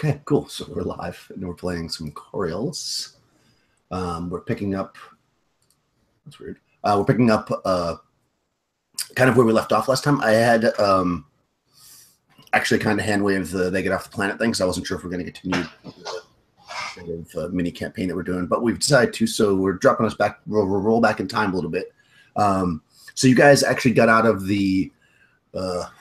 Okay, cool. So we're live and we're playing some Coriolis. We're picking up. That's weird. We're picking up kind of where we left off last time. I had actually kind of hand waved the they get off the planet thing, so I wasn't sure if we're going to continue the mini campaign that we're doing, but we've decided to. So we're dropping us back. We'll roll back in time a little bit. So you guys actually got out of the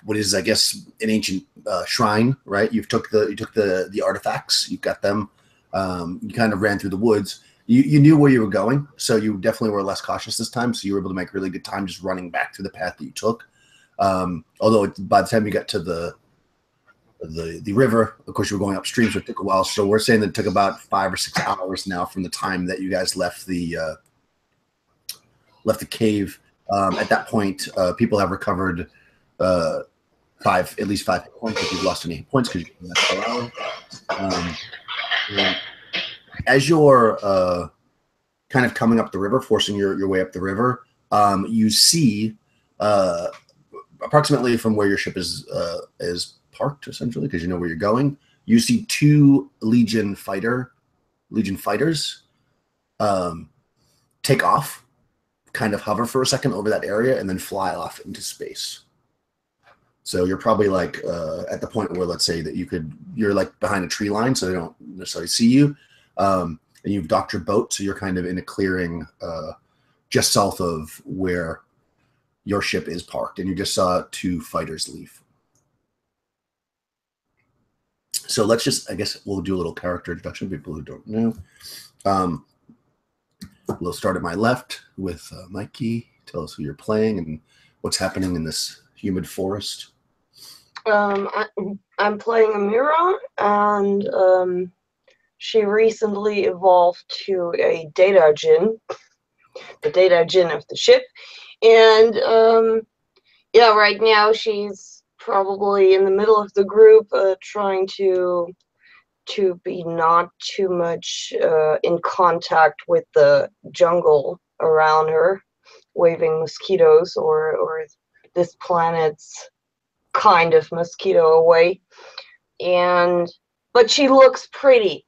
what is, I guess, an ancient shrine, right? You took the artifacts. You got them. You kind of ran through the woods. You knew where you were going, so you definitely were less cautious this time. So you were able to make really good time just running back through the path that you took. Although by the time you got to the river, of course, you were going upstream, so it took a while. So we're saying that it took about 5 or 6 hours now from the time that you guys left the cave. At that point, people have recovered at least 5 hit points if you've lost any hit points because you're that far out. As you're kind of coming up the river, forcing your way up the river, you see approximately from where your ship is parked, essentially, because you know where you're going. You see 2 Legion fighters take off, kind of hover for a second over that area, and then fly off into space. So you're probably like at the point where, let's say that you're like behind a tree line, so they don't necessarily see you. And you've docked your boat, so you're kind of in a clearing just south of where your ship is parked, and you just saw 2 fighters leave. So let's just, I guess we'll do a little character introduction, people who don't know. We'll start at my left with Mikey. Tell us who you're playing and what's happening in this humid forest. I'm playing Amira, and she recently evolved to a data djinn, the data djinn of the ship. And yeah, right now she's probably in the middle of the group, trying to be not too much in contact with the jungle around her, waving mosquitoes or this planet's kind of mosquito away. But she looks pretty.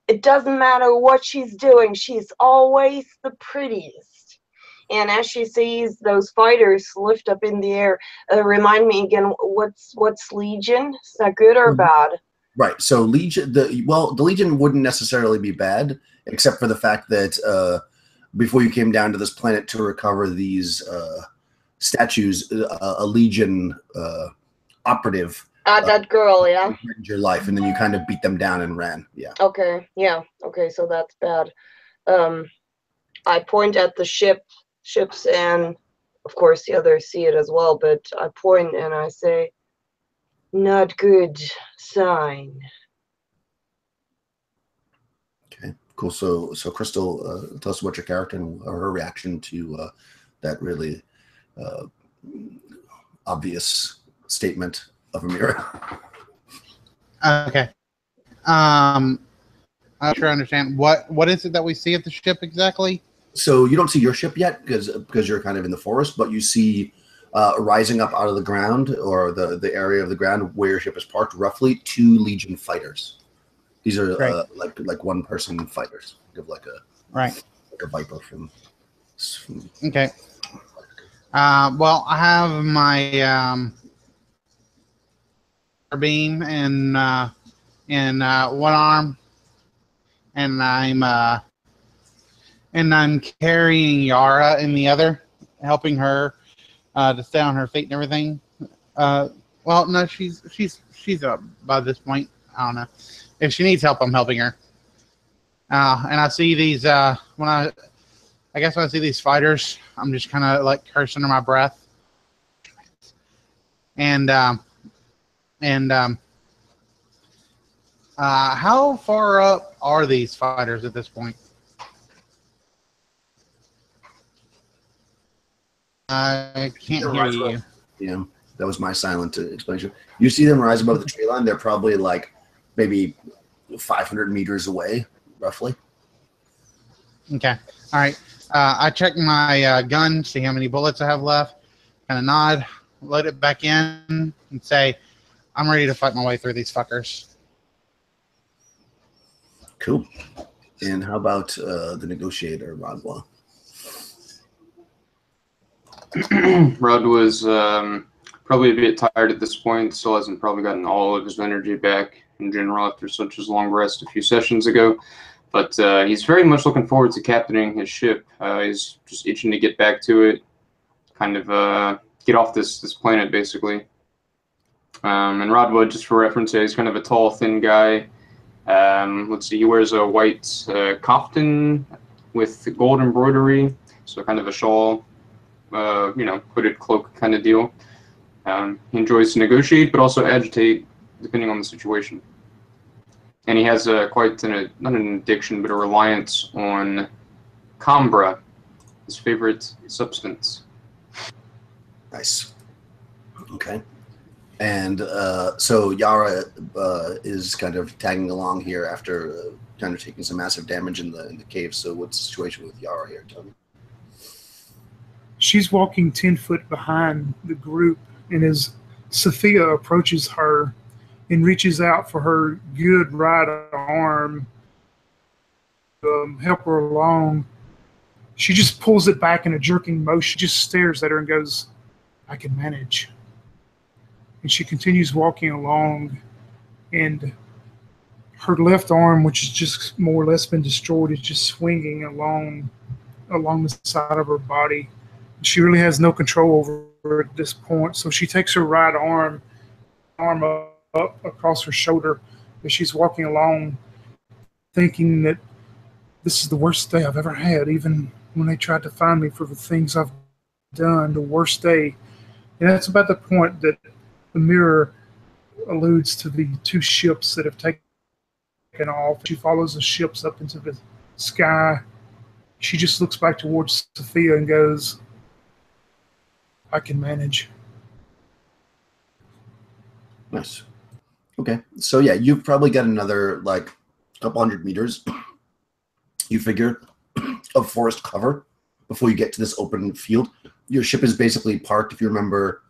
It doesn't matter what she's doing, she's always the prettiest. And as she sees those fighters lift up in the air, remind me again, what's Legion? Is that good or bad? Right. So Legion, the Legion wouldn't necessarily be bad, except for the fact that before you came down to this planet to recover these statues, a Legion operative. That girl, yeah. Your life, and then you kind of beat them down and ran. Yeah. Okay. Yeah. Okay. So that's bad. I point at the ships, and of course the others see it as well. But I point and I say, "Not good sign." Okay. Cool. So Crystal, tell us about your character and her reaction to that really obvious statement of Amira. Okay. I'm not sure I understand. What is it that we see at the ship exactly? So you don't see your ship yet because you're kind of in the forest, but you see rising up out of the ground, or the area of the ground where your ship is parked, roughly 2 Legion fighters. These are like one-person fighters. Think of like a Viper from Okay. Well, I have my beam in one arm, and I'm carrying Yara in the other, helping her to stay on her feet and everything. Well, no, she's up by this point. I don't know if she needs help. I'm helping her. And I see these when I see these fighters, I'm just kind of like cursing under my breath. And how far up are these fighters at this point? I can't hear you. Yeah, that was my silent explanation. You see them rise above the tree line. They're probably like maybe 500 meters away, roughly. Okay. All right. I check my gun, see how many bullets I have left. Kind of nod, load it back in, and say, I'm ready to fight my way through these fuckers. Cool. And how about the negotiator, Rodwa? Rod was probably a bit tired at this point. Still hasn't probably gotten all of his energy back in general after such a long rest a few sessions ago. But he's very much looking forward to captaining his ship. He's just itching to get back to it, kind of get off this planet, basically. And Rodwood, just for reference, he's kind of a tall, thin guy. Let's see, he wears a white kaftan with gold embroidery, so kind of a shawl, hooded cloak kind of deal. He enjoys to negotiate, but also agitate, depending on the situation. And he has quite not an addiction, but a reliance on Cambra, his favorite substance. Nice. Okay. And so Yara is kind of tagging along here after kind of taking some massive damage in the cave. So what's the situation with Yara here, Tony? She's walking 10 foot behind the group, and as Sophia approaches her and reaches out for her good right arm to help her along, she just pulls it back in a jerking motion, just stares at her and goes, "I can manage." And she continues walking along, and her left arm, which has just more or less been destroyed, is just swinging along the side of her body. She really has no control over it at this point, so she takes her right arm up across her shoulder as she's walking along, thinking that this is the worst day I've ever had, even when they tried to find me for the things I've done, the worst day. And that's about the point that the mirror alludes to the two ships that have taken off. She follows the ships up into the sky. She just looks back towards Sophia and goes, "I can manage." Nice. Okay. So yeah, you've probably got another like couple hundred meters, you figure, of forest cover before you get to this open field. Your ship is basically parked, if you remember,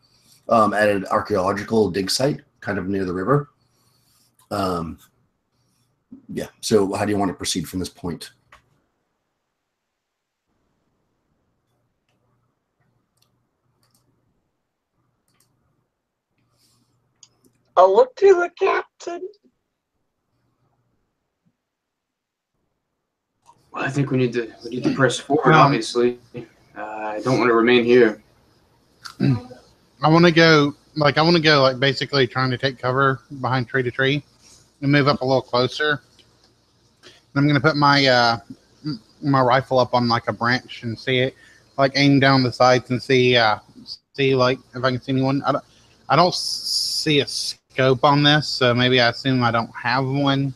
at an archaeological dig site, kind of near the river. Yeah. So how do you want to proceed from this point? I'll look to the captain. Well, I think we need to press forward. Obviously, I don't want to remain here. I want to go basically trying to take cover behind tree to tree and move up a little closer. I'm going to put my my rifle up on like a branch and see it, like aim down the sides and see like if I can see anyone. I don't see a scope on this, so maybe I assume I don't have one.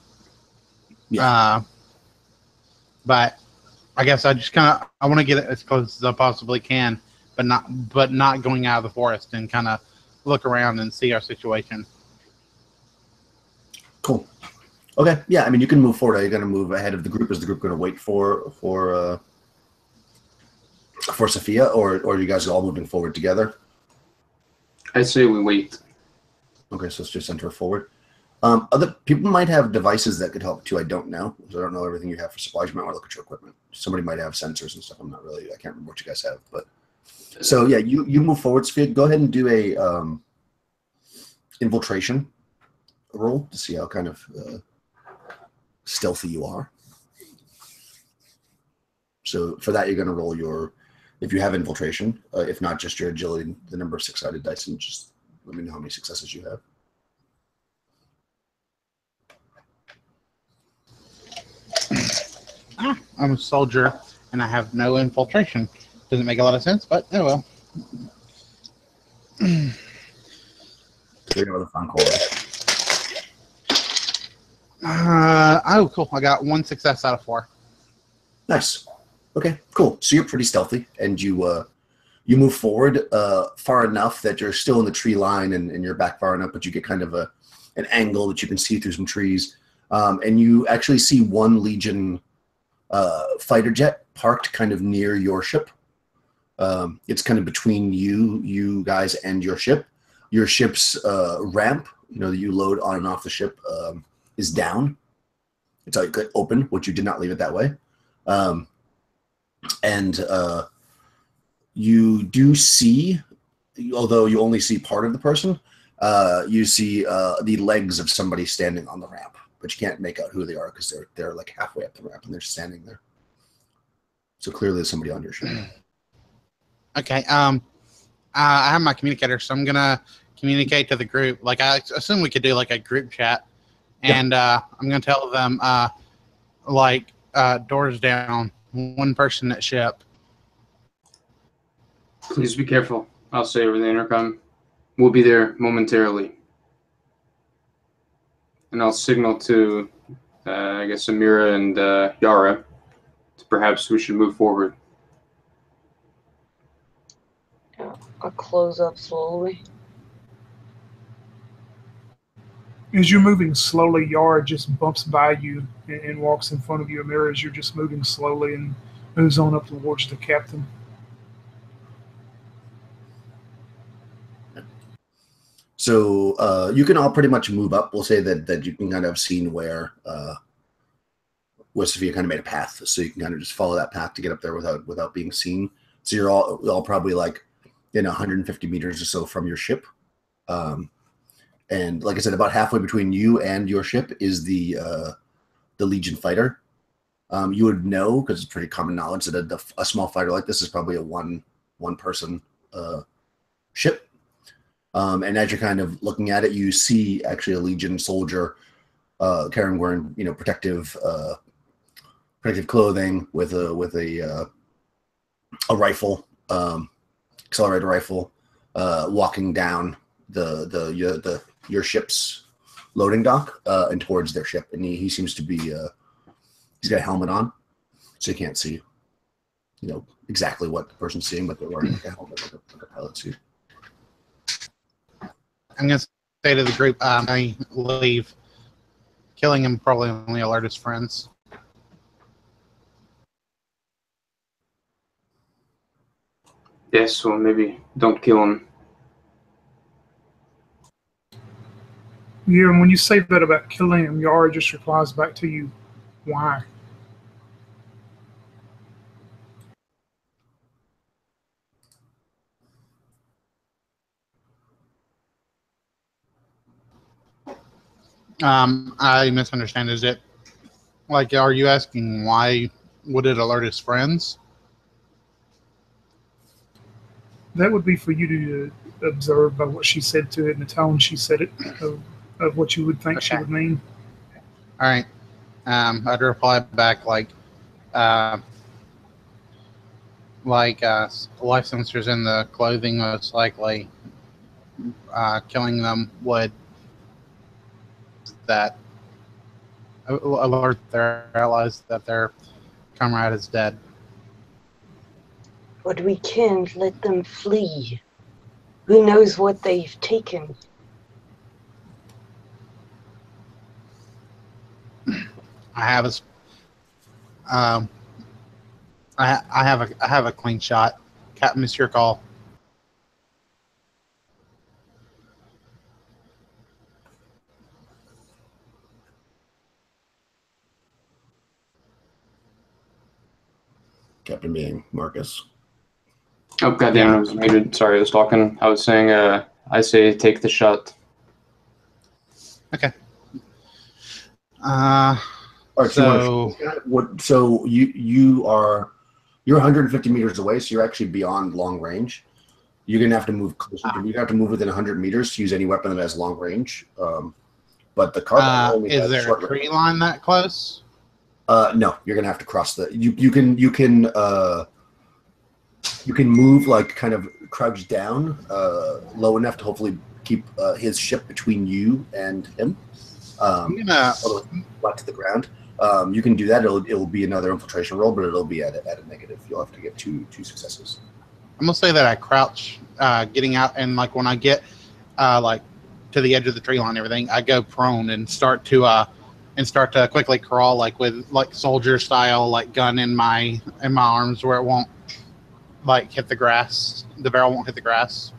Yeah. But I guess I just I want to get it as close as I possibly can, but not going out of the forest, and kind of look around and see our situation. Cool. Okay. Yeah. I mean, you can move forward. Are you going to move ahead of the group? Is the group going to wait for Sophia, or are you guys all moving forward together? I say we wait. Okay, so let's just send her forward. Other people might have devices that could help too. I don't know. I don't know everything you have for supplies. You might want to look at your equipment. Somebody might have sensors and stuff. I can't remember what you guys have. But so yeah, you move forward, Sophia. Go ahead and do a infiltration roll to see how kind of stealthy you are. So for that, you're going to roll if you have infiltration. If not, just your agility, the number of six-sided dice, and just let me know how many successes you have. I'm a soldier, and I have no infiltration. Doesn't make a lot of sense, but oh well. Here with a fun call. Oh, cool. I got 1 success out of 4. Nice. Okay, cool. So you're pretty stealthy, and you move forward far enough that you're still in the tree line, and you're back far enough, but you get kind of an angle that you can see through some trees. And you actually see one Legion fighter jet parked kind of near your ship. It's kind of between you guys and your ship. Your ship's ramp, that you load on and off the ship, is down. It's like open, which you did not leave it that way. And you do see, although you only see part of the person, you see the legs of somebody standing on the ramp, but you can't make out who they are because they're like halfway up the ramp and they're standing there. So clearly there's somebody on your ship. Okay. I have my communicator, so I'm gonna communicate to the group. Like I assume we could do like a group chat, and I'm gonna tell them doors down, one person at ship. Please be careful. I'll say over the intercom. We'll be there momentarily. And I'll signal to, I guess, Amira and Yara. Perhaps we should move forward. Yeah, I'll close up slowly. As you're moving slowly, Yara just bumps by you and walks in front of you, Amira, as you're just moving slowly and moves on up towards the captain. So you can all pretty much move up.'ll say that you can kind of see where Sophia kind of made a path, so you can kind of just follow that path to get up there without being seen. So you're all probably like 150 meters or so from your ship. And like I said, about halfway between you and your ship is the Legion fighter. You would know, because it's pretty common knowledge, that a small fighter like this is probably a one person ship. And as you're kind of looking at it, you see actually a Legion soldier wearing protective clothing with a rifle, accelerated rifle, walking down your ship's loading dock and towards their ship. And he seems to be he's got a helmet on, so you can't see exactly what the person's seeing, but they're wearing like a helmet, like a pilot suit. I'm going to say to the group, I leave. Killing him probably only alert his friends. Yes, so maybe don't kill him. Yeah, and when you say that about killing him, Yara just replies back to you, why? I misunderstand. Is it like, are you asking why would it alert his friends? That would be for you to observe by what she said to it and the tone she said it, of what you would think she would mean. All right. I'd reply back like life sensors in the clothing, most likely killing them would alert their allies that their comrade is dead. But we can't let them flee. Who knows what they've taken? I have a clean shot. Captain, it's your call. Captain being Marcus. Oh, goddamn, I was muted. Sorry, I was talking. I was saying, I say take the shot. Okay. All right, so you're 150 meters away, so you're actually beyond long range. You're gonna have to move closer. You have to move within 100 meters to use any weapon that has long range. But the carbine only is has there short a tree range. line that close? No, you're gonna have to cross the. You can move like kind of crouch down low enough to hopefully keep his ship between you and him. Flat to the ground. You can do that. It'll be another infiltration roll, but it'll be at a negative. You'll have to get two successes. I'm gonna say that I crouch, getting out, and like when I get like to the edge of the tree line and everything, I go prone and start to quickly crawl, like with like soldier style, like gun in my arms, where it won't like hit the grass. The barrel won't hit the grass.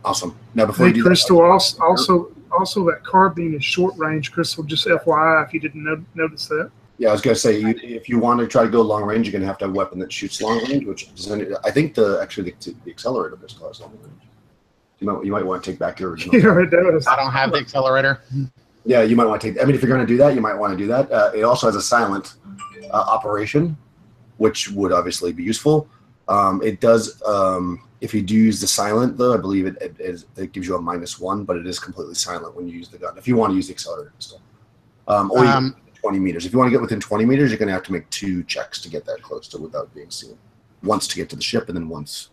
Awesome. Now before Hey, you do Crystal, that, also Also, that carbine is short range, Crystal. Just FYI, if you didn't notice that. Yeah, I was gonna say if you want to try to go long range, you're gonna have to have a weapon that shoots long range, which is, I think the accelerator pistol has long range. You might want to take back your original. Yeah, it does. I don't have the accelerator. Yeah, you might want to take. I mean, if you're going to do that, you might want to do that. It also has a silent operation, which would obviously be useful. It does. If you do use the silent, though, I believe it gives you a -1, but it is completely silent when you use the gun. If you want to use the accelerator pistol, or 20 meters. If you want to get within 20 meters, you're going to have to make 2 checks to get that close to without being seen. Once to get to the ship, and then once.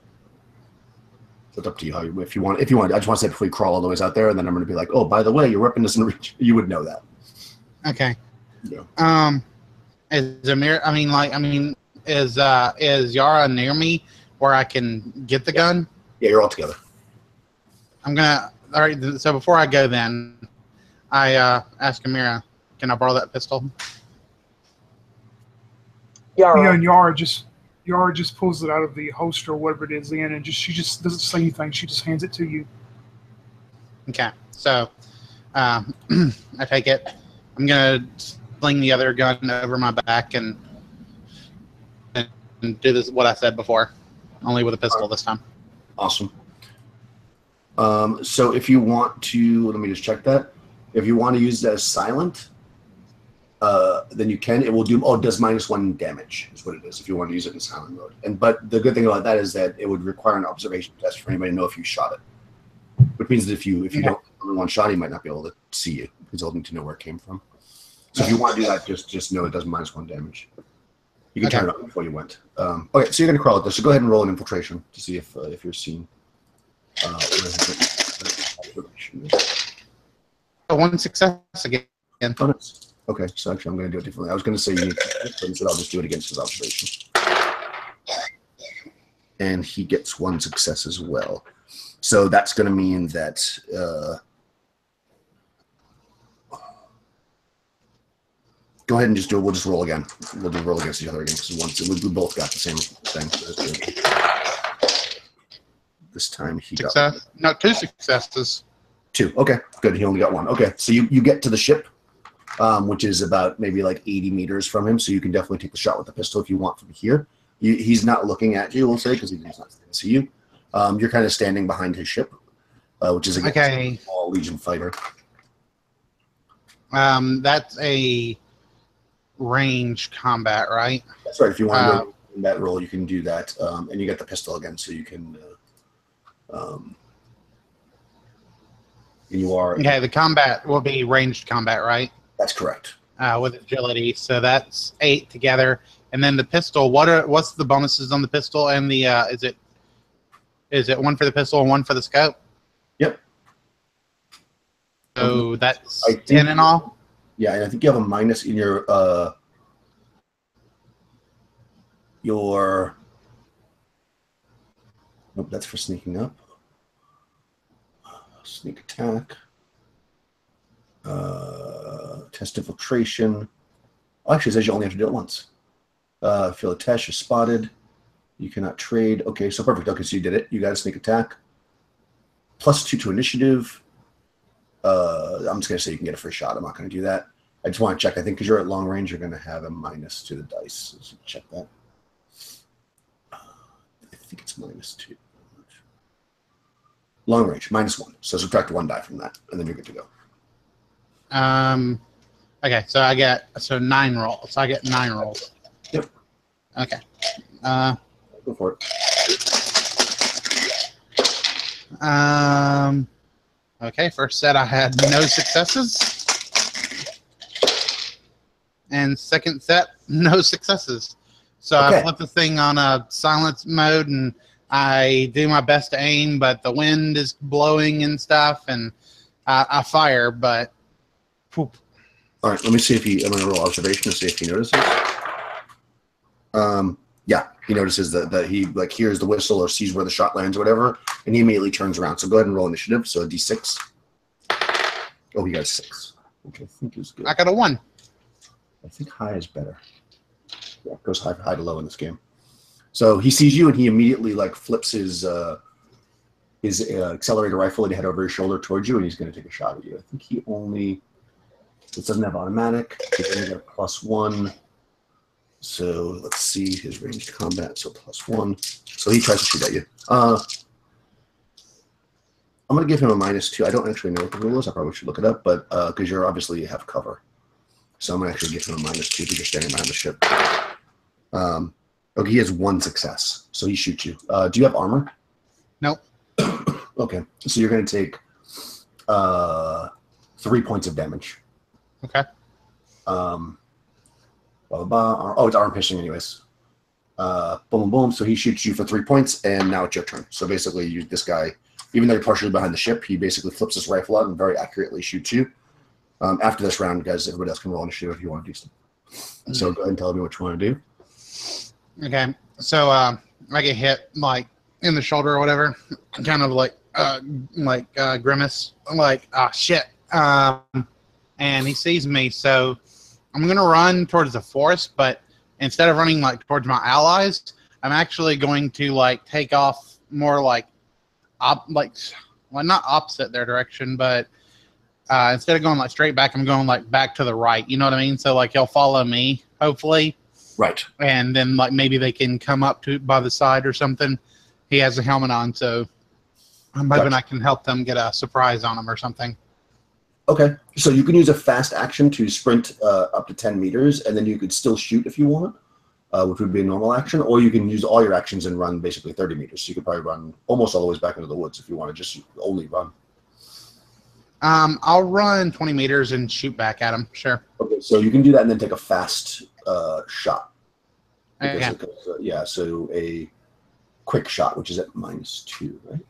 So it's up to you if you want. I just want to say before you crawl all the ways out there, and then I'm going to be like, oh, by the way, your weapon doesn't reach. You would know that. Okay. Yeah. Is Amir? Is Yara near me where I can get the gun? Yeah, you're all together. All right. So before I go, then I ask Amira, can I borrow that pistol? Yara. Yeah, and Yara just pulls it out of the holster or whatever it is in, and she just doesn't say anything. She just hands it to you. Okay, so I take it. I'm gonna sling the other gun over my back and do this what I said before, only with a pistol this time. Awesome. So if you want to, let me just check that. If you want to use it as silent, then you can. It will do. Oh, it does -1 damage is what it is. If you want to use it in silent mode, but the good thing about that is that it would require an observation test for anybody to know if you shot it. Which means that if you don't only one shot, he might not be able to see you. He's holding to know where it came from. So if you want to do that, just know it does -1 damage. You can turn it on before you went. Okay, so you're going to crawl at this. So go ahead and roll an infiltration to see if you're seen. 1 success again. Oh, nice. Okay, so actually I'm going to do it differently. I was going to say you need to, but I'll just do it against his observation. And he gets 1 success as well. So that's going to mean that go ahead and just do it. We'll just roll again. We'll do roll against each other again because we both got the same thing. This time he got 2 successes. 2. Okay, good. He only got 1. Okay, so you get to the ship, which is about maybe like 80 meters from him. So you can definitely take the shot with the pistol if you want from here. He's not looking at you, we'll say, because he's not going to see you. You're kind of standing behind his ship, which is a small Legion fighter. That's a range combat, right? That's right. If you want to go in that role, you can do that, and you get the pistol again, so you can. And you are okay. The combat will be ranged combat, right? That's correct. With agility, so that's 8 together, and then the pistol. What's the bonuses on the pistol and the? Is it 1 for the pistol and 1 for the scope? Yep. So that's 10 in all. Yeah, and I think you have a minus in your Nope, that's for sneaking up. Sneak attack. Test infiltration. Oh, actually, it says you only have to do it once. Fail a test, you're spotted. You cannot trade. Okay, so perfect. Okay, so you did it. You got a sneak attack. +2 to initiative. I'm just going to say you can get a free shot. I'm not going to do that. I just want to check. I think because you're at long range, you're going to have a minus to the dice. So check that. I think it's -2. Long range, -1. So subtract 1 die from that, and then you're good to go. Okay, so I get 9 rolls. So I get 9 rolls. Yep. Okay. Go for it. Okay, first set I had no successes. And second set, no successes. So I flip the thing on a silence mode and I do my best to aim, but the wind is blowing and stuff, and I fire, but poop. All right, let me see if I'm going to roll observation to see if he notices. Yeah, he notices that he like hears the whistle or sees where the shot lands or whatever, and he immediately turns around. So go ahead and roll initiative. So a d6. Oh, he got a 6, which I think is good. I got a 1. I think high is better. Yeah, it goes high to low in this game. So he sees you, and he immediately like flips his. his accelerator rifle and head over his shoulder towards you, and he's going to take a shot at you. I think he only... This doesn't have automatic. He's only got a +1. So let's see his ranged combat. So +1. So he tries to shoot at you. I'm going to give him a -2. I don't actually know what the rule is. I probably should look it up, but because you're obviously you have cover. So I'm going to actually give him a -2 because you're standing behind the ship. Okay, he has 1 success. So he shoots you. Do you have armor? Nope. Okay. So you're going to take 3 points of damage. Okay. Blah, blah, blah. Oh, it's arm piercing anyways. Boom, boom, boom. So he shoots you for 3 points, and now it's your turn. So basically, this guy, even though you're partially behind the ship, he basically flips his rifle out and very accurately shoots you. After this round, guys, everybody else can roll initiative if you want to do something. So go ahead and tell me what you want to do. Okay. So I get hit like in the shoulder or whatever, kind of like grimace, like shit. And he sees me, so I'm gonna run towards the forest, but instead of running like towards my allies, I'm actually going to like take off more like not opposite their direction, but instead of going like straight back, I'm going like back to the right. You know what I mean? So like he'll follow me, hopefully. Right. And then like maybe they can come up to by the side or something. He has a helmet on, so I'm hoping I can help them get a surprise on him or something. Okay, so you can use a fast action to sprint up to 10 meters, and then you could still shoot if you want, which would be a normal action, or you can use all your actions and run basically 30 meters. So you could probably run almost all the way back into the woods if you want to just only run. I'll run 20 meters and shoot back at him, sure. Okay, so you can do that and then take a fast shot. Okay. So a quick shot, which is at -2, right?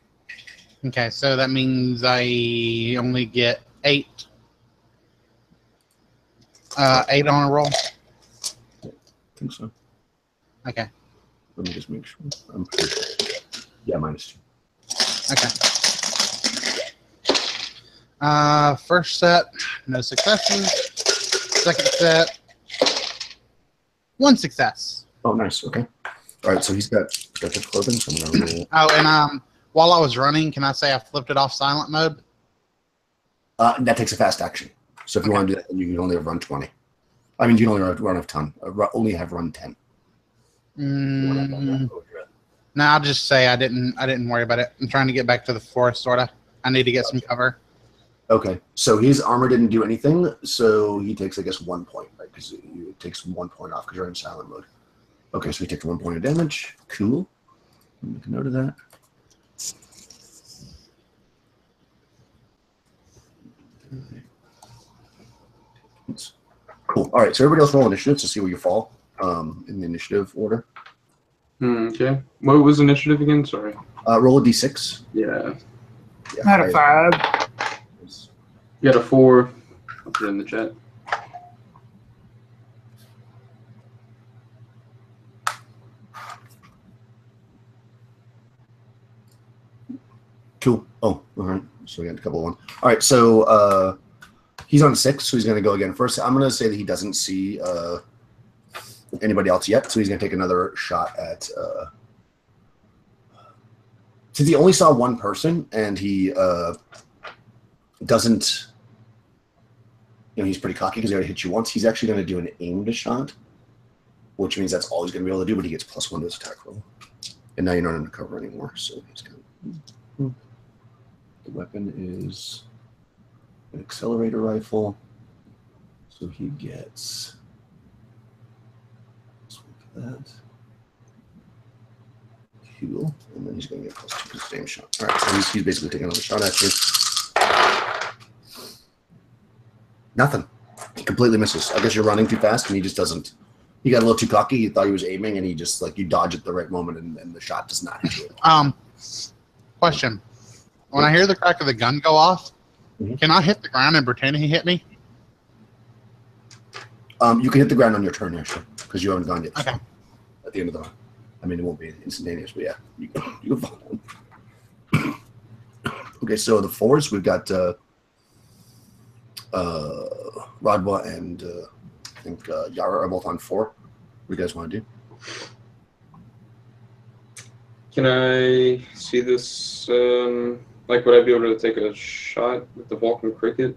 Okay, so that means I only get 8. 8 on a roll. I think so. Okay. Let me just make sure. I'm pretty sure. Yeah, -2. Okay. First set, no successes. Second set, 1 success. Oh, nice. Okay. All right. So he's got protective clothing. So I'm gonna roll. Oh, and while I was running, can I say I flipped it off silent mode? That takes a fast action. So if you want to do that, then you can only run 20. I mean, you can only run a ton. Only have run 10. No, I'll just say I didn't worry about it. I'm trying to get back to the forest, sorta. I need to get some cover. Okay. So his armor didn't do anything. So he takes, I guess, 1 point, right? Because it takes 1 point off because you're in silent mode. Okay. So he takes 1 point of damage. Cool. Make a note of that. Cool. All right. So everybody else roll initiative to see where you fall in the initiative order. Okay. What was initiative again? Sorry. Roll a d6. Yeah. I had a 5. You got a 4. I'll put it in the chat. Cool. Oh, all right. So we got a couple of 1. All right. So he's on 6, so he's going to go again first. I'm going to say that he doesn't see anybody else yet, so he's going to take another shot at. Since he only saw 1 person, and he doesn't, he's pretty cocky because he already hit you once. He's actually going to do an aimed shot, which means that's all he's going to be able to do. But he gets +1 to his attack roll, and now you're not under cover anymore. So he's going to. The weapon is an accelerator rifle, so he gets that. Cool. And then he's going to get +2 to the same shot. All right, so he's basically taking another shot at you. Nothing. He completely misses. I guess you're running too fast, and he just doesn't. He got a little too cocky. He thought he was aiming, and he just you dodge at the right moment, and the shot does not hit you. Question. When I hear the crack of the gun go off, can I hit the ground and pretend he hit me? You can hit the ground on your turn, actually, because you haven't gone yet. Okay. At the end of the round. I mean, it won't be instantaneous, but yeah, you can fall down. Okay, so the fours, we've got Rodwa and I think Yara are both on 4. What do you guys want to do? Can I see this? Like, would I be able to take a shot with the Vulcan cricket?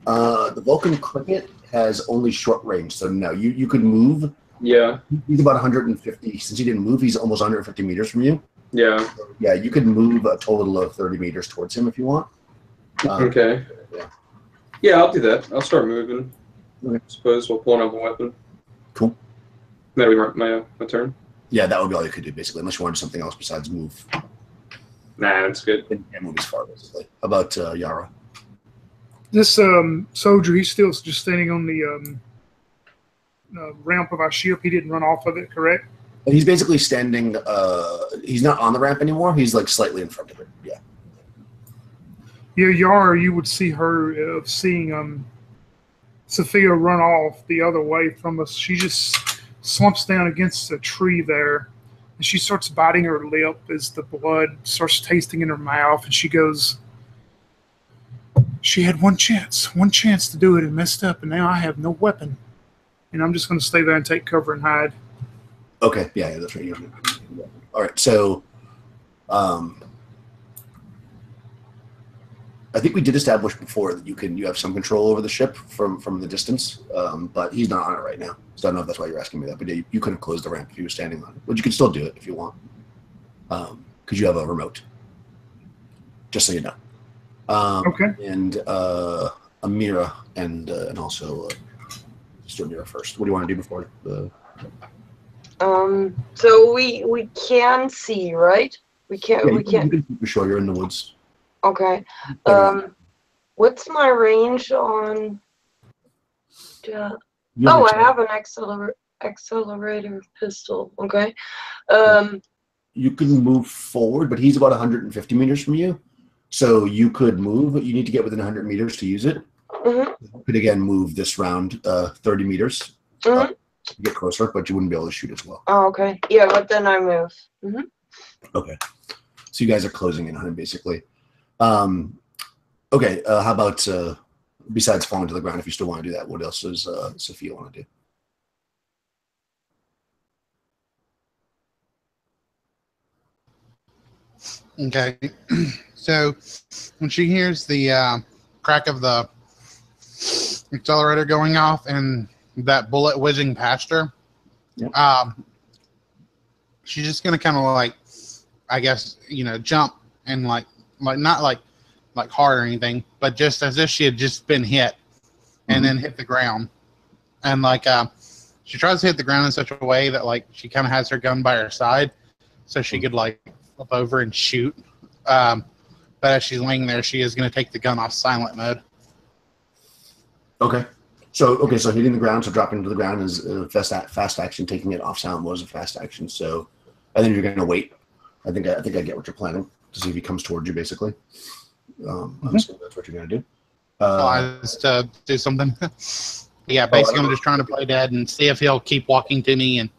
The Vulcan cricket has only short range, so no. You could move. Yeah. He's about 150. Since he didn't move, he's almost 150 meters from you. Yeah. Yeah, you could move a total of 30 meters towards him if you want. Okay. Yeah. Yeah, I'll do that. I'll start moving. Okay. I suppose we'll pull another weapon. Cool. That'll be my turn. Yeah, that would be all you could do, basically, unless you wanted something else besides move. Nah, that's good. And move as far, basically. How about Yara? This soldier, he's still just standing on the ramp of our ship. He didn't run off of it, correct? He's basically standing. He's not on the ramp anymore. He's like slightly in front of it. Yeah. Yeah, Yara, you would see her seeing Sophia run off the other way from us. She just slumps down against a tree there, and she starts biting her lip as the blood starts tasting in her mouth, and she goes, "She had one chance to do it and messed up, and now I have no weapon. And I'm just going to stay there and take cover and hide." Okay. Yeah, that's right. All right. So, I think we did establish before that you have some control over the ship from the distance, but he's not on it right now. So I don't know if that's why you're asking me that. But you could have closed the ramp if you were standing on it, but you can still do it if you want, because you have a remote. Just so you know. Okay. And Amira and also just do Amira first. What do you want to do before the? So we can see, right? We can't. Yeah, we can't. You can for sure. You're in the woods. Okay. What's my range on? Oh, I have an accelerator pistol. Okay. You can move forward, but he's about 150 meters from you. So you could move, but you need to get within 100 meters to use it. Mm-hmm. You could again move this round 30 meters Mm-hmm. to get closer, but you wouldn't be able to shoot as well. Oh, okay. Yeah, but then I move. Mm-hmm. Okay. So you guys are closing in on him, basically. Okay. How about besides falling to the ground, if you still want to do that, what else does Sophia want to do? Okay. So when she hears the crack of the accelerator going off and that bullet whizzing past her, Yep. she's just gonna kind of like, I guess, jump and like not like hard or anything, but just as if she had just been hit and then hit the ground. And like she tries to hit the ground in such a way that like she kind of has her gun by her side so she could like flip over and shoot. But as she's laying there, she is going to take the gun off silent mode. Okay. So hitting the ground, so dropping to the ground is fast action. Taking it off silent mode is a fast action. So, and then you're going to wait. I think I get what you're planning to see if he comes towards you, basically. I'm assuming that's what you're going to do. To do something. Yeah, basically, I'm just trying to play dead and see if he'll keep walking to me, and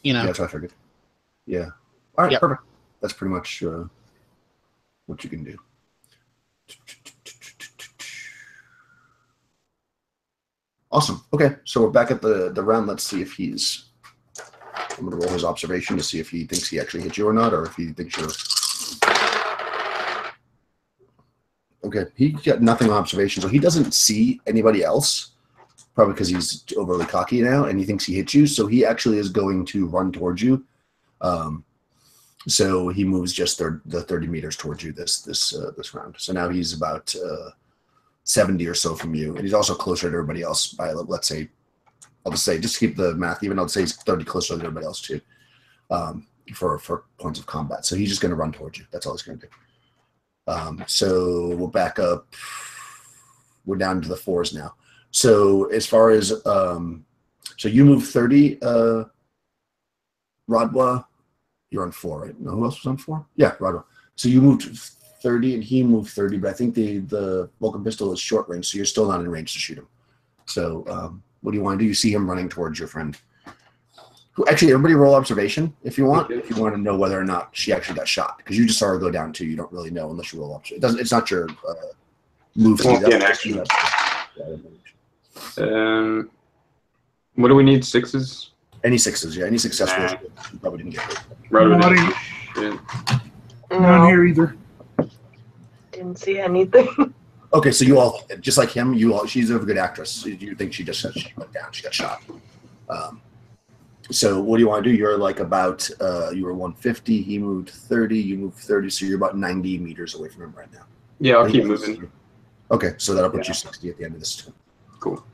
Yeah, that's what I figured. Yeah. All right. Yep. Perfect. That's pretty much what you can do. Awesome. Okay, so we're back at the round. Let's see if he's. I'm going to roll his observation to see if he thinks he actually hit you or not, or if he thinks you're. Okay, he got nothing on observation, so he doesn't see anybody else. Probably because he's overly cocky now, and he thinks he hit you. So he actually is going to run towards you. So he moves just the 30 meters towards you this round. So now he's about 70 or so from you, and he's also closer to everybody else by, let's say, I'll just say, just to keep the math even, I'll say he's 30 closer than everybody else too, for points of combat. So he's just going to run towards you. That's all he's going to do. So we'll back up. We're down to the 4s now. So as far as so you move 30, Rodwa, you're on 4, right? No, who else was on 4? Yeah, Rodwa. So you moved 30 and he moved 30, but I think the Vulcan pistol is short range, so you're still not in range to shoot him. So what do you want to do? You see him running towards your friend. Who actually, everybody roll observation if you want. If you want to know whether or not she actually got shot, because you just saw her go down too. You don't really know unless you roll observation. It's not your move. It won't be an action. What do we need? 6s? Any 6s, yeah. Any successful. You probably didn't get it. Right. Shit. None No, here either. didn't see anything. Okay, so you all, just like him, she's a good actress. You think she went down, she got shot. So what do you want to do? You're like about, you were 150, he moved 30, you moved 30, so you're about 90 meters away from him right now. Yeah, I'll keep moving. Okay, so that'll put you 60 at the end of this turn. Cool.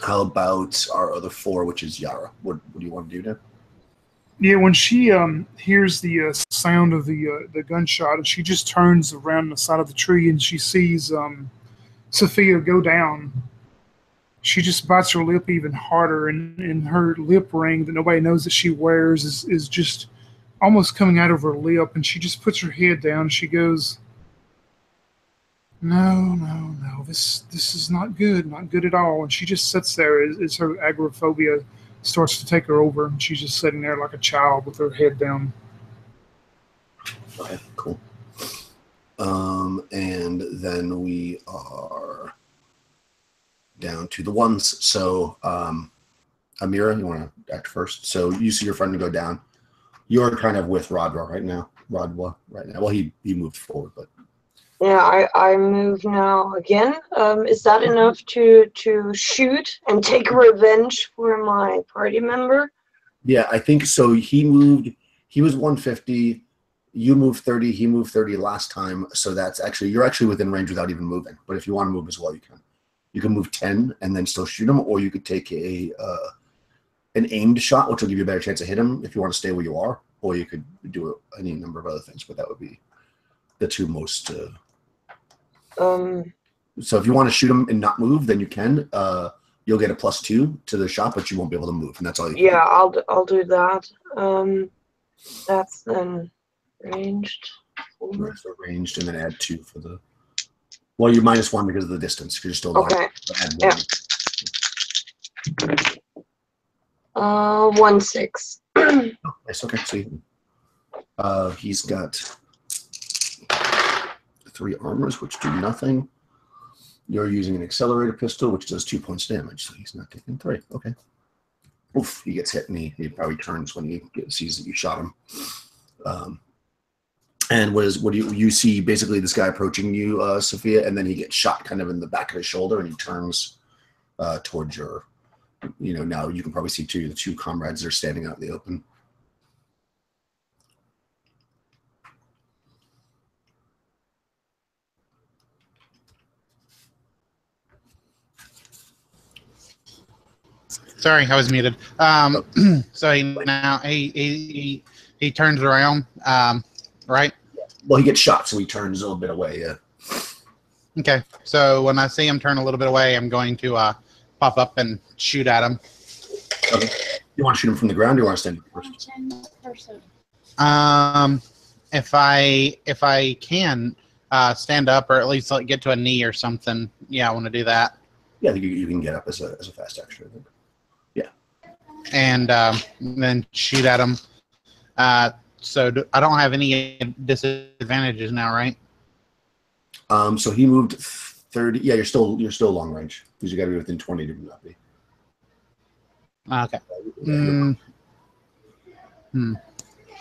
How about our other 4, which is Yara? What do you want to do now? Yeah, when she hears the sound of the gunshot, and she just turns around the side of the tree and she sees Sophia go down. She just bites her lip even harder, and her lip ring that nobody knows that she wears is just almost coming out of her lip, and she just puts her head down. And she goes, "No, this is not good at all." And she just sits there as her agoraphobia starts to take her over, and she's just sitting there like a child with her head down. Okay, cool. And then we are down to the ones. So, Amira, you want to act first? So you see your friend go down. You're kind of with Rodwa right now. Well, he moved forward, but Yeah, I move now again. Is that enough to shoot and take revenge for my party member? yeah, I think so. He moved. He was 150. You moved 30. He moved 30 last time. So you're actually within range without even moving. But if you want to move as well, you can. You can move 10 and then still shoot him, or you could take an aimed shot, which will give you a better chance to hit him if you want to stay where you are, or you could do any number of other things. But that would be the two most. So if you want to shoot him and not move, then you can. You'll get a +2 to the shot, but you won't be able to move, and that's all you can do. I'll do that. That's then ranged. So ranged, and then add 2 for the. Well, you're -1 because of the distance. Because you're still long. Okay. So add 1. Yeah. 1-6. Nice. Okay. So he's got 3 armors, which do nothing. You're using an accelerator pistol, which does 2 points damage, so he's not taking 3. Okay. Oof, he gets hit, and he probably turns when he sees that you shot him. And what do you see? Basically, this guy approaching you, Sophia, and then he gets shot kind of in the back of his shoulder, and he turns towards your. Now you can probably see the two comrades that are standing out in the open. Sorry, I was muted. So he turns around, right? Well, he gets shot, so he turns a little bit away. Yeah. Okay. So when I see him turn a little bit away, I'm going to pop up and shoot at him. Okay. You want to shoot him from the ground, or you want to stand up first? If I can stand up, or at least get to a knee or something. Yeah, I want to do that. Yeah, I think you can get up as a fast action, I think. Yeah. And then shoot at him. So I don't have any disadvantages now, right? So he moved 30. Yeah, you're still long range because you got to be within 20 to not be. Okay.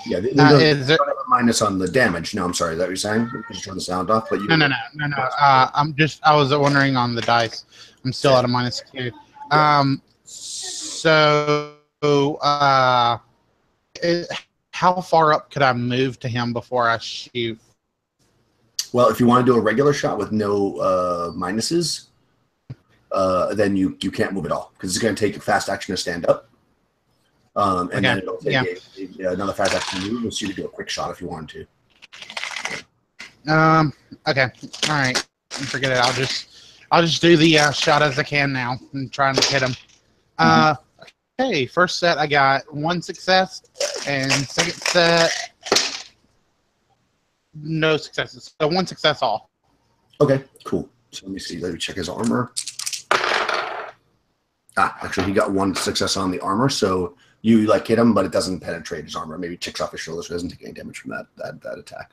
Yeah, there's a minus on the damage. No, I'm sorry. Is that what you're saying? Because you turn the sound off, but you. No. I was wondering on the dice. I'm still at a -2. How far up could I move to him before I shoot? Well, if you want to do a regular shot with no minuses, then you can't move at all because it's going to take a fast action to stand up. And then it'll take another fast action to move, so you can do a quick shot if you wanted to. Okay. All right. Forget it. I'll just do the shot as I can now and try and hit him. Okay. First set I got 1 success, and second set no successes. So 1 success all. Okay. Cool. So let me see. Let me check his armor. Actually, he got 1 success on the armor, so. You hit him, but it doesn't penetrate his armor. Maybe ticks off his shoulder, so he doesn't take any damage from that attack.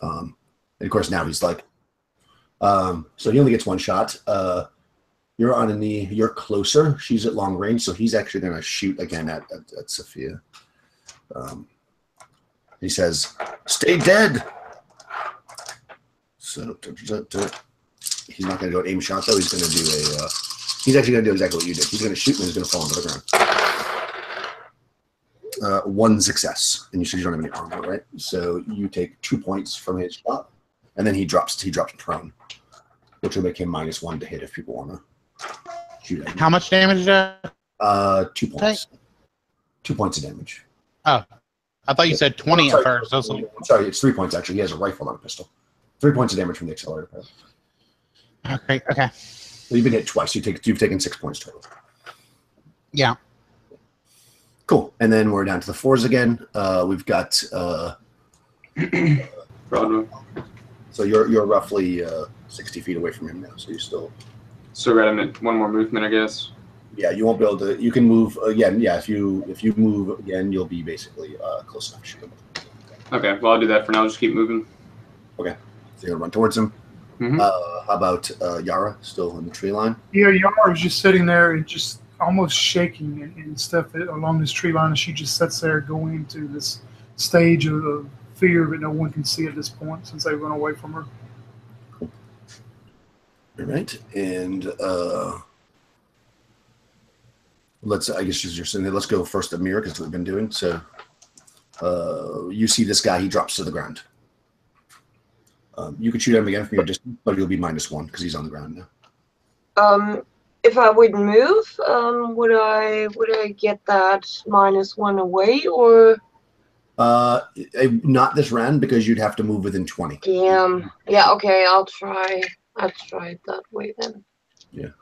And of course, now he's so he only gets 1 shot. You're on a knee. You're closer. She's at long range, so he's actually going to shoot again at Sophia. He says, "Stay dead." So he's not going to do an aim shot though. He's going to do a. He's actually going to do exactly what you did. He's going to shoot and he's going to fall into the ground. One success, and you said you don't have any armor, right? So you take 2 points from his shot, and then he drops prone, which will make him -1 to hit if people want to shoot at him. How much damage is that? 2 points. 2 points of damage. Oh, I thought you said 20 at first. I'm sorry, it's 3 points actually. He has a rifle, not a pistol. 3 points of damage from the accelerator pair. Okay. So you've been hit twice. You've taken 6 points total. Yeah. Cool. And then we're down to the 4s again. We've got Broadway. so you're roughly 60 feet away from him now. So you still got him at one more movement, I guess. Yeah, you won't be able to. You can move again. Yeah, if you move again, you'll be basically close enough to shoot him. Okay, well I'll do that for now. I'll just keep moving. Okay, so you're gonna run towards him. Mm-hmm. How about Yara still in the tree line? Yeah, Yara was just sitting there and just almost shaking and stuff along this tree line, and she just sits there going into this stage of fear that no one can see at this point since they run away from her. Cool. All right, and I guess you're saying let's go first at Mira because we've been doing so. You see this guy; he drops to the ground. You could shoot him again from your distance, but you'll be -1 because he's on the ground now. If I would move, would I get that -1 away or? Not this round because you'd have to move within 20. Damn. Yeah. Okay. I'll try it that way then. Yeah.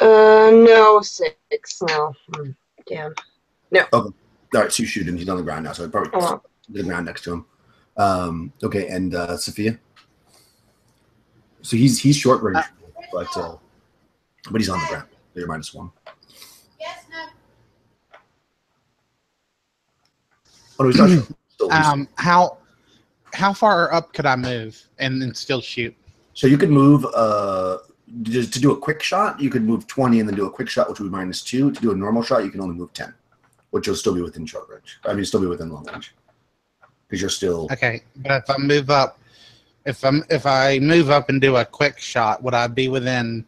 No 6. No. Damn. No. Okay. All right. So you shoot him. He's on the ground now. So probably the ground next to him. Okay. And Sophia. So he's short range, but he's on the ground. So you're -1. Yes, no. Oh, no, he's not short. How far up could I move and then still shoot? So you could move just to do a quick shot. You could move 20 and then do a quick shot, which would be -2. To do a normal shot, you can only move 10, which will still be within short range. I mean, still be within long range because you're still okay. But if I move up, if I move up and do a quick shot, would I be within?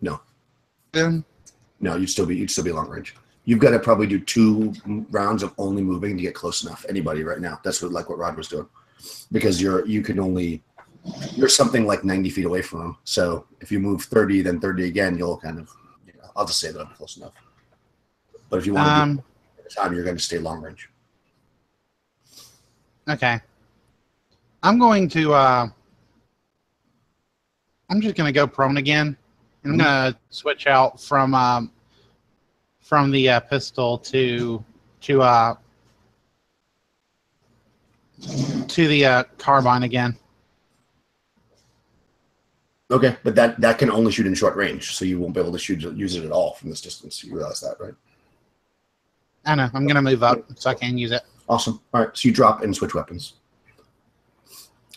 No. Then? No, you'd still be long range. You've got to probably do 2 rounds of only moving to get close enough. Anybody right now? That's what Rod was doing, because you're something like 90 feet away from him. So if you move 30, then 30 again, you'll kind of. I'll just say that I'm close enough. But if you want to do it time, you're going to stay long range. Okay. I'm going to. I'm just going to go prone again. And I'm going to switch out from the pistol to the carbine again. Okay, but that can only shoot in short range, so you won't be able to use it at all from this distance. You realize that, right? I know. I'm going to move up so I can use it. Awesome. All right, so you drop and switch weapons.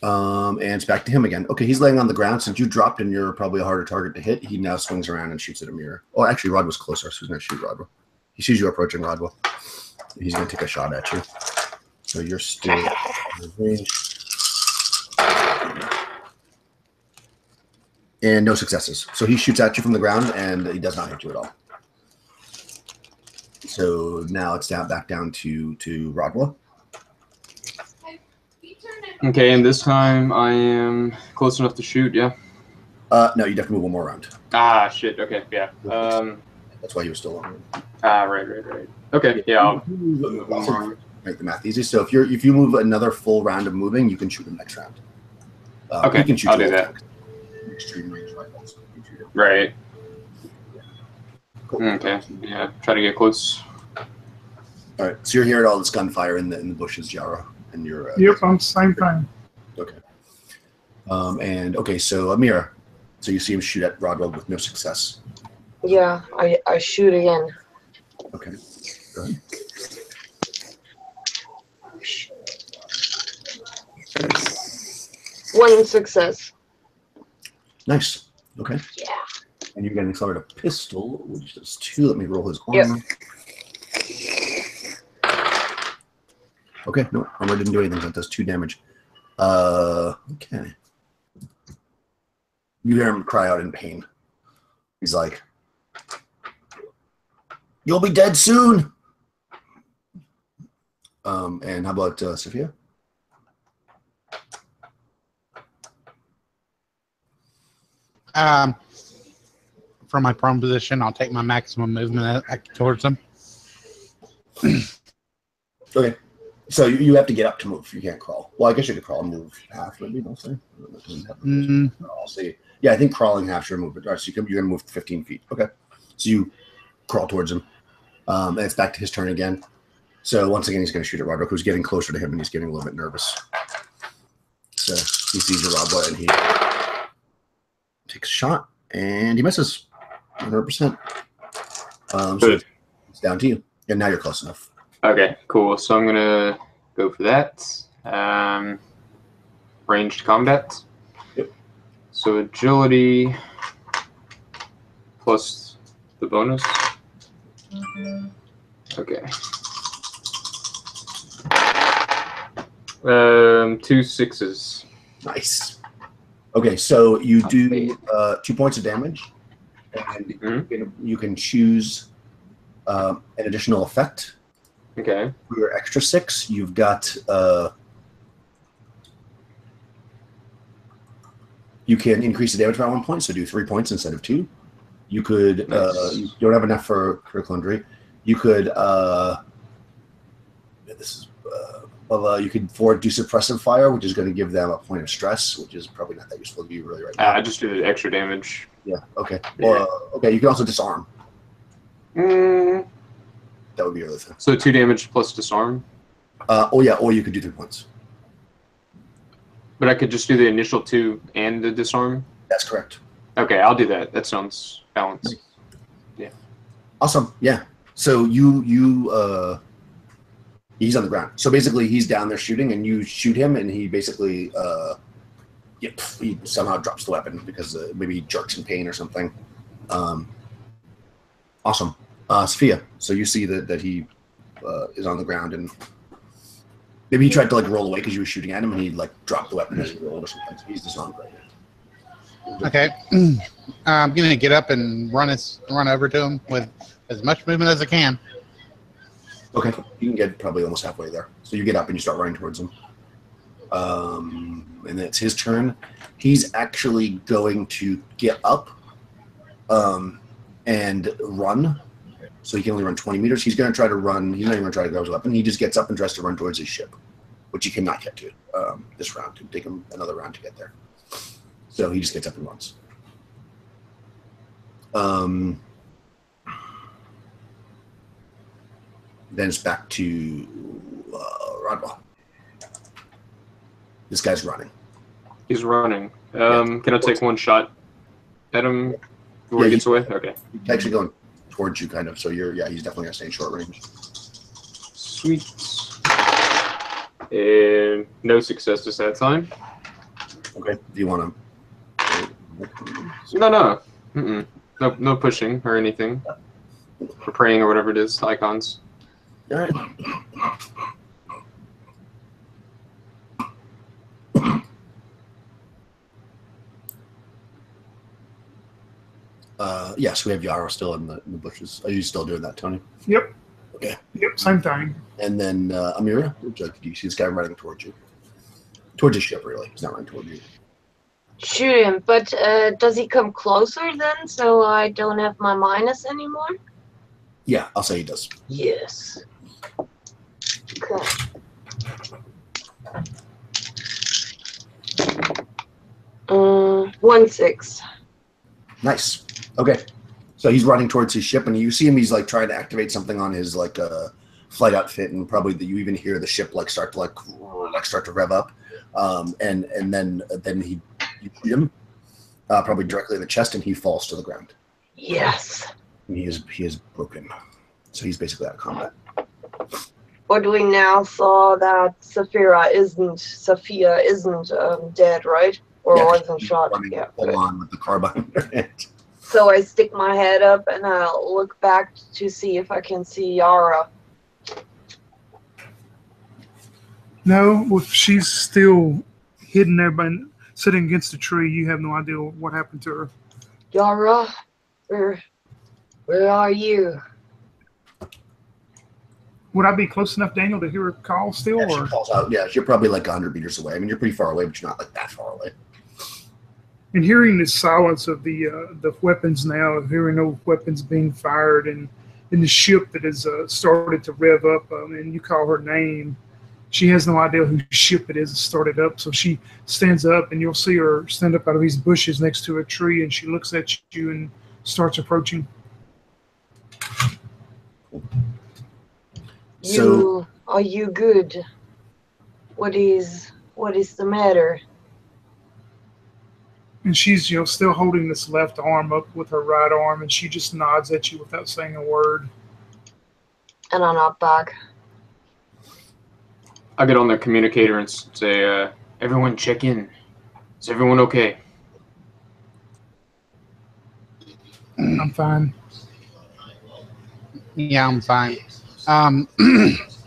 And it's back to him again. Okay, he's laying on the ground. Since you dropped and you're probably a harder target to hit, he now swings around and shoots at a mirror. Oh, actually, Rod was closer, so he's going to shoot Rodwell. He sees you approaching Rodwell. He's going to take a shot at you. So you're still in range. And no successes. So he shoots at you from the ground, and he does not hit you at all. So now it's back down to Rodwell. Okay, and this time I am close enough to shoot, yeah? No, you'd have to move one more round. Ah, shit, okay, yeah. That's why he was still on. Right. Okay, yeah, I'll move one more. Make the math easy. So if you move another full round of moving, you can shoot him next round. Okay, can shoot I'll do that. Extreme range rifles. Right. Cool. Okay, yeah, try to get close. All right, so you're hearing all this gunfire in the bushes, Jara, and you're. Yep, I'm same thing. Okay. And okay, so Amira, so you see him shoot at Rodwell with no success. Yeah, I shoot again. Okay. Go ahead. One success. Nice. Okay. Yeah. And you're getting accelerated a pistol, which does 2. Let me roll his Yep. armor. Okay, no, armor didn't do anything. So that does 2 damage. Okay. You hear him cry out in pain. He's like, "You'll be dead soon." And how about Sophia? From my prone position, I'll take my maximum movement towards him. Okay. So you have to get up to move. You can't crawl. Well, I guess you could crawl and move half, maybe, don't say. I'll see. Yeah, I think crawling half your movement. All right, so you're going to move 15 feet. Okay. So you crawl towards him. And it's back to his turn again. So once again, he's going to shoot at Roderick, who's getting closer to him, and he's getting a little bit nervous. So he sees your Rob and he takes a shot, and he misses 100%. So it's down to you. And now you're close enough. Okay, cool. So I'm going to go for that. Ranged combat. Yep. So agility plus the bonus. Okay. 2 6s. Nice. Okay, so you do 2 points of damage, and you can choose an additional effect. Okay. For your extra 6, you've got you can increase the damage by 1 point, so do 3 points instead of 2. You could you don't have enough for critical injury. You could you could do suppressive fire, which is going to give them a point of stress, which is probably not that useful to you really right now. I just do the extra damage. Yeah. Okay. Yeah. Okay. You can also disarm. That would be your other thing. So 2 damage plus disarm. Or you could do 3 points. But I could just do the initial 2 and the disarm. That's correct. Okay, I'll do that. That sounds balanced. Yeah. Awesome. Yeah. So he's on the ground. So basically, he's down there shooting, and you shoot him, and he basically, he somehow drops the weapon because maybe he jerks in pain or something. Awesome. Sophia, so you see that he is on the ground, and maybe he tried to roll away because you were shooting at him, and he dropped the weapon as he rolled or something. So he's disarmed right now. Okay. I'm going to get up and run over to him with as much movement as I can. Okay, you can get probably almost halfway there. So you get up and you start running towards him. And then it's his turn. He's actually going to get up and run. So he can only run 20 meters. He's going to try to run. He's not even going to try to grab his weapon. He just gets up and tries to run towards his ship, which he cannot get to this round. It will take him another round to get there. So he just gets up and runs. Then it's back to Rodwell. This guy's running. He's running. Can I take one shot at him before he gets away? Okay. He's actually going towards you, kind of. So he's definitely going to stay in short range. Sweet. And no successes that time. Okay. Do you want to? No. No pushing or anything. Or praying or whatever it is. Icons. All right. Yes, we have Yara still in the bushes. Are you still doing that, Tony? Yep. Okay. Yep, same thing. And then Amira, do you see this guy running towards you? Towards his ship, really. He's not running towards you. Shoot him, but does he come closer then, so I don't have my minus anymore? Yeah, I'll say he does. Yes. Okay. Uh, 1-6. Nice. Okay. So he's running towards his ship, and you see him. He's trying to activate something on his flight outfit, and probably you even hear the ship start to rev up, and then you shoot him probably directly in the chest, and he falls to the ground. Yes. And he is broken. So he's basically out of combat. But we now saw that Sophia isn't dead, right? Or wasn't shot. Running Yeah. full on with the carbine in her hand. So I stick my head up and I look back to see if I can see Yara. No, if she's still hidden there, but sitting against the tree, you have no idea what happened to her. Yara, where are you? Would I be close enough, Daniel, to hear her call still? Yeah, she Or? calls out. Yeah, you're probably like 100 meters away. I mean, you're pretty far away, but you're not like that far away. And hearing the silence of the weapons now, hearing no weapons being fired, and in the ship that has started to rev up, and you call her name, she has no idea whose ship it is that started up. So she stands up, and you'll see her stand up out of these bushes next to a tree, and she looks at you and starts approaching. Are you good? What is the matter? And she's still holding this left arm up with her right arm, and she just nods at you without saying a word. And I nod back. I get on the communicator and say, everyone check in. Is everyone okay? I'm fine. Yeah, I'm fine. I want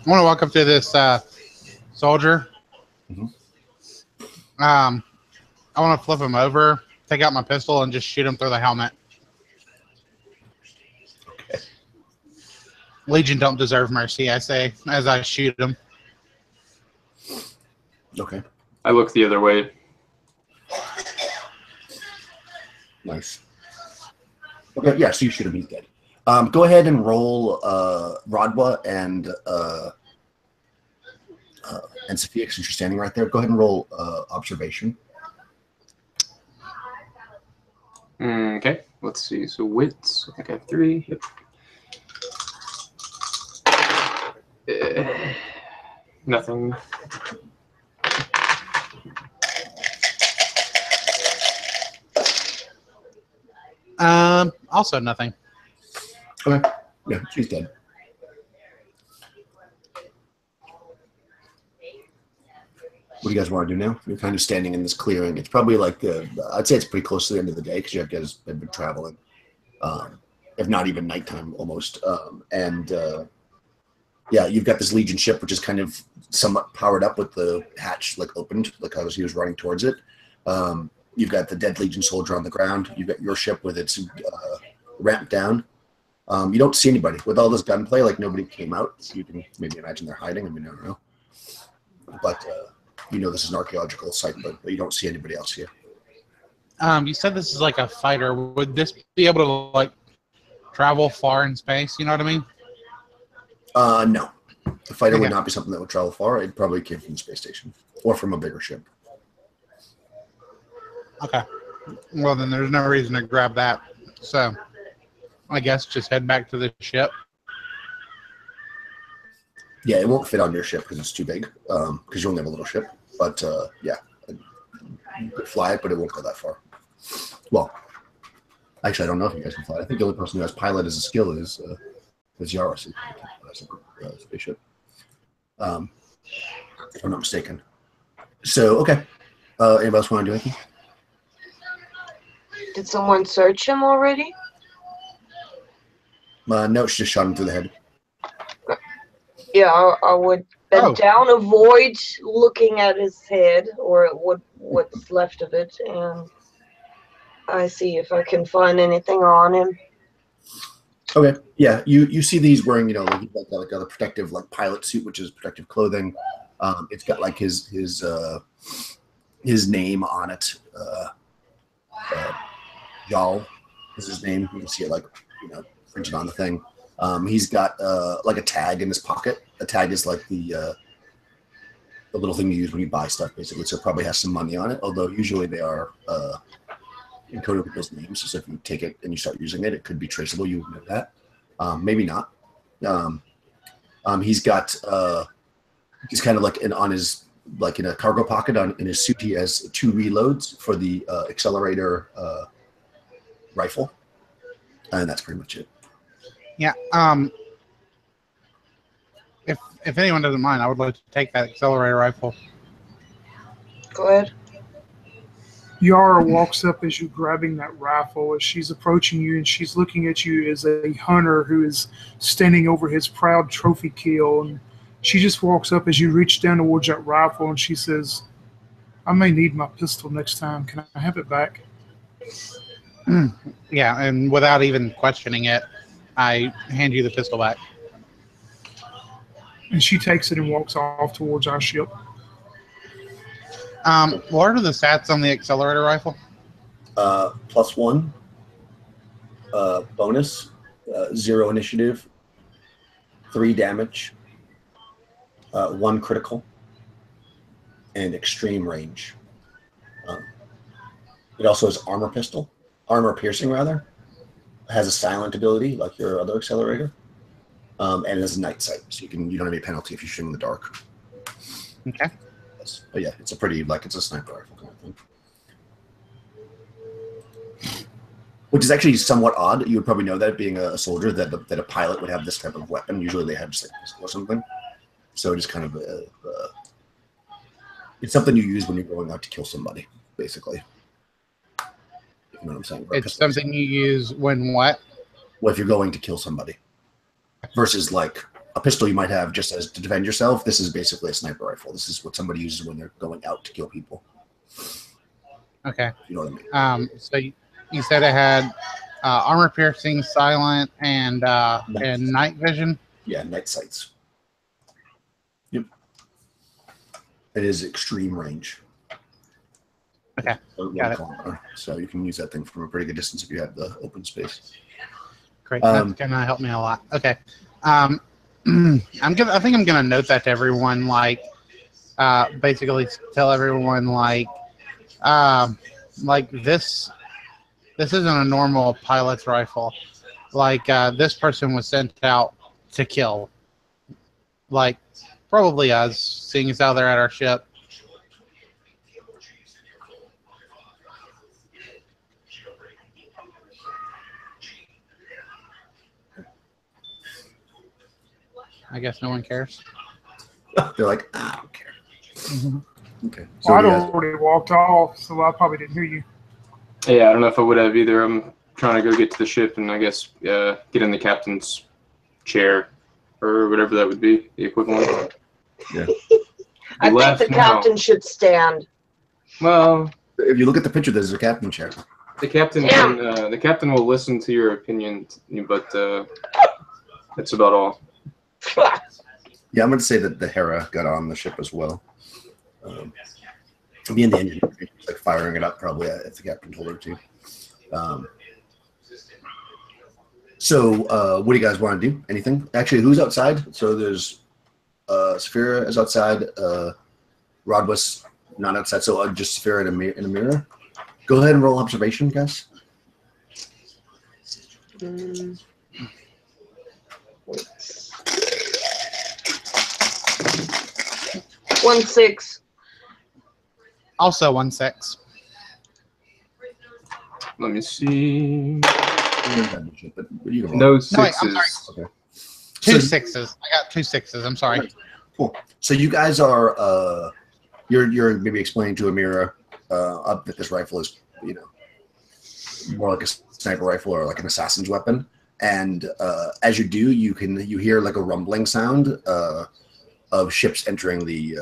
to walk up to this soldier. Mm-hmm. I want to flip him over, take out my pistol, and just shoot him through the helmet. Okay. Legion don't deserve mercy, I say, as I shoot him. Okay. I look the other way. Nice. Okay, yeah, so you shoot him. He's dead. Go ahead and roll Rodwa and Sophia, since you're standing right there. Go ahead and roll observation. Okay, let's see. So wits, I think I have 3. Yep. Nothing. Also nothing. Okay. Yeah, she's dead. What do you guys want to do now? You're kind of standing in this clearing. It's probably like I'd say it's pretty close to the end of the day because you guys have been traveling, if not even nighttime almost. Yeah, you've got this Legion ship which is kind of somewhat powered up with the hatch like opened, like as he was running towards it. You've got the dead Legion soldier on the ground. You've got your ship with its ramped down. You don't see anybody with all this gunplay. Like nobody came out. So you can maybe imagine they're hiding. I mean, I don't know, but. This is an archaeological site, but you don't see anybody else here. You said this is like a fighter. Would this be able to like travel far in space? You know what I mean? No. The fighter would not be something that would travel far. It probably came from the space station or from a bigger ship. Okay. Well, then there's no reason to grab that. So I guess just head back to the ship. Yeah, it won't fit on your ship because it's too big. Because you only have a little ship. But yeah, you could fly it, but it won't go that far. Well, actually, I don't know if you guys can fly it. I think the only person who has pilot as a skill is Yara. So spaceship. If I'm not mistaken. So okay. Anybody else want to do anything? Did someone search him already? No, she just shot him through the head. Yeah, I would bend down, avoid looking at his head or what's left of it, and I see if I can find anything on him. Okay, yeah, you see these wearing, like he's got like a protective like pilot suit, which is protective clothing. It's got like his name on it. Jackal is his name. You can see it like printed on the thing. He's got like a tag in his pocket. A tag is like the little thing you use when you buy stuff, basically. So it probably has some money on it, although usually they are encoded with people's names. So if you take it and you start using it, it could be traceable. You would know that. Maybe not. He's got he's kind of like in a cargo pocket in his suit. He has 2 reloads for the accelerator rifle, and that's pretty much it. Yeah. If anyone doesn't mind, I would like to take that accelerator rifle. Go ahead. Yara walks up as you're grabbing that rifle, as she's approaching you, and she's looking at you as a hunter who is standing over his proud trophy kill. And she just walks up as you reach down towards that rifle, and she says, I may need my pistol next time. Can I have it back? Yeah, and without even questioning it, I hand you the pistol back. And she takes it and walks off towards our ship. What are the stats on the accelerator rifle? +1 bonus, 0 initiative, 3 damage, 1 critical, and extreme range. It also has armor piercing rather. It has a silent ability like your other accelerator, and it has a night sight, so you don't have any penalty if you shoot in the dark. Okay. But yeah, it's a pretty it's a sniper rifle kind of thing. Which is actually somewhat odd. You would probably know that being a soldier that a pilot would have this type of weapon. Usually they have just like a pistol or something. So just kind of it's something you use when you're going out to kill somebody, basically. You know what I'm saying? It's something you use when what? Well, if you're going to kill somebody. Versus like a pistol you might have just as to defend yourself. This is basically a sniper rifle. This is what somebody uses when they're going out to kill people. Okay. You know what I mean? So you said it had armor piercing, silent, and night vision? Yeah, night sights. Yep. It is extreme range. Okay. Got it. So you can use that thing from a pretty good distance if you have the open space. Great. That's gonna help me a lot. Okay. I think I'm gonna note that to everyone. Like, basically tell everyone like this isn't a normal pilot's rifle. Like, this person was sent out to kill. Like, probably us, seeing as how they're at our ship. I guess no one cares. They're like, I don't care. Mm-hmm. Okay. So I'd already walked off, so I probably didn't hear you. Yeah, I don't know if I would have either. I'm trying to go get to the ship and I guess get in the captain's chair or whatever that would be, the equivalent. Yeah. I think the captain should stand. Well, if you look at the picture, there's a captain chair. The captain the captain will listen to your opinion, but that's about all. Yeah, I'm going to say that the Hera got on the ship as well. Me and the engine, like firing it up probably if the captain told her to. So what do you guys want to do? Anything? Actually, who's outside? So there's Saphira is outside. Rodwis not outside. So just Saphira in a mirror. Go ahead and roll observation, guys. 1-6. Also 1-6. Let me see. No No wait, I'm sixes. sorry. Okay. Two sixes. I got 2 6s. I'm sorry. Cool. So you guys are you're maybe explaining to Amira that this rifle is, you know, more like a sniper rifle or like an assassin's weapon. And as you do, you hear like a rumbling sound of ships entering the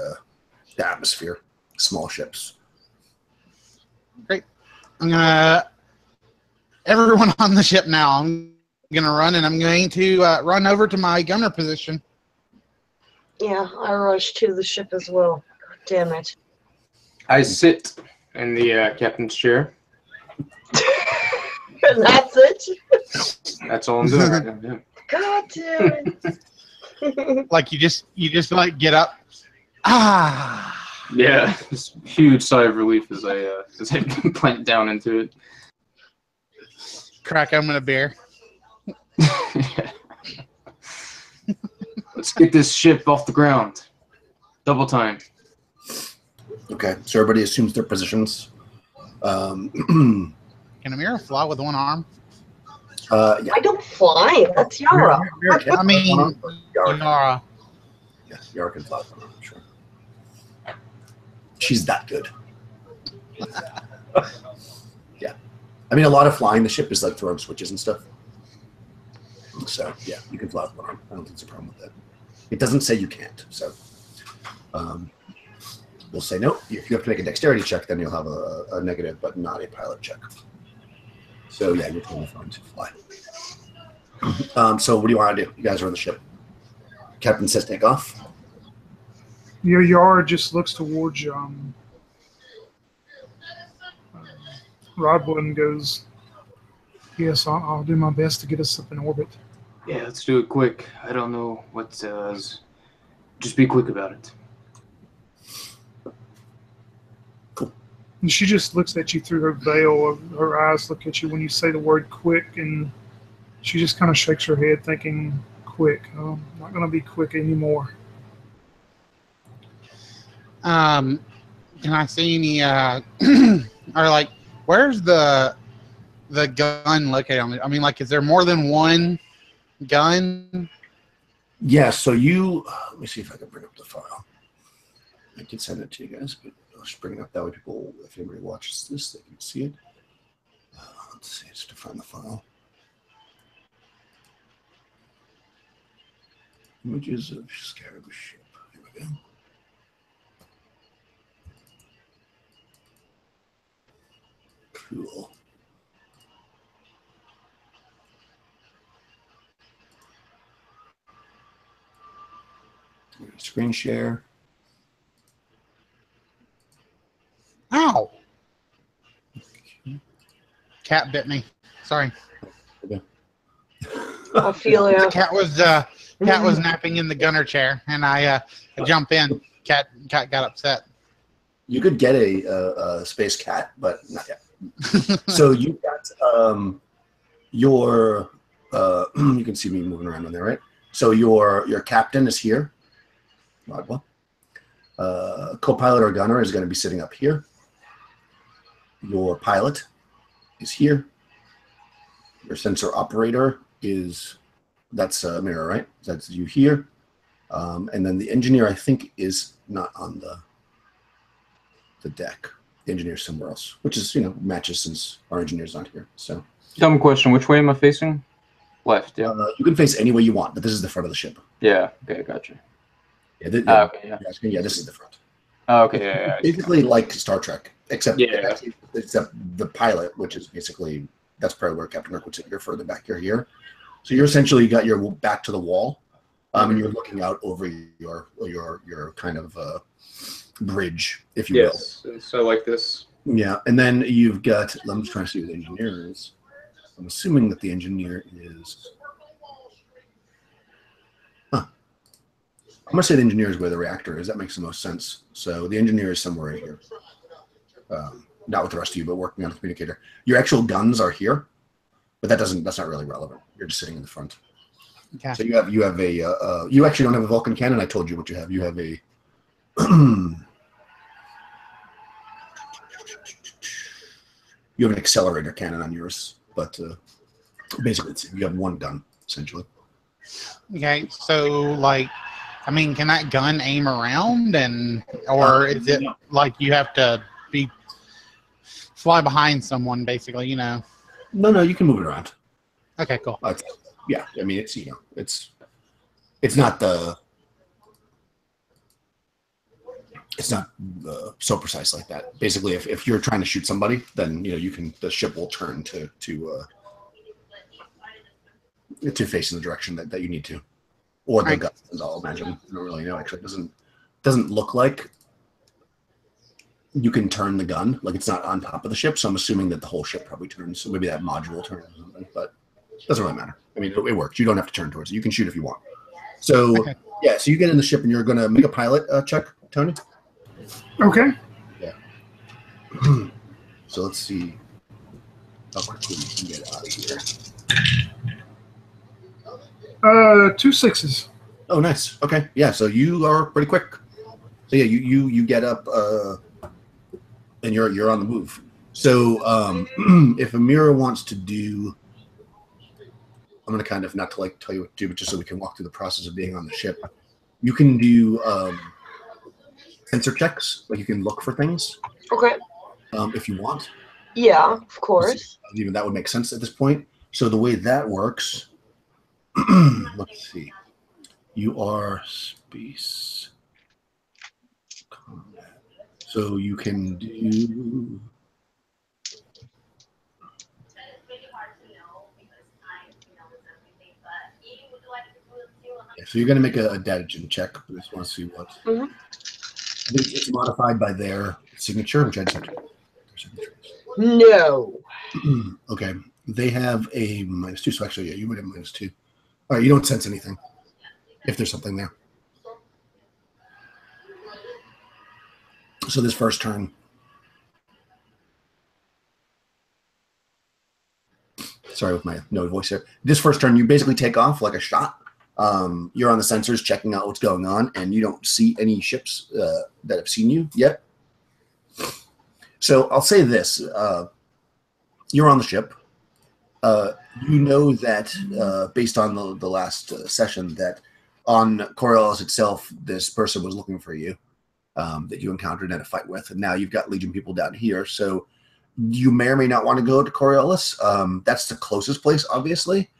atmosphere, small ships. Great. I'm gonna everyone on the ship now. I'm gonna run and I'm going to run over to my gunner position. Yeah, I rush to the ship as well. God damn it. I sit in the captain's chair. And that's it. That's all I'm doing right now. Yeah. God damn it. Like you just like get up. Ah. Yeah, this huge sigh of relief as I plant down into it. Crack open a beer. Let's get this ship off the ground. Double time. Okay, so everybody assumes their positions. Can Amira fly with one arm? Yeah. I don't fly. That's Yara. I mean, Yara. Yara. Yes, Yara can fly. I'm sure. She's that good. Yeah. I mean, a lot of flying the ship is like throwing switches and stuff. So, yeah, you can fly with one arm. I don't think there's a problem with that. It doesn't say you can't. So, we'll say no. If you have to make a dexterity check, then you'll have a negative, but not a pilot check. So, yeah, you're totally fine to fly. So, what do you want to do? You guys are on the ship. Captain says take off. Your yard just looks towards Rodwood and goes, yes, I'll do my best to get us up in orbit. Yeah, let's do it quick. I don't know what just be quick about it. Cool. And she just looks at you through her veil. Her eyes look at you when you say the word quick, and she just kind of shakes her head thinking, quick. I'm not going to be quick anymore. Can I see any, or like, where's the gun located on it? I mean, like, is there more than one gun? Yeah, so you, let me see if I can bring up the file. I can send it to you guys, but I'll just bring it up that way people, if anybody watches this, they can see it. Let's see, just to find the file. Images of Scarab ship. Here we go. Cool. Screen share. Ow! Cat bit me. Sorry. Okay. I feel you. Cat was napping in the gunner chair, and I jump in. Cat got upset. You could get a space cat, but not yet. So you got your you can see me moving around on there, right? So your captain is here. Rodwell. Co-pilot or gunner is going to be sitting up here. Your pilot is here. Your sensor operator that's Mira, right? That's you here. And then the engineer, I think, is not on the deck. The engineer's somewhere else, which is, matches since our engineer's not here. So, Dumb question. Which way am I facing? Left, yeah. you can face any way you want, but this is the front of the ship. Yeah, okay, gotcha. Yeah, okay, yeah. Yeah, this is the front. Okay, yeah. Basically like Star Trek, except the pilot, which is basically, that's probably where Captain Kirk would sit. You're further back. You're here. So you're essentially got your back to the wall, and you're looking out over your kind of bridge, if you will. Yes, so like this. Yeah, and then you've got, I'm just trying to see who the engineer is. I'm assuming that the engineer is, I'm going to say the engineer is where the reactor is. That makes the most sense. So the engineer is somewhere in here. Not with the rest of you, but working on the communicator. Your actual guns are here, but that's not really relevant. You're just sitting in the front. Okay. So you have a, you actually don't have a Vulcan cannon. I told you what you have. You have a, you have an accelerator cannon on yours, but basically you have one gun, essentially. Okay, so like, I mean, can that gun aim around, or is it like you have to fly behind someone, basically? No, you can move it around. Okay, cool. Yeah, I mean, it's it's not so precise like that. Basically, if you're trying to shoot somebody, then the ship will turn to face in the direction that you need to, or the guns. I'll imagine. I don't really know. Actually, it doesn't look like you can turn the gun. Like, it's not on top of the ship, so I'm assuming that the whole ship probably turns. So maybe that module turns or something, but it doesn't really matter. I mean, it works. You don't have to turn towards it. You can shoot if you want. So yeah, so you get in the ship and you're going to make a pilot check, Tony. Okay. Yeah. So let's see how quickly you can get out of here. 2 6s. Oh, nice. Okay. Yeah. So you are pretty quick. So yeah, you get up and you're on the move. So if Amira wants to do, I'm going to kind of, not to like tell you what to do, but just so we can walk through the process of being on the ship. You can do sensor checks, like you can look for things. Okay. If you want. Yeah, of course. Even that would make sense at this point. So the way that works, let's see. You are space combat. So you can do. Yeah, so you're going to make a datagen check. I just want to see what. Mhm. I think it's modified by their signature, which I just have to. No. Okay. They have a -2, so actually, yeah, you would have -2. All right, you don't sense anything if there's something there. So this first turn. Sorry with my no voice here. This first turn, you basically take off like a shot. You're on the sensors checking out what's going on, and you don't see any ships that have seen you yet. So I'll say this. You're on the ship. You know that based on the last session that on Coriolis itself, this person was looking for you that you encountered in a fight with. And now you've got Legion people down here. So you may or may not want to go to Coriolis. That's the closest place, obviously.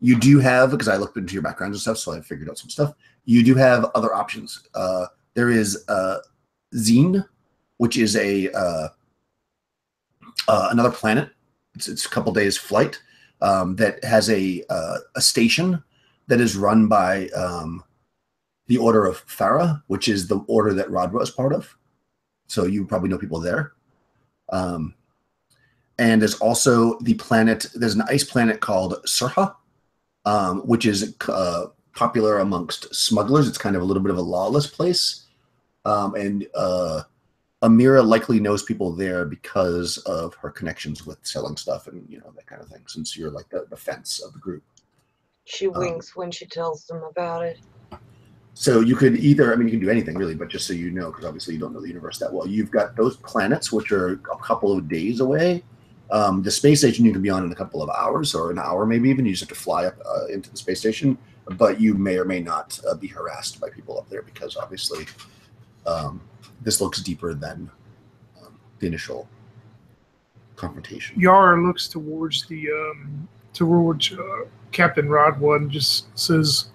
You do have, because I looked into your backgrounds and stuff, so I figured out some stuff. You do have other options. There is Zine, which is another planet. It's a couple days flight that has a station that is run by the Order of Farah, which is the order that Rodwa is part of. So you probably know people there. And there's also the planet. There's an ice planet called Surha, which is popular amongst smugglers. It's kind of a little bit of a lawless place, and Amira likely knows people there because of her connections with selling stuff and that kind of thing. Since you're like the fence of the group, She winks when she tells them about it. So you could either, I mean, you can do anything really, but just so you know, because obviously you don't know the universe that well, you've got those planets which are a couple of days away. The space station you can be on in a couple of hours or an hour maybe even. You just have to fly up into the space station, but you may or may not be harassed by people up there because obviously this looks deeper than the initial confrontation. Yara looks towards Captain Rodwood and just says,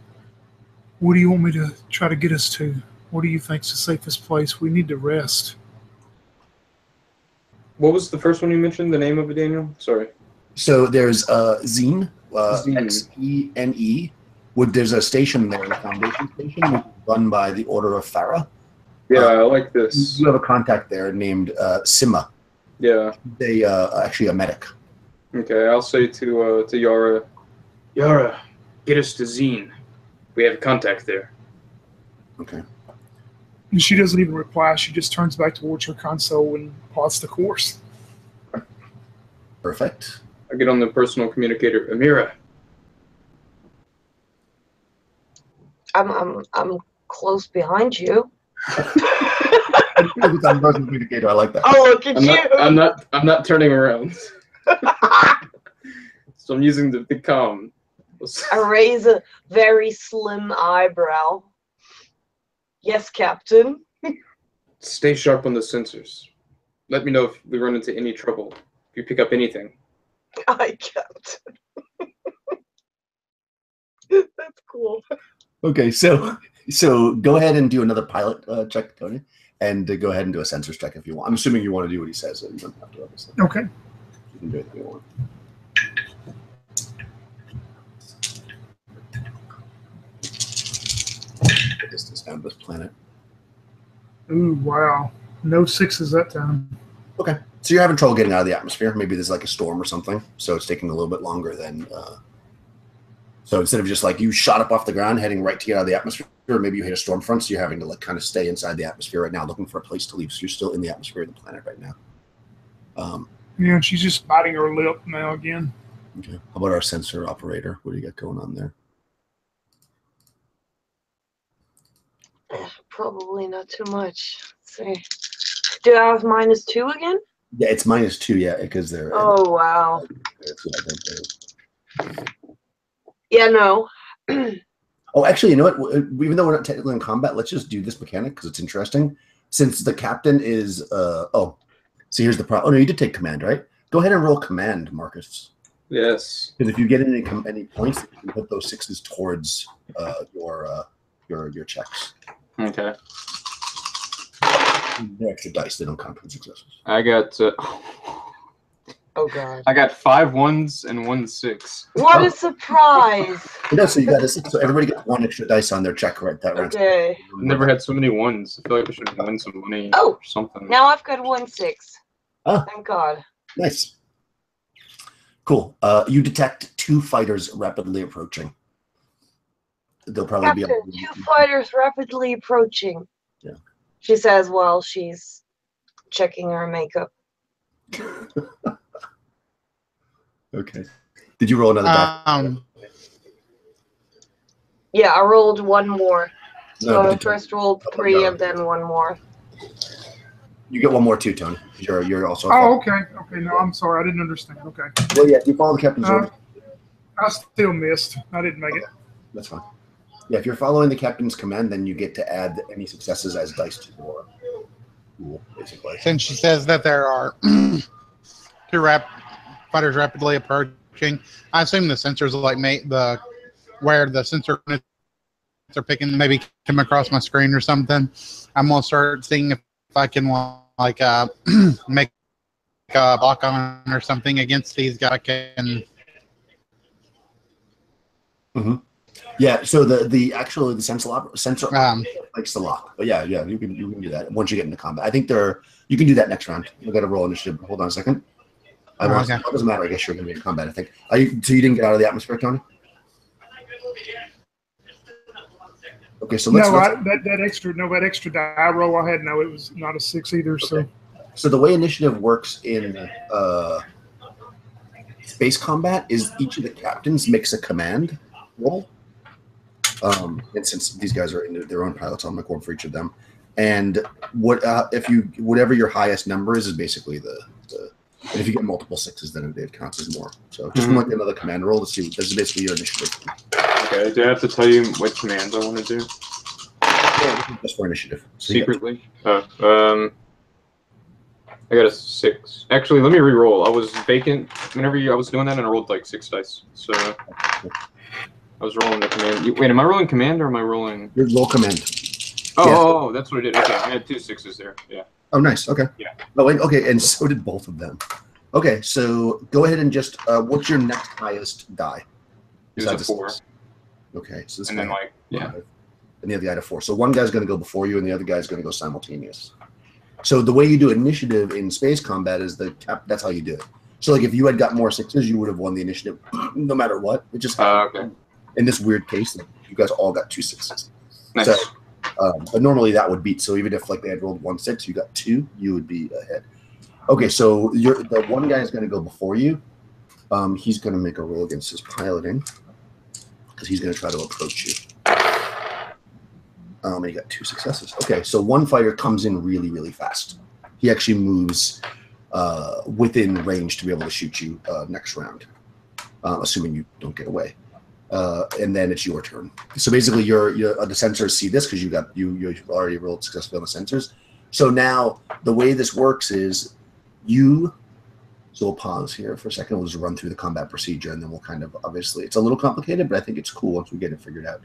"What do you want me to try to get us to? What do you think's the safest place? We need to rest." What was the first one you mentioned? The name of it, Daniel? Sorry. So there's Zine, Zine. Xene. There's a station there, a foundation station, which is run by the Order of Farah. Yeah, I like this. You have a contact there named Sima. Yeah. They actually a medic. Okay, I'll say to Yara, Yara, get us to Zine. We have contact there. Okay. And she doesn't even reply. She just turns back towards her console and plots the course. Perfect. I get on the personal communicator. Amira. I'm close behind you. It's on personal communicator. I like that. Oh, look at you! I'm not turning around. So I'm using the comm. I raise a very slim eyebrow. Yes, Captain. Stay sharp on the sensors. Let me know if we run into any trouble. If you pick up anything. Aye, Captain. That's cool. Okay, so go ahead and do another pilot check, Tony, and go ahead and do a sensors check if you want. I'm assuming you want to do what he says, so you don't have to, obviously. Okay. You can do anything you want. The distance down to this planet. Ooh, wow. No sixes that time. Okay, so you're having trouble getting out of the atmosphere. Maybe there's like a storm or something, so it's taking a little bit longer than. So instead of just like you shot up off the ground, heading right to get out of the atmosphere, or maybe you hit a storm front, so you're having to like kind of stay inside the atmosphere right now, looking for a place to leave. So you're still in the atmosphere of the planet right now. Yeah, and she's just biting her lip now again. Okay. How about our sensor operator? What do you got going on there? Probably not too much. Let's see. Do I have -2 again? Yeah, it's -2. Yeah, because they're. Oh, wow. I think Yeah, no. Oh, actually, you know what? Even though we're not technically in combat, let's just do this mechanic because it's interesting. Since the captain is, See, here's the problem. Oh, no, you did take command, right? Go ahead and roll command, Marcus. Yes. Because if you get any points, you can put those 6s towards your checks. Okay. The extra dice, they don't count towards successes. I got. Oh God! I got 5 1s and 1 6. What a surprise! No, so you got a 6. So everybody gets 1 extra dice on their check right that round. Okay. I've never had so many 1s. I feel like I should win some money Oh, or something. Now I've got 1-6. Ah. Thank God. Nice. Cool. You detect 2 fighters rapidly approaching. They'll probably Captain, be 2 fighters rapidly approaching. Yeah. She says while she's checking her makeup. Okay. Did you roll another die? Yeah, I rolled 1 more. No, So I but first rolled 3 and then 1 more. you get 1 more too, Tony. You're also. Oh, okay. Okay, no, I'm sorry. I didn't understand. Okay. Well, yeah, you follow the captain's order. I still missed. I didn't make it. That's fine. Yeah, if you're following the captain's command, then you get to add any successes as dice to your pool, basically. Since she says that there are 2 fighters rapidly approaching, I assume the sensors will like where the sensor units are picking maybe come across my screen or something. I'm gonna start seeing if I can like make a block on or something against these guys. I can. Mm-hmm. Yeah, so the sensor likes the lock, but yeah, you can do that once you get into combat. I think you can do that next round. You got to roll initiative. Hold on a second. Okay. It doesn't matter. I guess you're going to be in combat. I think. So you didn't get out of the atmosphere, Tony? Okay, so that extra die roll I had. No, it was not a 6 either. Okay. So the way initiative works in space combat is each of the captains makes a command roll. And since these guys are in their own pilots, I'll make one for each of them. And whatever your highest number is basically the and if you get multiple 6s, then it counts as more. So just like another command roll to see. This is basically your initiative. Okay, do I have to tell you what commands I want to do? Yeah, just for initiative. So Secretly? I got a 6. Actually, let me re-roll. I was vacant whenever I was doing that, and I rolled like 6 dice. So I was rolling the command. Wait, am I rolling command or am I rolling? Your roll command. Oh, that's what I did. Okay, I had 2 6s there. Yeah. Oh, nice. Okay. Yeah. Oh, wait, okay, and so did both of them. Okay, so go ahead and just what's your next highest die? It was a 4. Okay, so this and then yeah. And the other guy to 4. So one guy's going to go before you, and the other guy's going to go simultaneous. So the way you do initiative in space combat is that's how you do it. So like if you had got more 6s, you would have won the initiative no matter what. It just happened. Okay. In this weird case, you guys all got 2 6s. Nice. So, but normally that would beat. So even if like they had rolled 1 6, you got 2, you would be ahead. Okay, so the one guy is going to go before you. He's going to make a roll against his piloting because he's going to try to approach you. He got 2 successes. Okay, so one fighter comes in really, really fast. He actually moves within range to be able to shoot you next round, assuming you don't get away. And then it's your turn. So basically, the sensors see this because you already rolled successfully on the sensors. So now the way this works is So we'll pause here for a second. We'll just run through the combat procedure, and then we'll kind of obviously it's a little complicated, but I think it's cool once we get it figured out.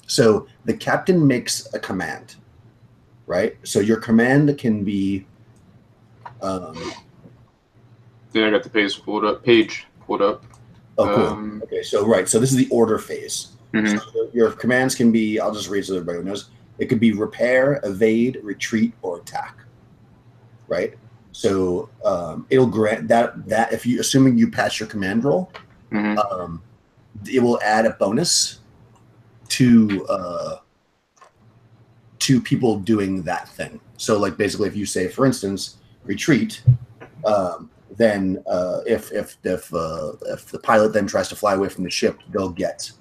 So the captain makes a command, right? So your command can be. Then I got the page pulled up. Oh, cool. Okay, so so this is the order phase. Mm-hmm. So your commands can be. I'll just read so everybody knows. It could be repair, evade, retreat, or attack. Right. So it'll grant that if you assuming you pass your command roll, it will add a bonus to people doing that thing. So like basically, if you say, for instance, retreat, then if the pilot then tries to fly away from the ship, they'll get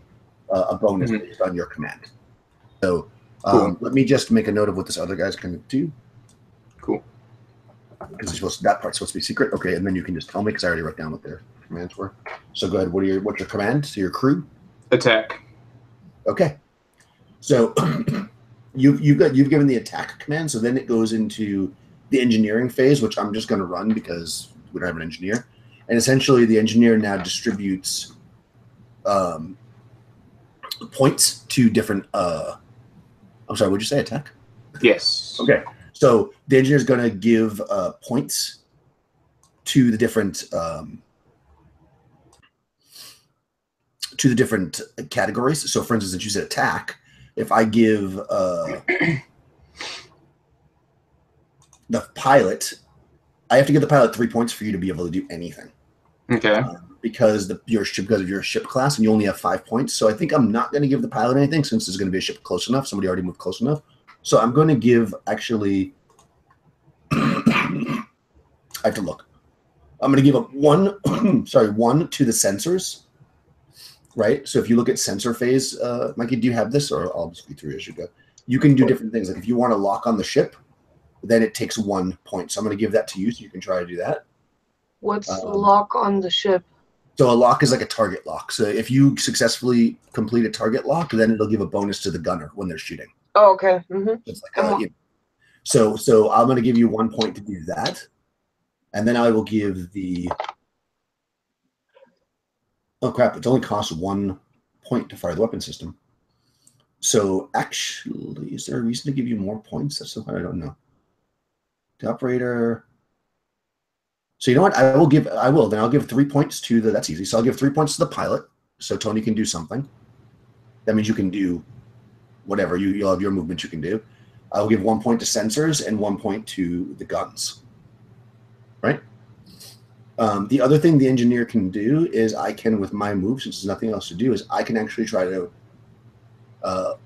a bonus based on your command. So cool. Let me just make a note of what this other guy's going to do. Cool. Because that part's supposed to be secret. Okay, and then you can just tell me because I already wrote down what their commands were. So go ahead. What's your command to your crew? Attack. Okay. So you've given the attack command. So then it goes into the engineering phase, which I'm just going to run because we don't have an engineer. And essentially, the engineer now distributes points to different. I'm sorry, would you say attack? Yes. Okay. So the engineer is going to give points to the different categories. So, for instance, if you said attack, if I give the pilot, I have to give the pilot 3 points for you to be able to do anything. Okay. Because of your ship class, and you only have 5 points. So I think I'm not going to give the pilot anything since there's going to be a ship close enough. Somebody already moved close enough. So I'm going to give actually. I have to look. I'm going to give up one to the sensors. Right. So if you look at sensor phase, Mikey, do you have this, or I'll just be through as you go? You can do different things. Like if you want to lock on the ship, then it takes 1 point. So I'm going to give that to you, so you can try to do that. What's lock on the ship? So a lock is like a target lock. So if you successfully complete a target lock, then it'll give a bonus to the gunner when they're shooting. Oh, okay. Mm-hmm. It's like so I'm going to give you 1 point to do that, and then I will give the. Oh crap! It only costs 1 point to fire the weapon system. So actually, is there a reason to give you more points? That's something I don't know. The operator. So you know what? I'll give 3 points to the. That's easy. So I'll give 3 points to the pilot. So Tony can do something. That means you can do whatever you'll have your movement you can do. I'll give 1 point to sensors and 1 point to the guns. Right. The other thing the engineer can do is I can, with my move, since there's nothing else to do, is I can actually try to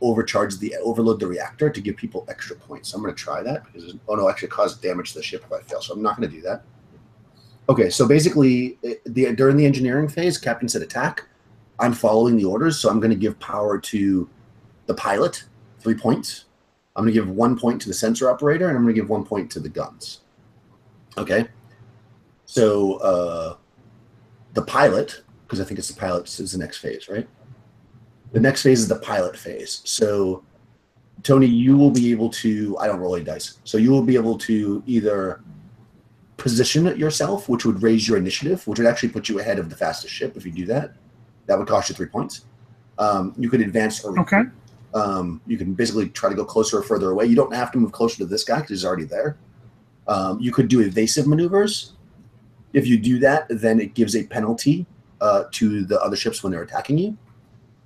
overload the reactor to give people extra points. So I'm going to try that because actually cause damage to the ship if I fail. So I'm not going to do that. Okay, so basically, during the engineering phase, Captain said attack. I'm following the orders, so I'm going to give power to the pilot, 3 points. I'm going to give 1 point to the sensor operator, and I'm going to give 1 point to the guns. Okay. So the pilot, because I think it's the pilot, is the next phase, right? The next phase is the pilot phase. So, Tony, you will be able to, I don't roll any dice, so you will be able to either position yourself, which would raise your initiative, which would actually put you ahead of the fastest ship if you do that. That would cost you 3 points. You could advance or Okay. You can basically try to go closer or further away. You don't have to move closer to this guy because he's already there. You could do evasive maneuvers. If you do that, then it gives a penalty to the other ships when they're attacking you.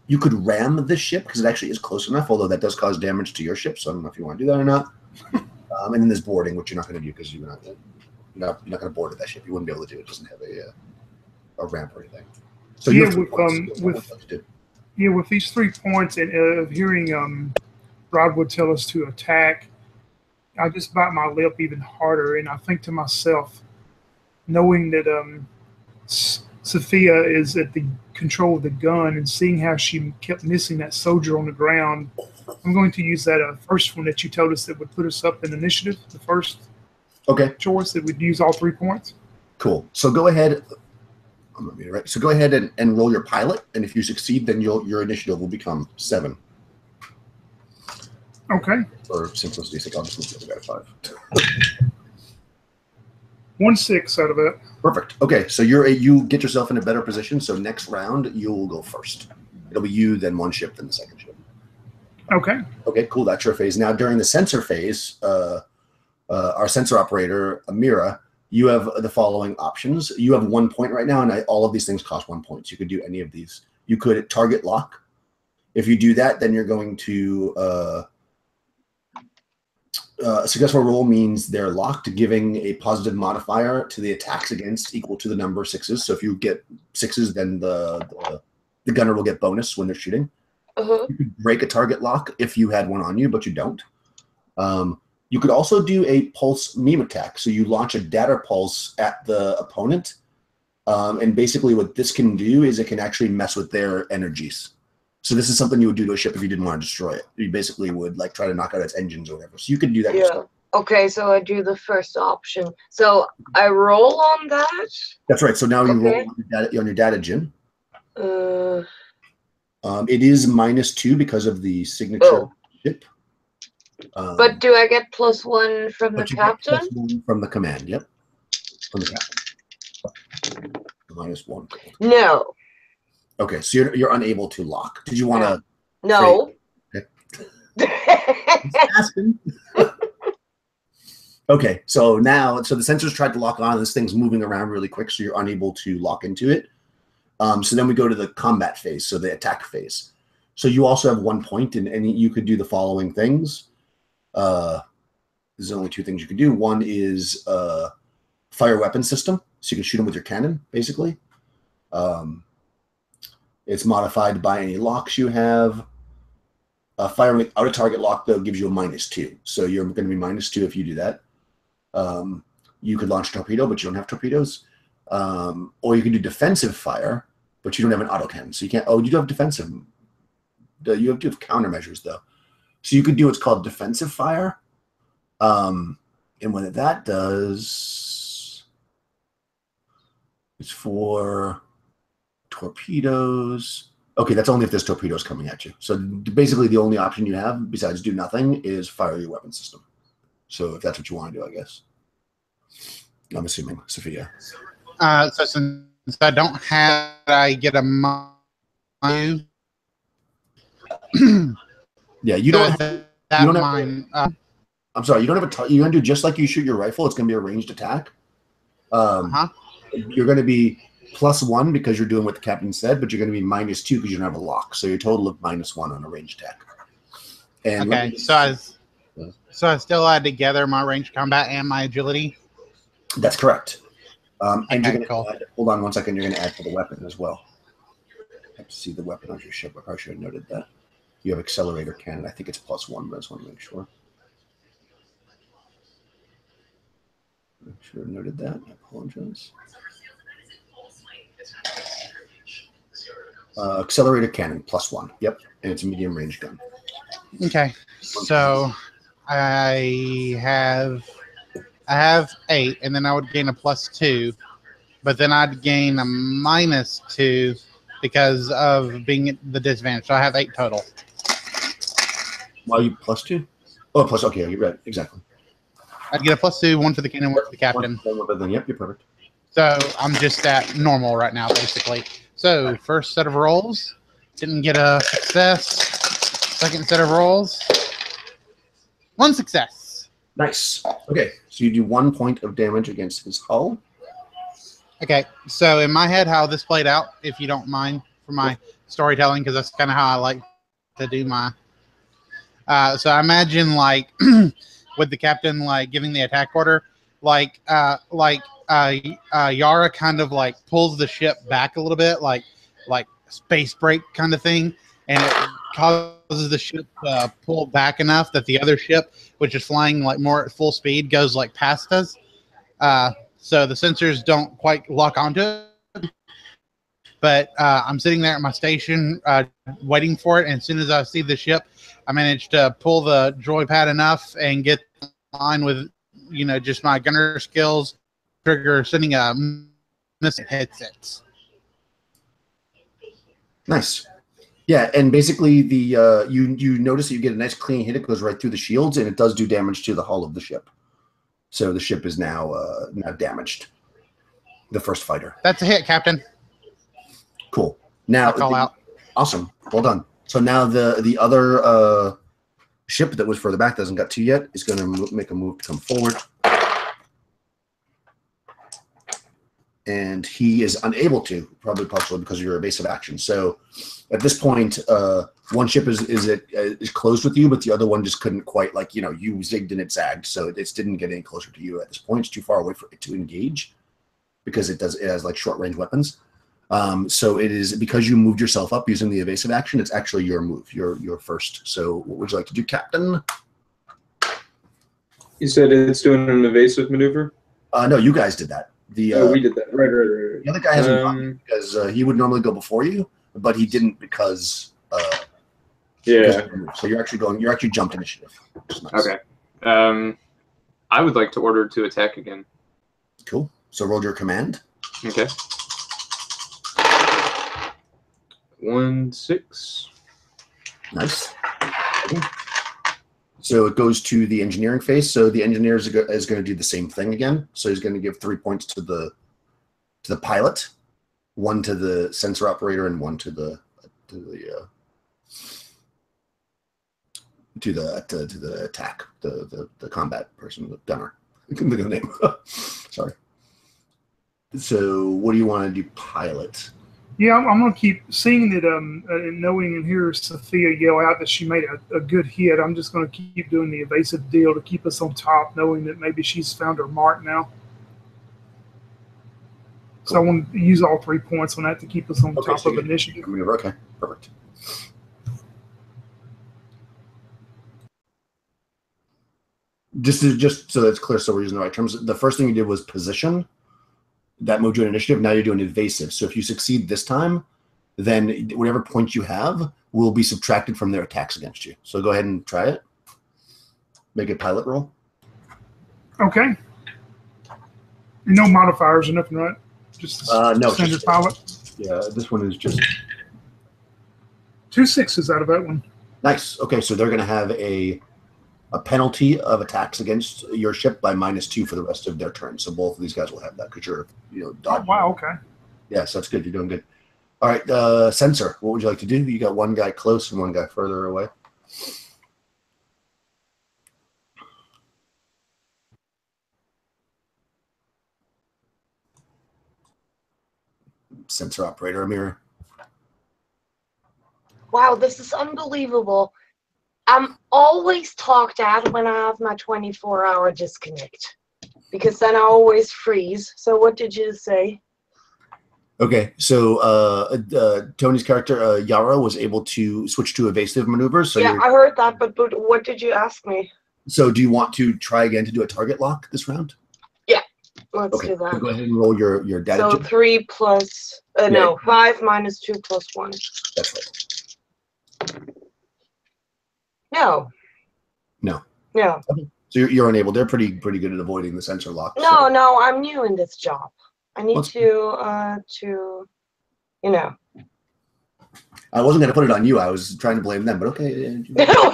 You could ram the ship because it actually is close enough, although that does cause damage to your ship. So I don't know if you want to do that or not. And then there's boarding, which you're not going to do because you're not going to board that ship. You wouldn't be able to do it. It doesn't have a ramp or anything. So Yeah, with these 3 points and of hearing Rod would tell us to attack, I just bite my lip even harder, and I think to myself, knowing that Sophia is at the control of the gun and seeing how she kept missing that soldier on the ground, I'm going to use that first one that you told us that would put us up in initiative, the first choice that would use all 3 points. Cool. So go ahead. I'm going to read it right. So go ahead and roll your pilot, and if you succeed, then your initiative will become 7. Okay. For simplicity's sake, I'll just move the other guy to 5. 1 6 out of it. Perfect. Okay, so you get yourself in a better position. So next round, you'll go first. It'll be you, then one ship, then the second ship. Okay. Okay, cool. That's your phase. Now, during the sensor phase, our sensor operator, Amira, you have the following options. You have 1 point right now, and all of these things cost 1 point. So you could do any of these. You could target lock. If you do that, then you're going to a successful roll means they're locked, giving a positive modifier to the attacks against equal to the number of 6s. So if you get 6s, then the gunner will get bonus when they're shooting. Uh-huh. You could break a target lock if you had one on you, but you don't. You could also do a pulse meme attack. So you launch a data pulse at the opponent. And basically what this can do is it can actually mess with their energies. So this is something you would do to a ship if you didn't want to destroy it. You basically would like try to knock out its engines or whatever. So you could do that yourself. Okay, so I do the first option. So I roll on that? That's right. So now you roll on your data gin. It is -2 because of the signature ship. But do I get +1 from the but you get captain? +1 from the command. Yep, from the captain. -1. No. Okay, so you're unable to lock. Did you want to? No. Asking. Okay, so the sensors tried to lock on. This thing's moving around really quick, so you're unable to lock into it. So then we go to the combat phase, so the attack phase. So you also have 1 point, and you could do the following things. There's only 2 things you can do. One is fire weapon system, so you can shoot them with your cannon, basically. It's modified by any locks you have. Firing out a target lock, though, gives you a -2. So you're going to be -2 if you do that. You could launch torpedo, but you don't have torpedoes. Or you can do defensive fire, but you don't have an autocannon. So you can't. Oh, you do have defensive. You have to have countermeasures, though. So you could do what's called defensive fire. And what that does is for torpedoes. Okay, that's only if there's torpedoes coming at you. So basically the only option you have besides do nothing is fire your weapon system. So if that's what you want to do, I guess. I'm assuming, Sophia. So since I don't have, I get a mine. Yeah, you don't have that mine. I'm sorry, you don't have you're going to do just like you shoot your rifle. It's going to be a ranged attack. You're going to be +1 because you're doing what the captain said, but you're going to be -2 because you don't have a lock. So your total of -1 on a ranged attack. And okay, so I still add together my ranged combat and my agility. That's correct. And okay, you're going to cool. hold on 1 second. You're going to add for the weapon as well. I have to see the weapon on your ship. I probably should have noted that. You have accelerator cannon. I think it's +1, but I just want to make sure. I should have noted that. I apologize. Accelerator cannon +1. Yep, and it's a medium range gun. Okay, so I have 8, and then I would gain a +2, but then I'd gain a -2 because of being the disadvantage. So I have 8 total. Why are you +2? Oh, plus. Okay, you're right. Exactly. I'd get a +2, 1 for the cannon, 1 for the captain. Yep, you're perfect. So I'm just at normal right now, basically. So first set of rolls, didn't get a success. Second set of rolls, 1 success. Nice. Okay, so you do 1 point of damage against his hull. Okay, so in my head, how this played out, if you don't mind, for my storytelling, because that's kind of how I like to do my. So I imagine like with the captain like giving the attack order, Yara kind of like pulls the ship back a little bit, like space brake kind of thing, and it causes the ship to pull back enough that the other ship, which is flying like more at full speed, goes like past us. So the sensors don't quite lock onto it. But I'm sitting there at my station waiting for it, and as soon as I see the ship, I managed to pull the droid pad enough and get in line with, just my gunner skills, trigger sending a missile hits. Nice. Yeah, and basically the you notice that you get a nice clean hit. It goes right through the shields, and it does do damage to the hull of the ship. So the ship is now damaged. The first fighter. That's a hit, Captain. Cool. Now, call out. Awesome. Well done. So now the other ship that was further back that hasn't got to yet is going to make a move to come forward. And he is unable to, probably partially because of your evasive action. So at this point, one ship is closed with you, but the other one just couldn't quite, you zigged and it zagged. So it didn't get any closer to you at this point. It's too far away for it to engage because it has like short range weapons. So it is because you moved yourself up using the evasive action. It's actually your move. You're first. So what would you like to do, Captain? You said it's doing an evasive maneuver? No, you guys did that. We did that. Right. The other guy hasn't gone because he would normally go before you, but he didn't because so you're actually jumped initiative. Nice. Okay. I would like to order to attack again. Cool. So roll your command. Okay. 1, 6. Nice. So it goes to the engineering phase. So the engineer is going to do the same thing again. So he's going to give 3 points to the pilot, 1 to the sensor operator, and 1 to the attack, the combat person, the gunner. I couldn't think of the name. Sorry. So what do you want to do, pilot? Yeah, I'm going to keep seeing it and knowing and hear Sophia yell out that she made a good hit. I'm just going to keep doing the evasive deal to keep us on top, knowing that maybe she's found her mark now. So I want to use all 3 points on that to keep us on top of initiative. Okay, perfect. Just so that's clear, so we're using the right terms. The first thing you did was position. That moved you an initiative. Now you're doing evasive. So if you succeed this time, then whatever point you have will be subtracted from their attacks against you. So go ahead and try it. Make a pilot roll. Okay. No modifiers or nothing, right? Just no, standard pilot. Yeah, this one is just 2 6s out of that one. Nice. Okay, so they're going to have a penalty of attacks against your ship by -2 for the rest of their turn. So both of these guys will have that because you're, dodging. Oh, wow. Okay. Yeah, so that's good. You're doing good. All right, Sensor, what would you like to do? You got one guy close and one guy further away. Sensor operator, Amira. Wow, this is unbelievable. I'm always talked at when I have my 24-hour disconnect because then I always freeze. So what did you say? Okay, so Tony's character, Yara, was able to switch to evasive maneuvers. So yeah, I heard that, but what did you ask me? So do you want to try again to do a target lock this round? Yeah, let's Okay, do that. so go ahead and roll your data. So 3 plus, no, 5 minus 2 plus 1. That's right. No. No. No. Okay. So you're unable. They're pretty good at avoiding the sensor lock. No, so. no, I'm new in this job. I need to, I wasn't going to put it on you. I was trying to blame them, but okay. No.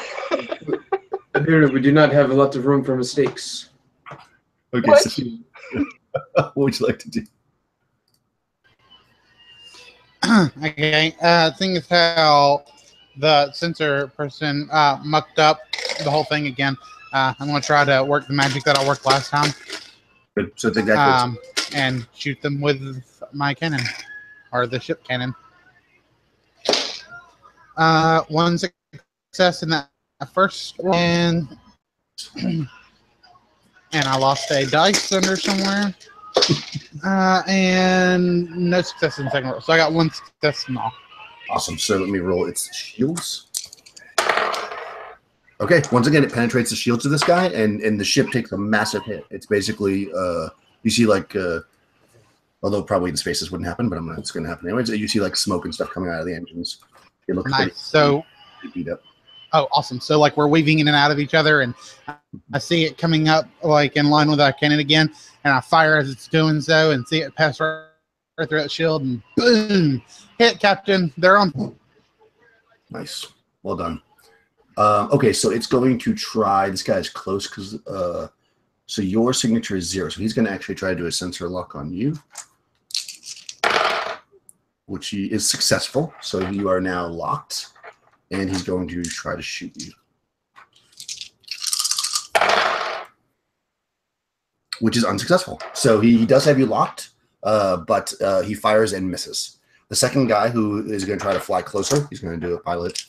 Apparently, we do not have a lot of room for mistakes. Okay, What? so, what would you like to do? Okay, thing is how the sensor person mucked up the whole thing again. I'm going to try to work the magic that I worked last time. Good. So it's exactly and shoot them with my cannon, or the ship cannon. 1 success in that first one, and I lost a dice under somewhere. And no success in the second roll. So I got 1 success in all. Awesome. So let me roll its shields. Okay. Once again, it penetrates the shields of this guy, and the ship takes a massive hit. It's basically, you see although probably in space this wouldn't happen, but it's going to happen anyways. You see smoke and stuff coming out of the engines. It looks nice. So beat up. Oh, awesome. So we're weaving in and out of each other, and I see it coming up in line with our cannon again, and I fire as it's doing so and see it pass right through that shield, and boom! Hit, Captain. They're on. Nice. Well done. Okay, so it's going to try. This guy's close because so your signature is 0, so he's going to actually try to do a sensor lock on you, which he is successful. So you are now locked. And he's going to try to shoot you, which is unsuccessful. So he does have you locked, but he fires and misses. The second guy, who is going to try to fly closer, he's going to do a pilot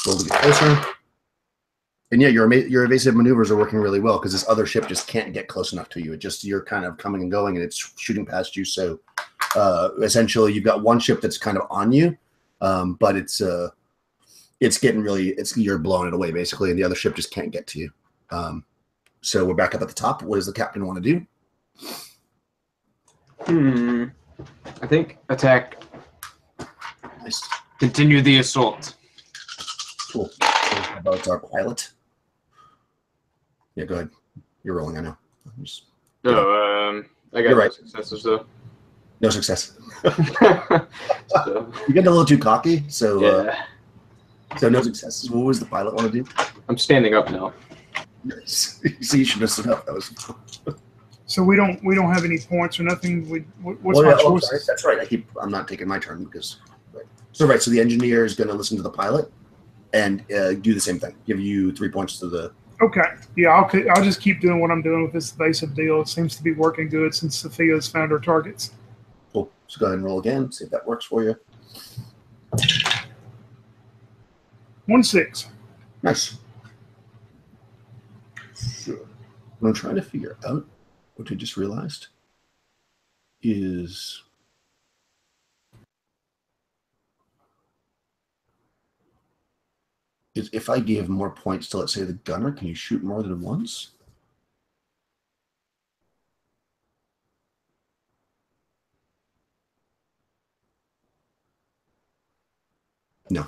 roll to get closer. And yeah, your evasive maneuvers are working really well because this other ship just can't get close enough to you. You're kind of coming and going, and it's shooting past you. So essentially, you've got one ship that's kind of on you, but it's getting you're blowing it away basically, and the other ship just can't get to you. So we're back up at the top. What does the captain want to do? I think attack. Nice. Continue the assault. Cool. How about our pilot? Yeah, go ahead. You're rolling, I know. I got right. successes though. No success. So, You get a little too cocky, so yeah. So no successes. What was the pilot want to do? I'm standing up now. Nice. So you should have stood up. That was. So we don't have any points or nothing. What's Oh, my yeah, sorry. choices? That's right. I'm not taking my turn because. Right. So the engineer is going to listen to the pilot and do the same thing. Give you 3 points to the. Okay. Yeah, I'll just keep doing what I'm doing with this evasive deal. It seems to be working good since Sophia's found her targets. Cool. So go ahead and roll again. See if that works for you. 1-6. Nice. So, what I'm trying to figure out, what I just realized, is if I gave more points to, let's say, the gunner, can you shoot more than once? No.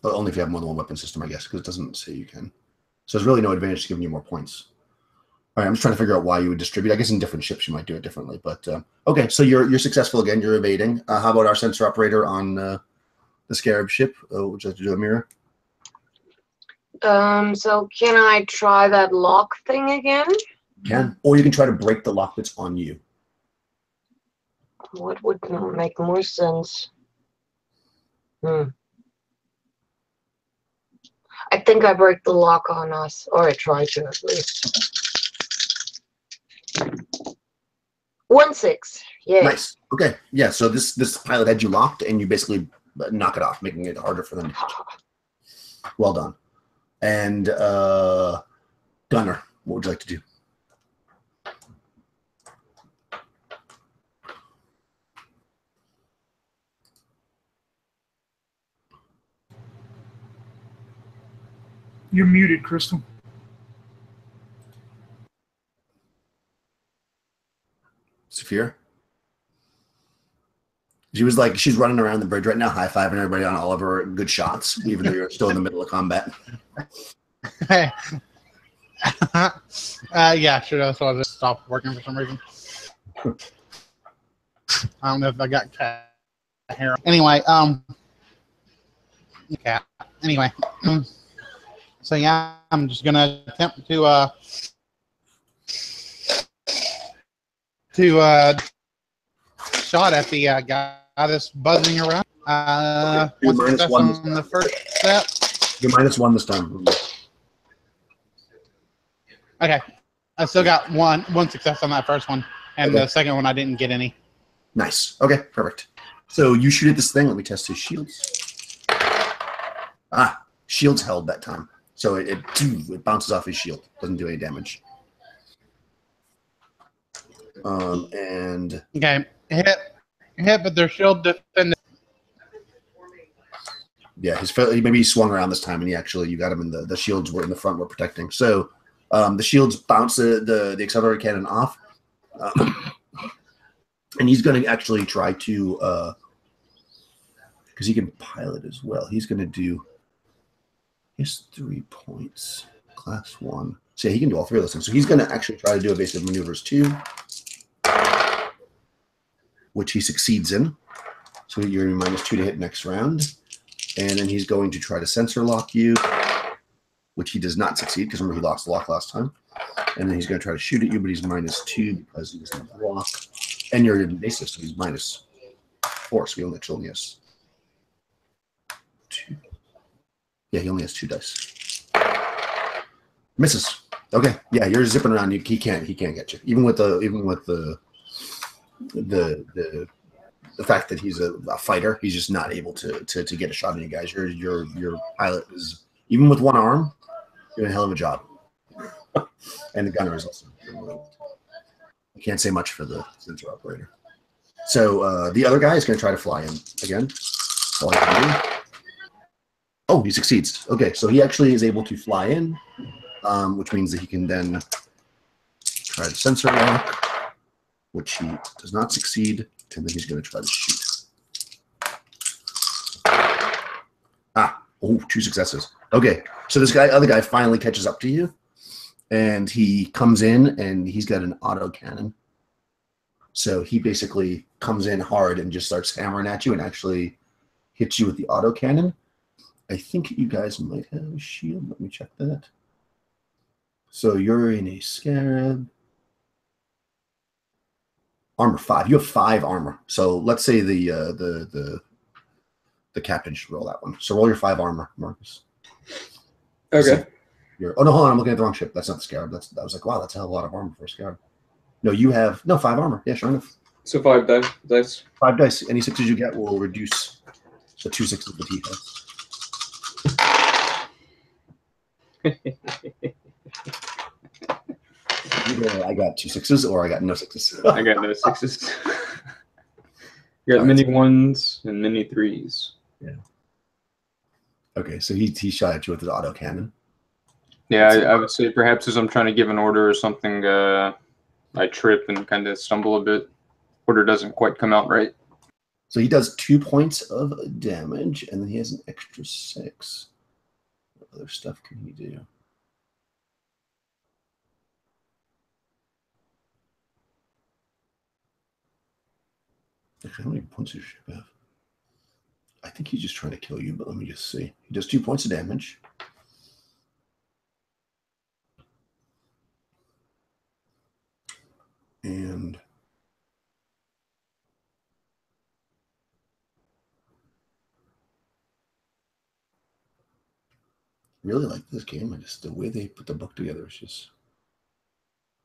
But only if you have more than one weapon system, I guess, because it doesn't say you can. So there's really no advantage to giving you more points. All right, I'm just trying to figure out why you would distribute. I guess in different ships you might do it differently. But okay, so you're successful again. You're evading. How about our sensor operator on the Scarab ship? Would you like to do a mirror? So can I try that lock thing again? You can. Or you can try to break the lock that's on you. What would make more sense? I think I break the lock on us, or I try to at least. 1-6. Yeah. Nice. Okay. Yeah. So this pilot had you locked, and you basically knock it off, making it harder for them to hit you. Well done. And Gunner, what would you like to do? You're muted, Crystal. Saphir? She's running around the bridge right now, high-fiving everybody on all of her good shots, even though you're still in the middle of combat. Hey. Yeah, sure. So I'll just stop working for some reason. I don't know if I got hair. Anyway, okay. Anyway, so yeah, I'm just gonna attempt to shot at the guy that's buzzing around. You're One success -1 on the first step. You're -1 this time. Okay, I still got one success on that first one, and Okay. the second one I didn't get any. Nice. Okay, perfect. So you shoot at this thing. Let me test his shields. Shields held that time. So it bounces off his shield. Doesn't do any damage. And Okay, hit, but their shield defended. yeah, maybe he swung around this time, and you got him in the shields were in the front, were protecting. So the shields bounce the accelerator cannon off, and he's going to actually try to because he can pilot as well. He's going to do his 3 points, class 1. So yeah, he can do all three of those things. So he's going to actually try to do evasive maneuvers too, which he succeeds in. So you're -2 to hit next round. And then he's going to try to sensor lock you, which he does not succeed because remember he lost the lock last time. And then he's going to try to shoot at you, but he's -2 because he doesn't have block. And you're in basis, so he's -4. So he only has 2. Yeah, he only has 2 dice. Misses. Okay. Yeah, you're zipping around. He can't get you. Even with the fact that he's a fighter, he's just not able to get a shot on you guys. Your pilot is, even with one arm, doing a hell of a job. And the gunner is also removed. I can't say much for the sensor operator. So the other guy is going to try to fly in again. All he can do. Oh, he succeeds. Okay, so he actually is able to fly in, which means that he can then try to sensor lock, which he does not succeed. And then he's going to try to shoot. 2 successes. Okay, so this other guy finally catches up to you, and he comes in, and he's got an auto cannon. So he basically comes in hard and just starts hammering at you and actually hits you with the auto cannon. I think you guys might have a shield. Let me check that. So you're in a Scarab. Armor 5. You have 5 armor. So let's say the captain should roll that one. So roll your 5 armor, Marcus. Okay. So oh no, hold on, I'm looking at the wrong ship. That's not the Scarab. I was like, wow, that's a hell of a lot of armor for a Scarab. No, you have 5 armor. Yeah, sure enough. So 5 dice. 5 dice. Any 6s you get will reduce the 2 6s that he has. Either I got 2 6s or I got no 6s. I got no 6s. You got many 1s and many 3s. Yeah. Okay, so he shot at you with his auto cannon. Yeah, I would say perhaps as I'm trying to give an order or something, I trip and kind of stumble a bit. Order doesn't quite come out right. So he does 2 points of damage, and then he has an extra 6. What other stuff can he do? Actually, how many points does your ship have? I think he's just trying to kill you, but let me just see. He does 2 points of damage. And really like this game. The way they put the book together is just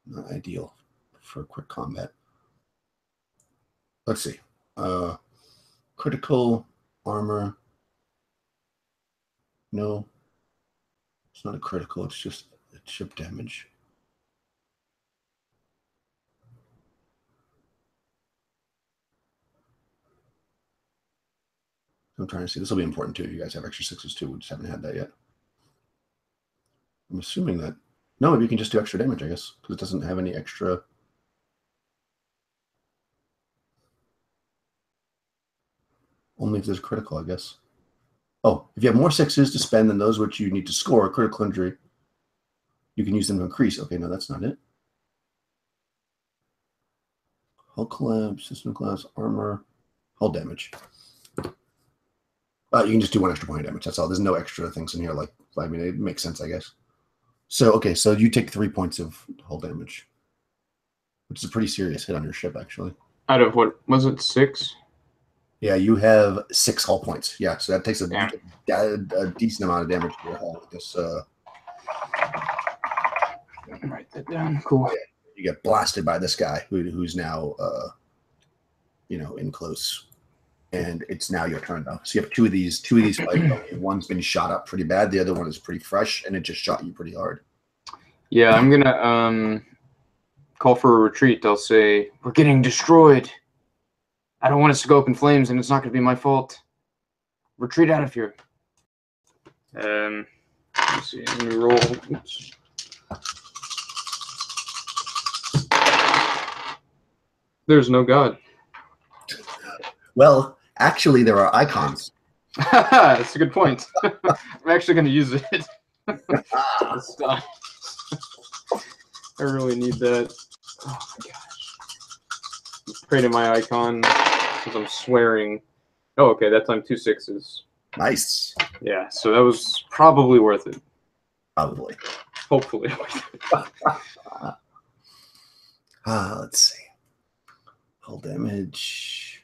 not ideal for quick combat. Let's see. Critical armor. No, it's not a critical. It's just ship damage. I'm trying to see. This will be important too. You guys have extra 6s too. We just haven't had that yet. I'm assuming that. No, maybe you can just do extra damage, I guess, because it doesn't have any extra. Only if there's critical, I guess. Oh, if you have more 6s to spend than those which you need to score a critical injury, you can use them to increase. Okay, no, that's not it. Hull collapse, system collapse, armor, hull damage. You can just do 1 extra point of damage. That's all. There's no extra things in here. Like, I mean, it makes sense, I guess. So, okay, so you take 3 points of hull damage, which is a pretty serious hit on your ship, actually. Out of what was it, 6? Yeah, you have 6 hull points. Yeah, so that takes a decent amount of damage to your hull with this. Write that down. Cool. You get blasted by this guy who's now, in close. And it's now your turn, though. So you have 2 of these fights. One's been shot up pretty bad. The other one is pretty fresh, and it just shot you pretty hard. Yeah, I'm going to call for a retreat. I'll say, we're getting destroyed. I don't want us to go up in flames, and it's not going to be my fault. Retreat out of here. Let's see. Let me roll. Oops. There's no God. Well, actually, there are icons. That's a good point. I'm actually going to use it. Stop. I really need that. Oh my gosh. Pray to my icon because I'm swearing. Oh, okay. That time 2 6s. Nice. Yeah, so that was probably worth it. Probably. Hopefully. Let's see. Hull damage.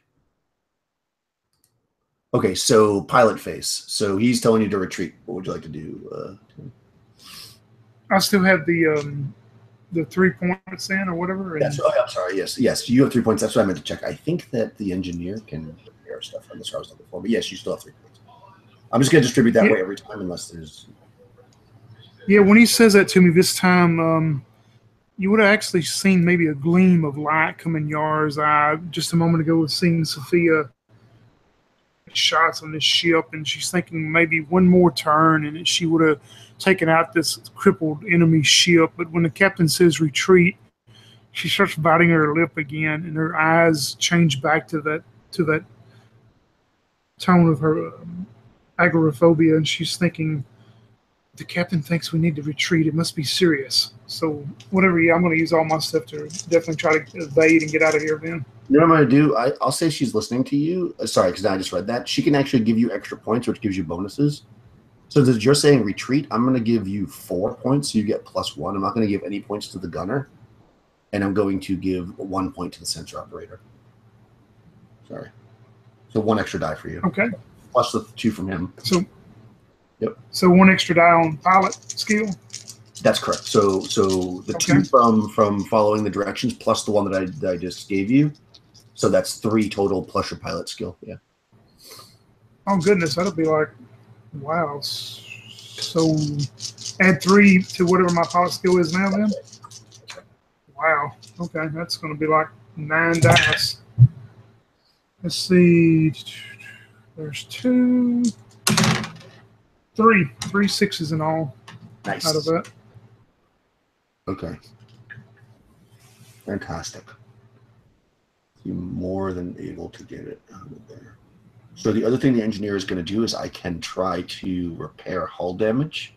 Okay, so pilot phase. So he's telling you to retreat. What would you like to do? I still have the 3 points in or whatever. Yes. Oh, I'm sorry. Yes. You have 3 points. That's what I meant to check. I think that the engineer can repair stuff on this. I was looking for, but yes, you still have 3 points. I'm just going to distribute that way every time, unless there's. Yeah, when he says that to me this time, you would have actually seen maybe a gleam of light come in Yar's eye just a moment ago with seeing Sophia shots on this ship, and she's thinking maybe one more turn and she would have taken out this crippled enemy ship. But when the captain says retreat, she starts biting her lip again, and her eyes change back to that tone of her agoraphobia, and she's thinking, the captain thinks we need to retreat. It must be serious. So whatever, I'm going to use all my stuff to definitely try to evade and get out of here then. You know what I'm going to do? I'll say she's listening to you. Sorry, because I just read that. She can actually give you extra points, which gives you bonuses. So since you're saying retreat, I'm going to give you 4 points. So you get +1. I'm not going to give any points to the gunner. And I'm going to give 1 point to the sensor operator. Sorry. So 1 extra die for you. Okay. Plus the 2 from him. So. Yep. So 1 extra die on pilot skill. That's correct. So the 2 from following the directions plus the 1 that I just gave you. So that's 3 total plus your pilot skill. Yeah. Oh goodness, that'll be like, wow. So add 3 to whatever my pilot skill is now. Then. Wow. Okay, that's going to be like 9 dice. Let's see. There's 2, 3 6s in all. Nice. Out of that. Okay. Fantastic. You're more than able to get it out of there. So the other thing the engineer is going to do is I can try to repair hull damage.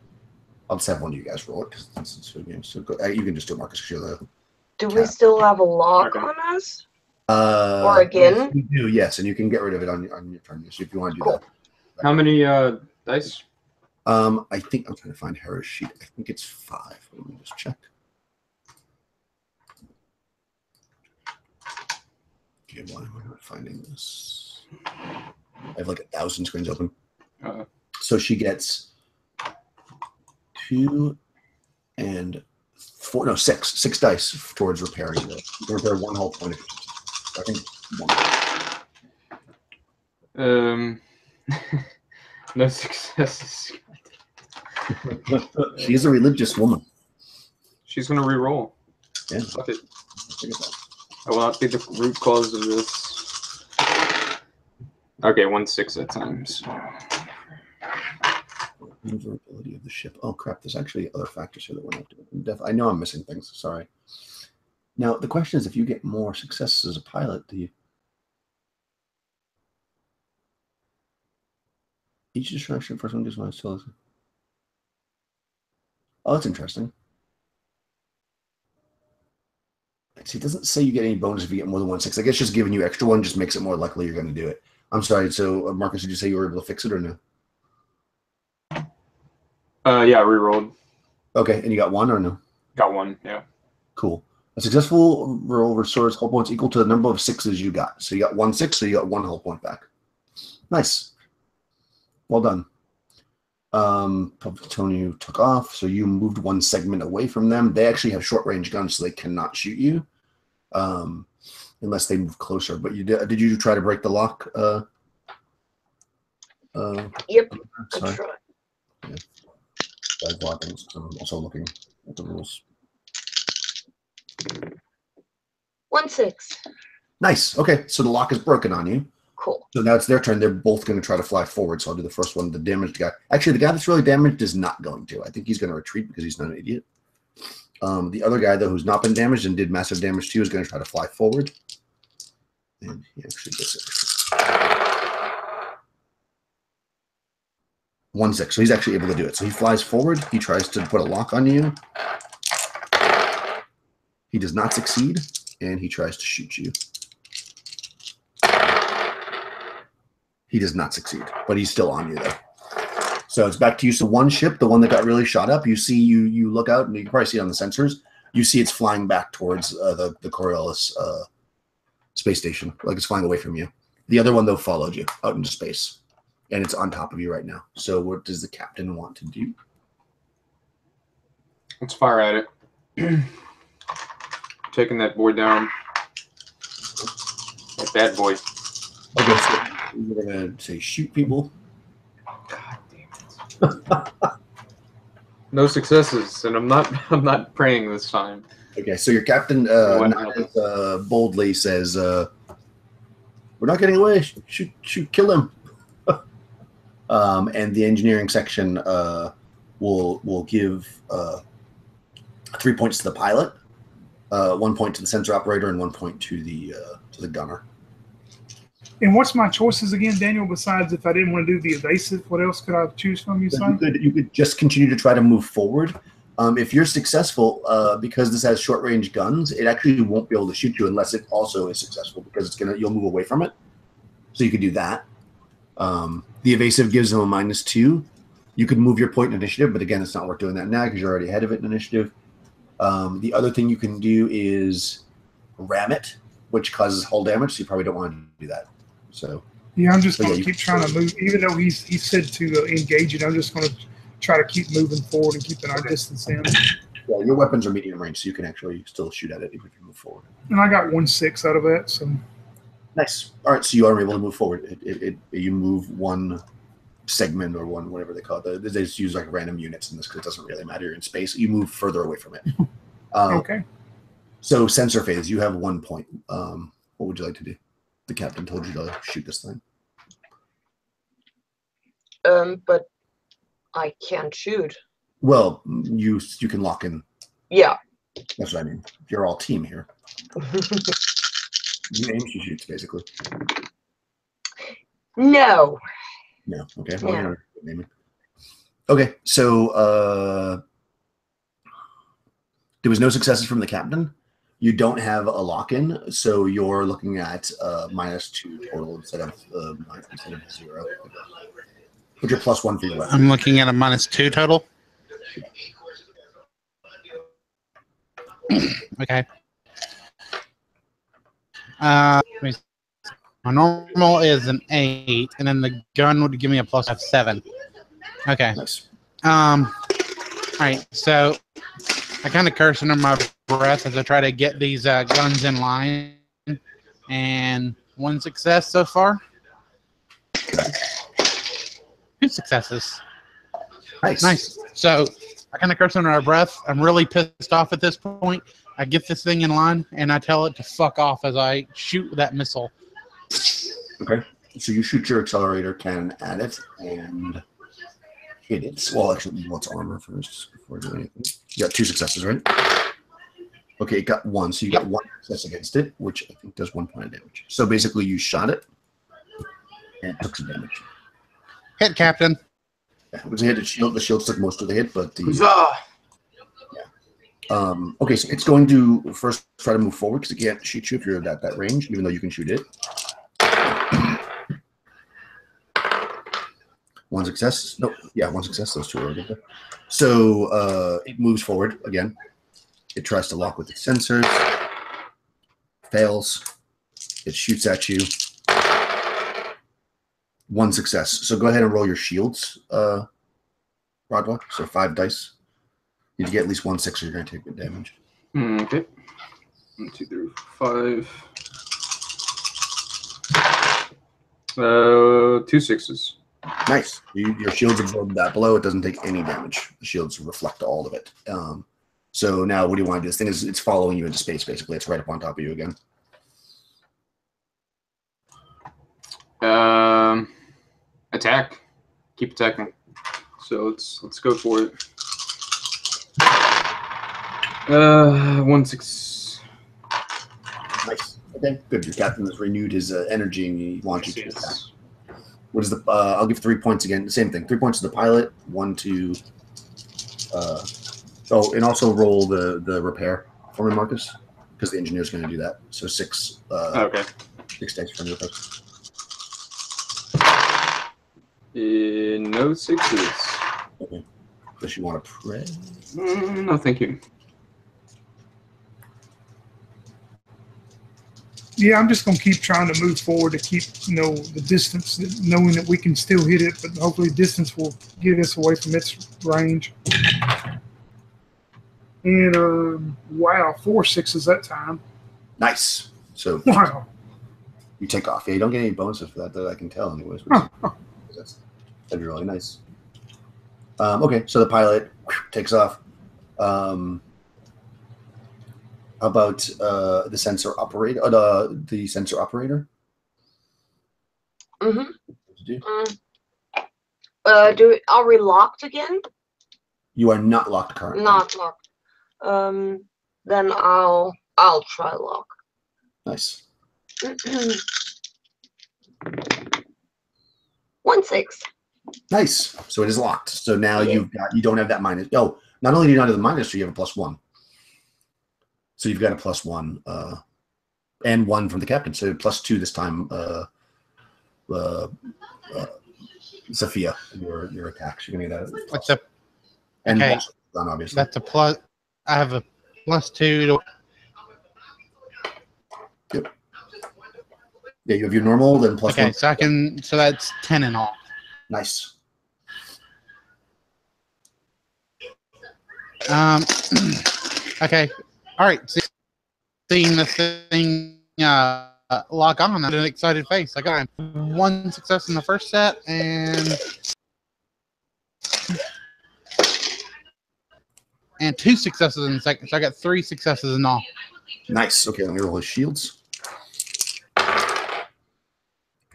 I'll just have one of you guys roll it because it's a game. So go, you can just do it, Marcus. Because you're the Do we still have a lock on us? Or again? You do, yes, and you can get rid of it on your turn. So if you want to do that. How many dice? I think I'm trying to find Hera's sheet. I think it's 5. Let me just check. Okay, why am I not finding this? I have like 1,000 screens open. So she gets 2 and 4. No, 6 dice towards repairing it. You can repair 1 whole point of it. I think 1. No successes. She's a religious woman. She's gonna re-roll. Yeah. Fuck it. I will not be the root cause of this. Okay, 1 6 at times. Maneuverability of the ship. Oh crap! There's actually other factors here that we're not doing. I know I'm missing things. Sorry. Now the question is, if you get more successes as a pilot, do you? Each distraction for someone just wants to listen. Oh, that's interesting. See, it doesn't say you get any bonus if you get more than 1 6. I guess just giving you extra 1 just makes it more likely you're going to do it. I'm sorry. So, Marcus, did you say you were able to fix it or no? Yeah, re-rolled. Okay, and you got 1 or no? Got 1, yeah. Cool. A successful roll restores hull points equal to the number of 6s you got. So you got 1 6, so you got 1 hull point back. Nice. Well done. Tony took off, so you moved 1 segment away from them. They actually have short-range guns, so they cannot shoot you unless they move closer. But you did you try to break the lock? Yep. Sorry. I tried. Yeah. I'm also looking at the rules. 1 6. Nice. Okay, so the lock is broken on you. Cool. So now it's their turn. They're both going to try to fly forward. So I'll do the first one. The damaged guy. Actually, the guy that's really damaged is not going to. I think he's going to retreat because he's not an idiot. The other guy, though, who's not been damaged and did massive damage to you, is going to try to fly forward. And he actually gets it. 1 6. So he's actually able to do it. So he flies forward. He tries to put a lock on you. He does not succeed. And he tries to shoot you. He does not succeed, but he's still on you though. So it's back to you. So 1 ship, the one that got really shot up, you see, you look out and you can probably see it on the sensors. You see it's flying back towards the Coriolis space station, like it's flying away from you. The other one though followed you out into space, and it's on top of you right now. So what does the captain want to do? Let's fire at it. Taking that boy down. That bad boy. Okay, so we're gonna say shoot people. God damn it. No successes, and I'm not praying this time. Okay, so your captain boldly says, "We're not getting away. Shoot, kill him." And the engineering section will give 3 points to the pilot, 1 point to the sensor operator, and 1 point to the gunner. And what's my choices again, Daniel? Besides, if I didn't want to do the evasive, what else could I choose from? You say you could just continue to try to move forward. If you're successful, because this has short range guns, it actually won't be able to shoot you unless it also is successful because you'll move away from it. So you could do that. The evasive gives them a -2. You could move your point in initiative, but again, it's not worth doing that now because you're already ahead of it in initiative. The other thing you can do is ram it, which causes hull damage, so you probably don't want to do that. So yeah, I'm just going to keep trying to move. Even though he said to engage it, I'm just going to try to keep moving forward and keeping our distance in. Yeah, your weapons are medium range, so you can actually still shoot at it if you move forward. And I got 1/6 out of that, so nice. All right, so you are able to move forward. You move one segment or one whatever they call it. They just use like random units in this because it doesn't really matter. You're in space. You move further away from it. okay. So sensor phase, you have 1 point. What would you like to do? The captain told you to shoot this thing. But I can't shoot. Well, you can lock in. Yeah. That's what I mean. You're all team here. You aim, she shoots, basically. No. No. Okay. Well, yeah. Okay. So there was no successes from the captain. You don't have a lock-in, so you're looking at -2 total instead of 0. Put your +1 for your weapon. I'm looking at a -2 total. Okay. My normal is an 8, and then the gun would give me a +7. Okay. Nice. All right. So I kind of curse under my breath as I try to get these guns in line, and 1 success so far. 2 successes. Nice. So I kind of curse under our breath. I'm really pissed off at this point. I get this thing in line, and I tell it to fuck off as I shoot that missile. Okay. So you shoot your accelerator cannon at it and hit it. Well, actually, what's armor first before doing anything? You got 2 successes, right? Okay, it got 1. So you got 1 success against it, which I think does 1 point of damage. So basically, you shot it and it took some damage. Hit, Captain. Yeah, it was a hit. The shield took most of the hit, but the okay, so it's going to first try to move forward because it can't shoot you if you're at that range, even though you can shoot it. 1 success. Nope. Yeah, 1 success. Those 2 are good there. So it moves forward again. It tries to lock with its sensors. Fails. It shoots at you. 1 success. So go ahead and roll your shields, Rodwa. So 5 dice. You need to get at least 1 6 or you're going to take good damage. Okay. 1, 2, 3, 5. 2 6s. Nice. Your shields absorb that blow. It doesn't take any damage. The shields reflect all of it. So now what do you want to do? This thing it's following you into space, basically. It's right up on top of you again. Attack. Keep attacking. So let's go for it. 1 6. Nice. Okay, good. Your captain has renewed his energy and he launches you to attack. What is the? I'll give 3 points again. Same thing. 3 points to the pilot. 1 to. Oh, and also roll the repair for me, Marcus, because the engineer's going to do that. So 6. Okay. 6 dice from your repair. No 6s. Okay. Does she want to pray? No, thank you. Yeah, I'm just going to keep trying to move forward to keep, the distance, knowing that we can still hit it, but hopefully distance will get us away from its range. And, wow, 4 6s that time. Nice. So Wow. you take off. Yeah, you don't get any bonuses for that I can tell anyways. That'd be really nice. Okay, so the pilot takes off. How about the sensor operator? The sensor operator. Are we locked again? You are not locked currently. Not locked. Then I'll try lock. Nice. 1 6. Nice. So it is locked. So now you don't have that minus. Oh, not only do you not have the minus, you have a +1. So you've got a +1 and 1 from the captain. So +2 this time. Sophia, your attacks. You're gonna get that. What's up? And Okay. that's done, obviously. That's a plus. I have a +2 to. Yep. Yeah, you have your normal, then plus Okay, one. so I can. So that's 10 in all. Nice. Okay. All right. Seeing the thing lock on, I had an excited face. I got 1 success in the first set and 2 successes in the second. So I got 3 successes in all. Nice. Okay, let me roll his shields.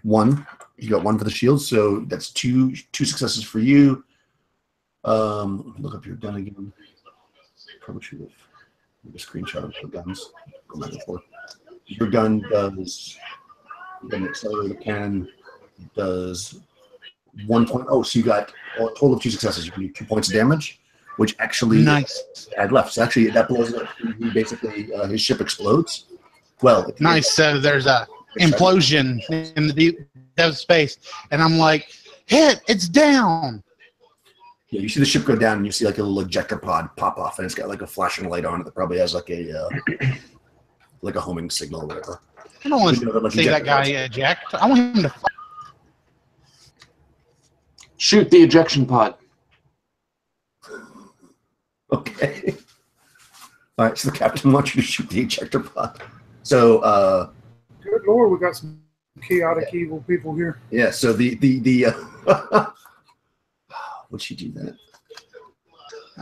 1. You got 1 for the shields, so that's two successes for you. Look up your gun again. Probably should have made a screenshot of the guns. Go back and forth. Your gun does an accelerated cannon does 1 point. Oh, so you got a total of 2 successes. You can do 2 points of damage, which actually Nice. add left. So actually, that blows it up. He basically his ship explodes. Well, Nice. So there's a implosion in the deep depth space, and I'm like, hit! It's down. Yeah, you see the ship go down, and you see like a little ejector pod pop off, and it's got like a flashing light on it that probably has like a homing signal or whatever. I don't want You know, to like see that guy ejector eject. I want him to. Shoot the ejection pod. Okay. All right, so the captain wants you to shoot the ejector pod. So, Good Lord, we got some chaotic evil people here. yeah. So the would she do that?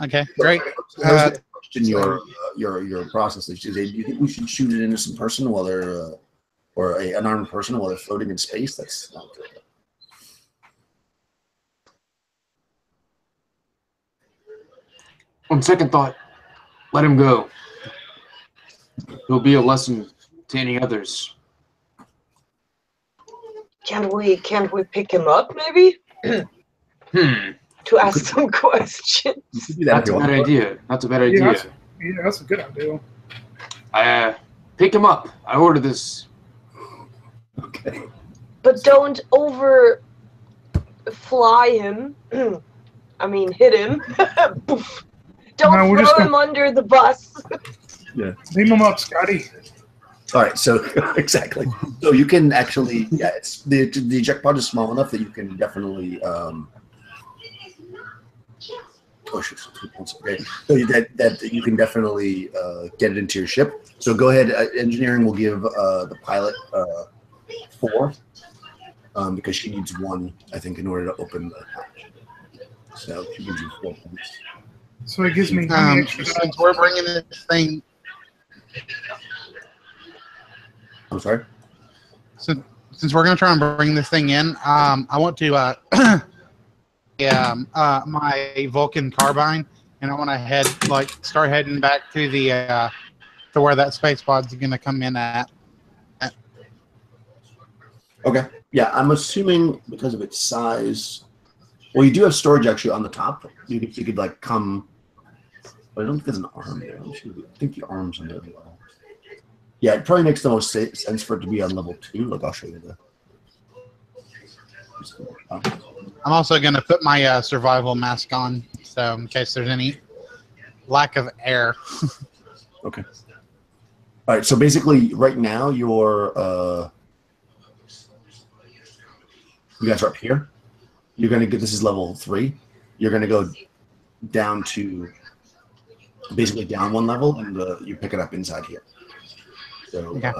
Okay, great. How's the question your process? Do you think we should shoot an innocent person while they're or an unarmed person while they're floating in space? That's not good. On second thought, let him go. It'll be a lesson to any others. Can't we pick him up maybe? To ask some questions. You could do that if That's a you bad want. idea. That's a bad Yeah, idea. that's a good idea. Pick him up. I ordered this. Okay. But don't over fly him. I mean, hit him. Poof. Don't No, we're just throw him under the bus. Yeah. Beam them up, Scotty. All right. So exactly. So you can actually, yeah, it's the eject pod is small enough that you can definitely. Oh, shoot, 2 points. Okay. So that you can definitely get it into your ship. So go ahead. Engineering will give the pilot 4 because she needs 1, I think, in order to open the hatch. So she gives you 4 points. So it gives me how many extra Since we're bringing this thing, I'm sorry. since we're gonna try and bring this thing in, I want to my Vulcan carbine, and I want to start heading back to the to where that space pod's gonna come in at. Okay. Yeah, I'm assuming because of its size. Well, you do have storage actually on the top. You could like come. But I don't think there's an arm there. I think the arm's on there as well. Yeah, it probably makes the most sense for it to be on level 2. Like I'll show you the. I'm also gonna put my survival mask on, so in case there's any lack of air. Okay. All right. So basically, right now you're you guys are up here. You're gonna get this is level 3. You're gonna go down to basically down 1 level, and you pick it up inside here. So, Okay.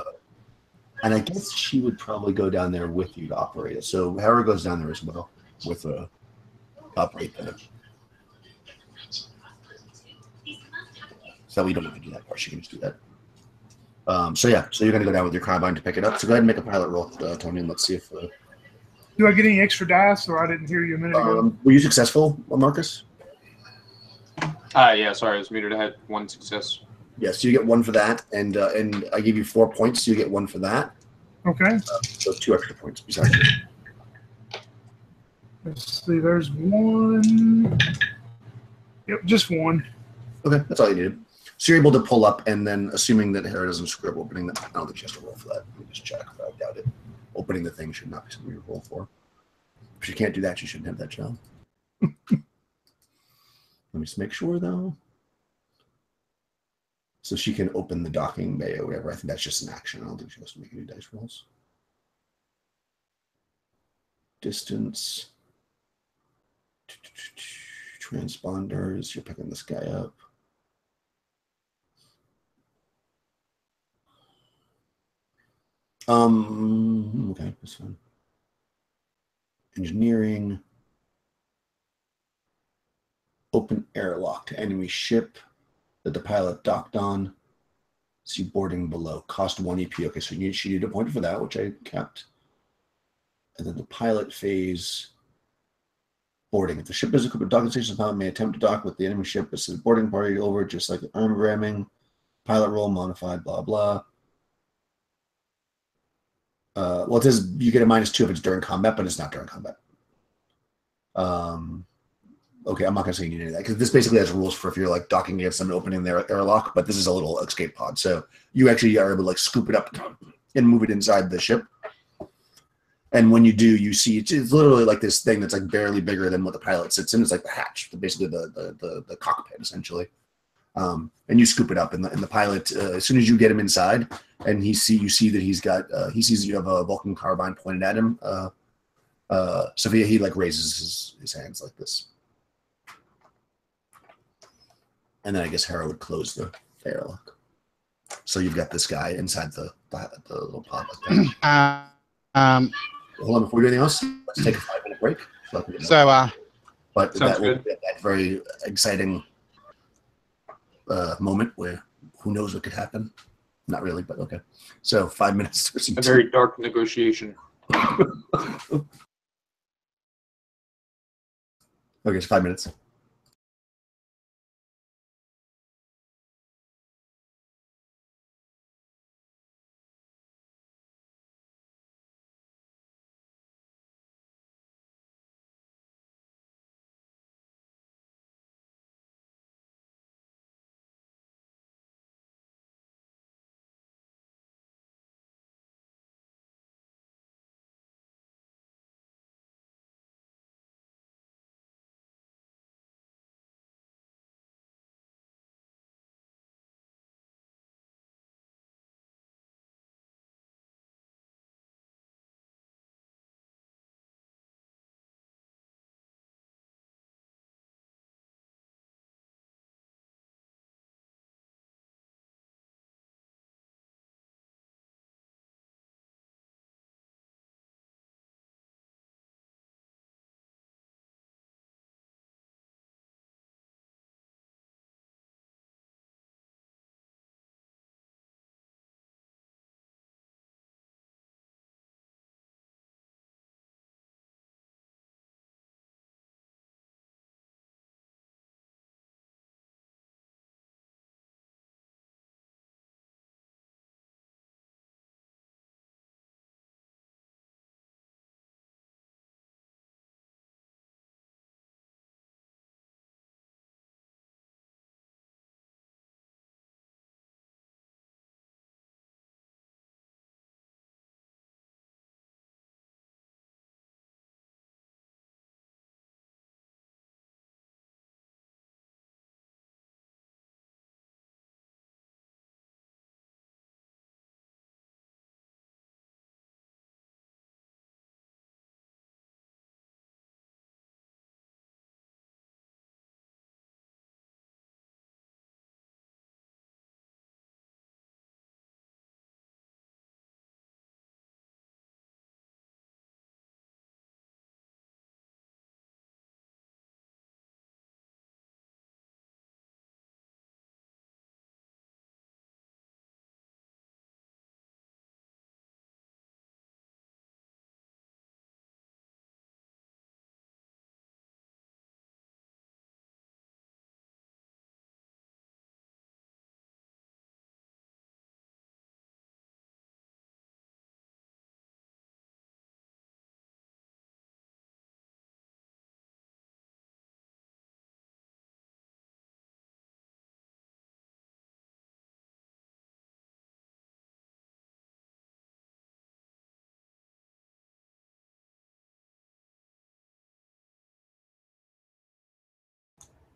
And I guess she would probably go down there with you to operate it. So Hera goes down there as well with operate the. So we don't have to do that part. She can just do that. So yeah, so you're gonna go down with your carbine to pick it up. So go ahead and make a pilot roll, Tony, and let's see if. Do I get any extra dice, or I didn't hear you a minute ago? Were you successful, Marcus? Yeah, sorry, I was muted. I had 1 success. Yes, you get 1 for that, and I gave you 4 points, so you get 1 for that. Okay. So 2 extra points besides. Let's see. There's 1. Yep, just 1. Okay, that's all you needed. So you're able to pull up, and then assuming that Hera doesn't screw up opening that, I don't think she has to roll for that. Let me just check. I doubt it. Opening the thing should not be something you roll for. If she can't do that, she shouldn't have that job. Let me just make sure, though. So she can open the docking bay or whatever. I think that's just an action. I don't think she has to make any dice rolls. Distance. Transponders. You're picking this guy up. Okay, that's fine. Engineering. Open airlock to enemy ship that the pilot docked on. See boarding below. Cost 1 EP. Okay, so she needed a point for that, which I kept. And then the pilot phase. Boarding. If the ship is equipped with docking stations, the pilot may attempt to dock with the enemy ship, but send the boarding party over, just like the arm ramming. Pilot role modified, blah, blah. Well, it says you get a -2 if it's during combat, but it's not during combat. Okay, I'm not going to say you need any of that because this basically has rules for if you're like docking against someone opening their airlock, but this is a little escape pod. So you actually are able to like scoop it up and move it inside the ship. And when you do, you see it's literally like this thing that's like barely bigger than what the pilot sits in. It's like the hatch, basically the cockpit essentially. And you scoop it up, and the pilot, as soon as you get him inside, and you see that he's got he sees you have a Vulcan carbine pointed at him. Sophia, he like raises his hands like this. And then I guess Hera would close the airlock. So you've got this guy inside the little pod. Hold on, before we do anything else, let's take a 5-minute break. But that will be that very exciting moment where who knows what could happen. Not really, but okay. So 5 minutes for some a very dark negotiation. Okay, so 5 minutes.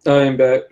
I am back.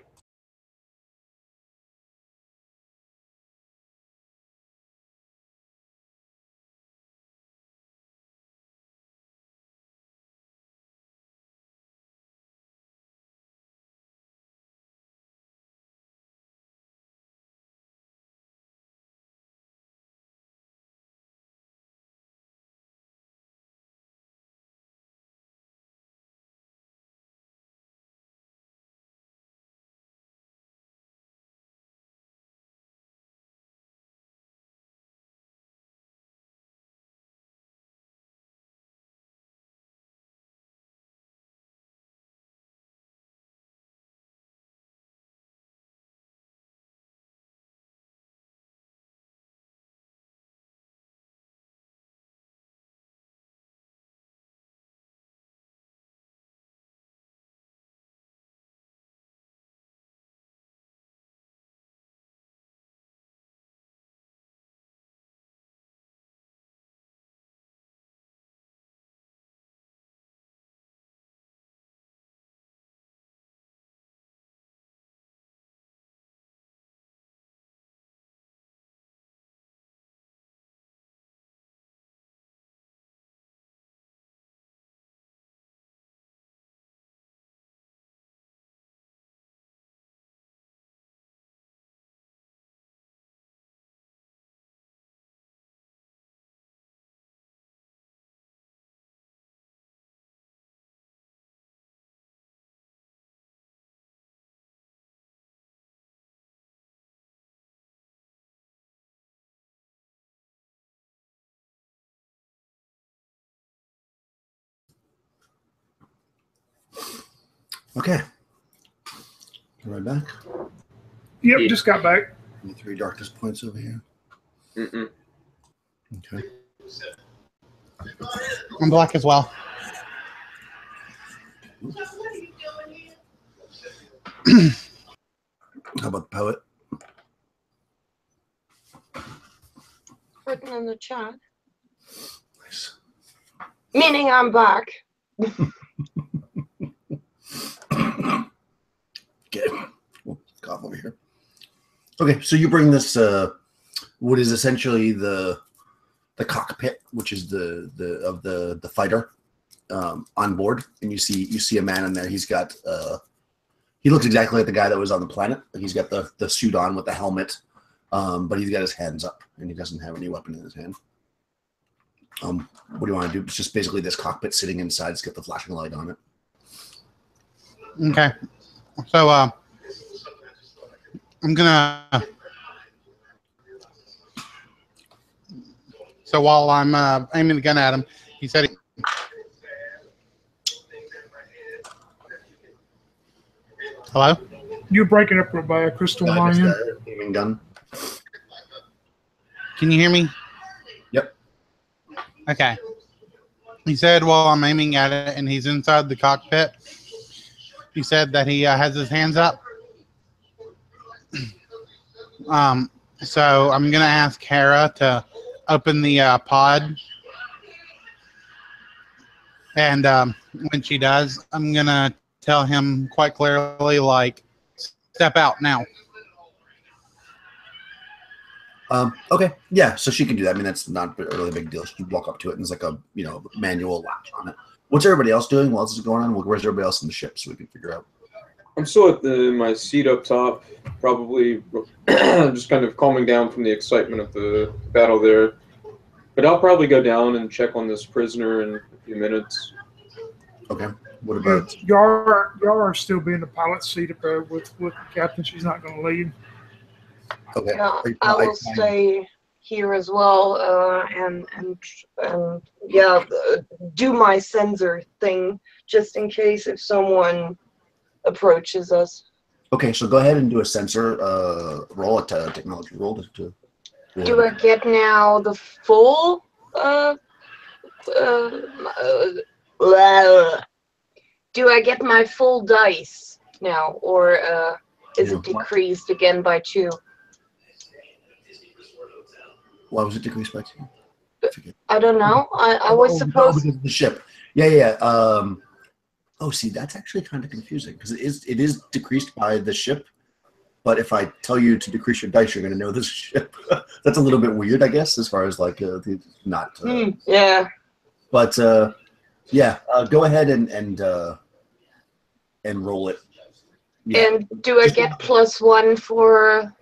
Okay. Right back. Yep, just got back. The 3 darkness points over here. Mm-mm. Okay. I'm black as well. How about the poet? Written in the chat. Nice. Meaning I'm back. Okay. We'll cough over here. Okay, so you bring this what is essentially the cockpit, which is the fighter on board, and you see a man in there. He's got he looks exactly like the guy that was on the planet. He's got the suit on with the helmet, but he's got his hands up and he doesn't have any weapon in his hand. What do you want to do? It's just basically this cockpit sitting inside. It's got the flashing light on it. Okay. So I'm gonna. So while I'm aiming the gun at him, he said, "Hello." You're breaking up by a crystal line. Aiming gun. Can you hear me? Yep. Okay. He said while I'm aiming at it, and he's inside the cockpit. He said that he has his hands up. So I'm gonna ask Hera to open the pod, and when she does, I'm gonna tell him quite clearly, like, step out now. Okay, yeah, so she can do that. I mean, that's not a really big deal. She can walk up to it, and there's like a manual latch on it. What's everybody else doing while this is going on? Where's everybody else in the ship so we can figure out? I'm still at my seat up top, probably just kind of calming down from the excitement of the battle there. But I'll probably go down and check on this prisoner in a few minutes. Okay. What about Y'all are still being the pilot seat up there with the captain. She's not going to leave. okay? Yeah, I will stay here as well, and yeah, do my sensor thing just in case if someone approaches us. Okay, so go ahead and do a sensor roll, a technology roll to Do I get now the full do I get my full dice now, or is it decreased again by 2? Why was it decreased by 2? I don't know. I was supposed because of the ship. Yeah. Oh, see, that's actually kind of confusing because it is decreased by the ship. But if I tell you to decrease your dice, you're going to know this ship. That's a little bit weird, I guess, as far as like not. Yeah. But yeah, go ahead and roll it. Yeah. And do I get +1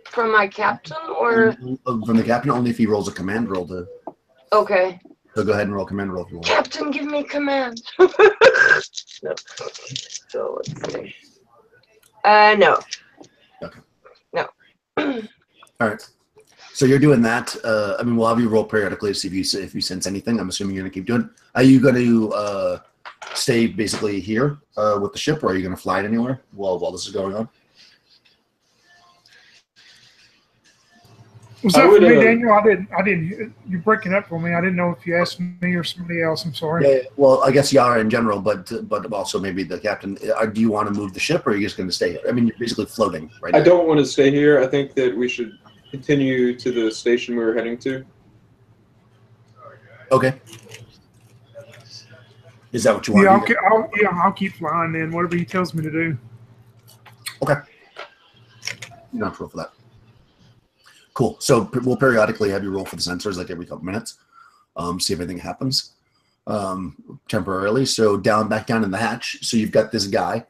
from my captain, or From the captain? Only if he rolls a command roll to. okay? So go ahead and roll a command roll if you want. Captain, give me command. No. So let's see. No. Okay. No. All right. So you're doing that. I mean, we'll have you roll periodically to see if you sense anything. I'm assuming you're gonna keep doing. Are you going to stay basically here with the ship, or are you going to fly it anywhere while this is going on? Was that for me, Daniel? I didn't. You're breaking up for me. I didn't know if you asked me or somebody else. I'm sorry. Yeah. Well, I guess Yara in general, but also maybe the captain. Do you want to move the ship, or are you just going to stay here? I mean, you're basically floating right now. I don't want to stay here. I think that we should continue to the station we were heading to. Okay. Is that what you want? Yeah, I'll keep flying then. Whatever he tells me to do. Okay. You're not roll for that. Cool. So we'll periodically have you roll for the sensors, like every couple minutes. See if anything happens temporarily. So back down in the hatch. So you've got this guy.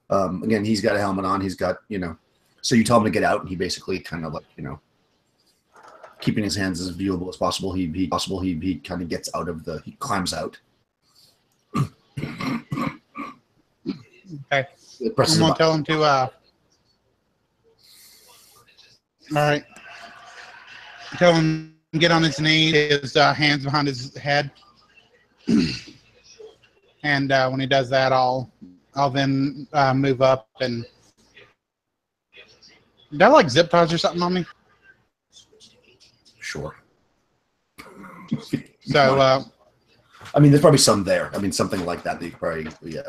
Again, he's got a helmet on. He's got, so you tell him to get out, and he basically kind of like, keeping his hands as viewable as possible. He kind of gets out of he climbs out. Okay. I'm gonna tell him to. All right. Tell him to get on his knees, his hands behind his head, and when he does that, I'll then move up and. Did I like zip ties or something on me? Sure. So. I mean, there's probably some there. I mean, something like that. That you could probably, yeah.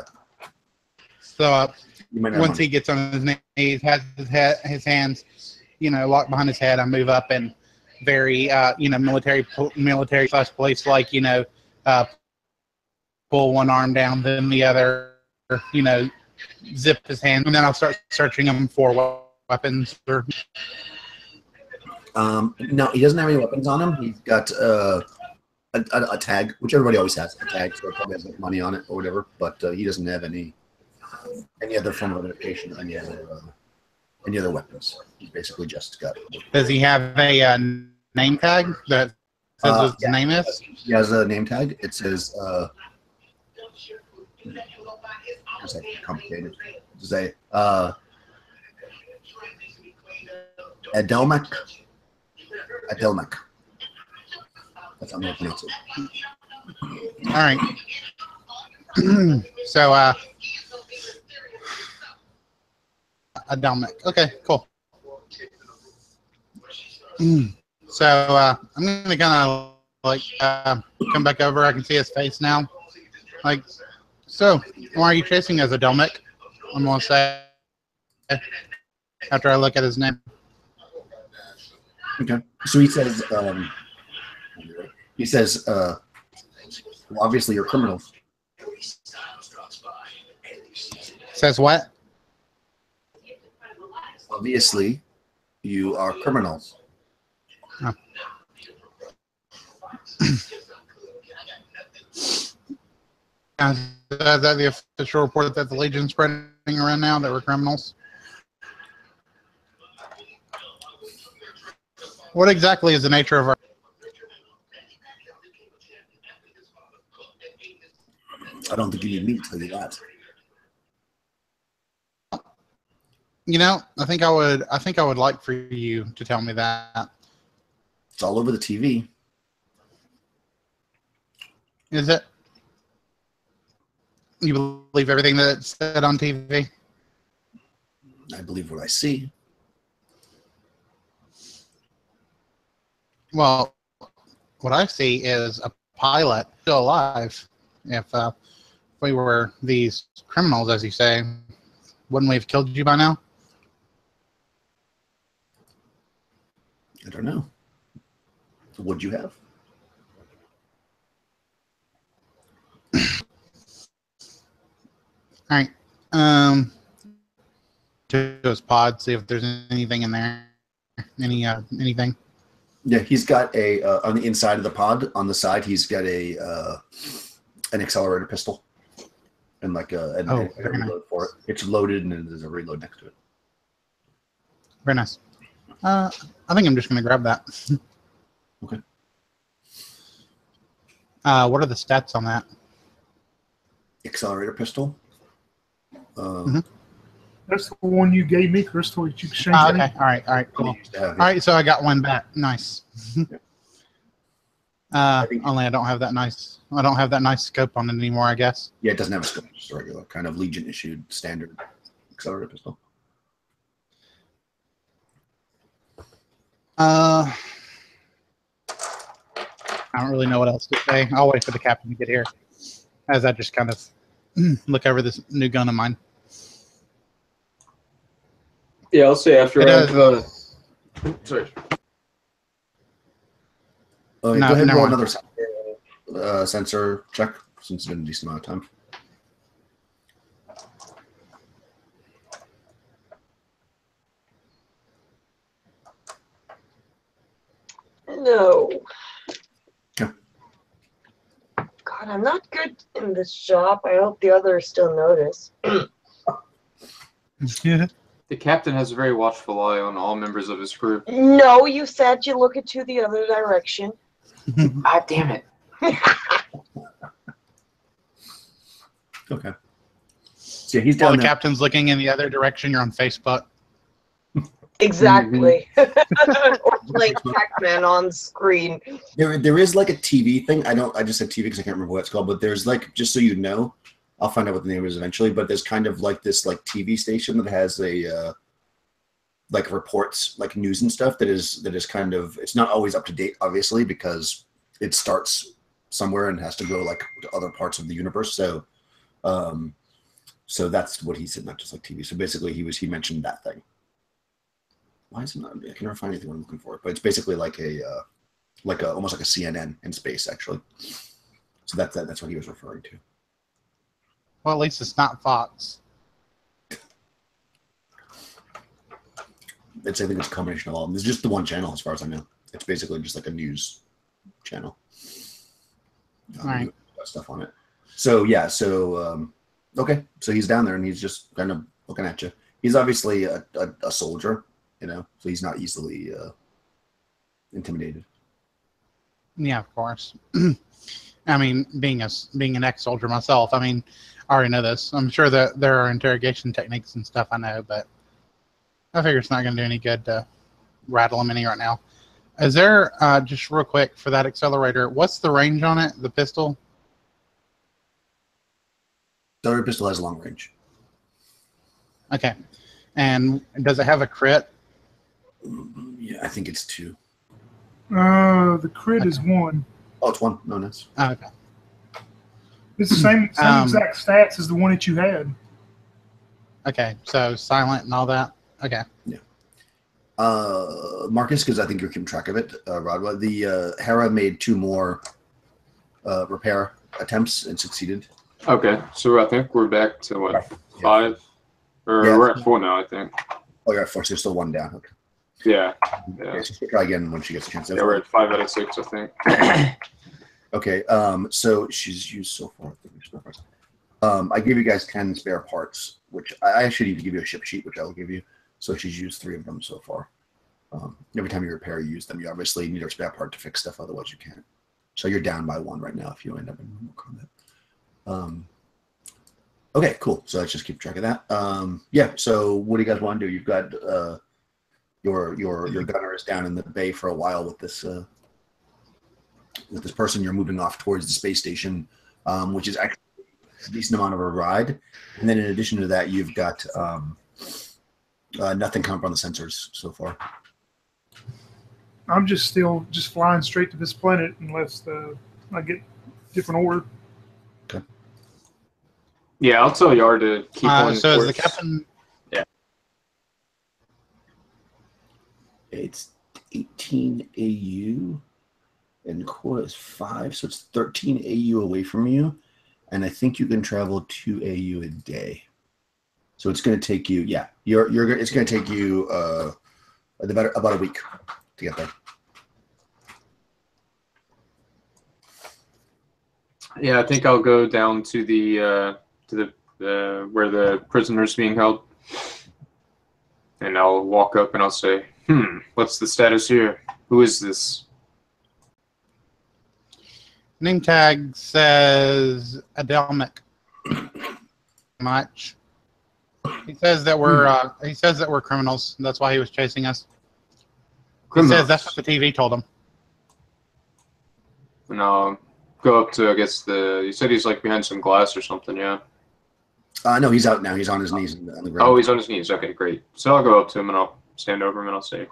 So once he gets on his knees, has his hands, locked behind his head, I move up and very, military / police, like, pull one arm down, then the other, zip his hand, and then I'll start searching him for weapons. No, he doesn't have any weapons on him. He's got a tag, which everybody always has a tag, so it probably has like money on it or whatever. But he doesn't have any other form of identification, any other weapons. He's basically just got. Does he have a name tag that says what his name is? He has a name tag. It says. It's like complicated. It's a Adelmec. That's how I'm going to pronounce it. All right. So, Adelmec. Okay, cool. So, I'm going to kind of like come back over. I can see his face now. Like, so, why are you chasing us, Adelmec? I'm going to say after I look at his name. Okay. So he says, well, obviously you're criminals. Says what? Obviously, you are criminals. Oh. Is that the official report that the Legion's spreading around now, that we're criminals? What exactly is the nature of our... I don't think you need me to tell you that. I think I would like for you to tell me that. It's all over the TV. Is it? You believe everything that's said on TV? I believe what I see. Well, what I see is a pilot still alive. If we were these criminals, as you say, wouldn't we have killed you by now? I don't know. Would you have? All right. To his pod, see if there's anything in there. Anything. Yeah, he's got a on the inside of the pod. On the side, he's got a an accelerator pistol and like a reload for it. It's loaded and there's a reload next to it. Very nice. I think I'm just going to grab that. Okay. What are the stats on that? Accelerator pistol. That's the one you gave me, Crystal. You exchanged. Okay. All right. Cool. All right. So I got one back. Nice. Only I don't have that nice. I don't have that nice scope on it anymore, I guess. Yeah, it doesn't have a scope. It's just a regular kind of Legion issued standard accelerator pistol. I don't really know what else to say. I'll wait for the captain to get here, as I just kind of look over this new gun of mine. Yeah, I'll say after sorry. Go No, ahead and never roll mind. another sensor check since it's been a decent amount of time. No. Okay. God, I'm not good in this job. I hope the others still notice. Yeah. The captain has a very watchful eye on all members of his crew. No, you said you look into the other direction. Ah, damn it. Okay. So yeah, he's While down the there. captain's looking in the other direction, you're on Facebook. Exactly. Or playing Pac-Man on screen. There is like a TV thing. I just said TV because I can't remember what it's called, but there's like, just so you know, I'll find out what the name is eventually, but there's kind of like this like TV station that has a like reports like news and stuff that is kind of, it's not always up to date obviously because it starts somewhere and has to go like to other parts of the universe. So so that's what he said, not just like TV. So basically he mentioned that thing. Why is it not? I can never find anything when I'm looking for it, but it's basically like a almost like a CNN in space actually. So that's what he was referring to. Well, at least it's not Fox. I think it's a combination of all of them. There's just the one channel as far as I know. It's basically just like a news channel. All right. Stuff on it. So yeah, okay. So he's down there and he's just kind of looking at you. He's obviously a soldier, you know, so he's not easily intimidated. Yeah, of course. I mean, being an ex-soldier myself, I mean, I already know this. I'm sure that there are interrogation techniques and stuff I know, but I figure it's not going to do any good to rattle him any right now. Is there, just real quick, for that accelerator, what's the range on it, the pistol? The other pistol has long range. Okay. And does it have a crit? Yeah, I think it's 2. The crit is 1. Oh, it's 1. No, nice. Oh, okay. It's the same exact stats as the one that you had. Okay, so silent and all that. Okay. Yeah. Marcus, because I think you're keeping track of it, Rodwa, the Hera made 2 more repair attempts and succeeded. Okay, so I think we're back to what, 5? Or Yeah. we're at 4 now, I think. Oh, you're at 4, so you're still 1 down. Okay. Yeah. Okay, so she'll try again when she gets a chance. Yeah, we're at 5 out of 6, I think. Okay, so she's used so far. I gave you guys 10 spare parts, which I should even give you a ship sheet, which I'll give you. So she's used 3 of them so far. Every time you repair, you use them. You obviously need a spare part to fix stuff, otherwise you can't. So you're down by 1 right now if you end up in normal combat. Okay, cool. So let's just keep track of that. Yeah. So what do you guys want to do? You've got your gunner is down in the bay for a while with this person. You're moving off towards the space station, which is actually a decent amount of a ride. And then in addition to that, you've got nothing coming from the sensors so far. I'm just flying straight to this planet unless I get different order. Okay. Yeah, I'll tell Yar to keep on. So is the captain? Yeah. It's 18 AU, and Core is 5, so it's 13 AU away from you. and I think you can travel 2 AU a day. So it's going to take you, yeah, it's going to take you about a week to get there. Yeah, I think I'll go down to the where the prisoner's being held, and I'll walk up and I'll say, what's the status here? Who is this? Name tag says Adelmic. Much. He says that we're criminals. That's why he was chasing us. Criminals. He says that's what the TV told him. And I'll go up to, I guess, you said he's like behind some glass or something, yeah? No, he's out now. He's on his knees on the ground. Oh, he's on his knees. Okay, great. So I'll go up to him and I'll stand over him and I'll say,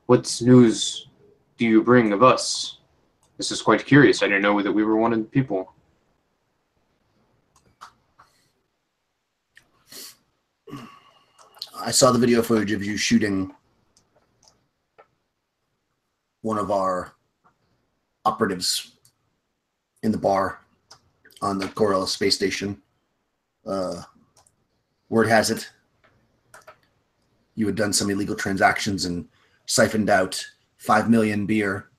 what news do you bring of us? This is quite curious. I didn't know that we were wanted people. I saw the video footage of you shooting one of our operatives in the bar on the Coriolis space station. Word has it, you had done some illegal transactions and siphoned out 5 million beer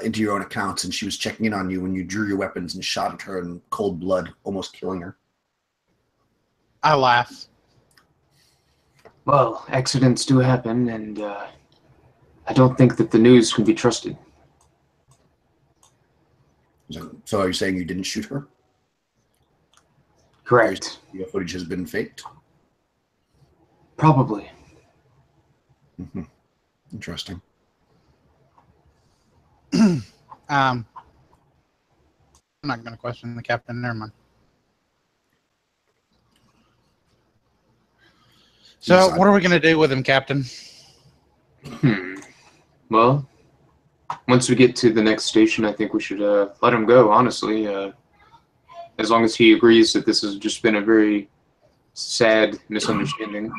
into your own accounts, and she was checking in on you when you drew your weapons and shot at her in cold blood, almost killing her. I laugh. Well, accidents do happen, and I don't think that the news can be trusted. So are you saying you didn't shoot her? Correct. Your footage has been faked? Probably. Mm-hmm. Interesting. I'm not going to question the captain. Never mind. So, what are we going to do with him, Captain? Well, once we get to the next station, I think we should let him go, honestly. As long as he agrees that this has just been a very sad misunderstanding.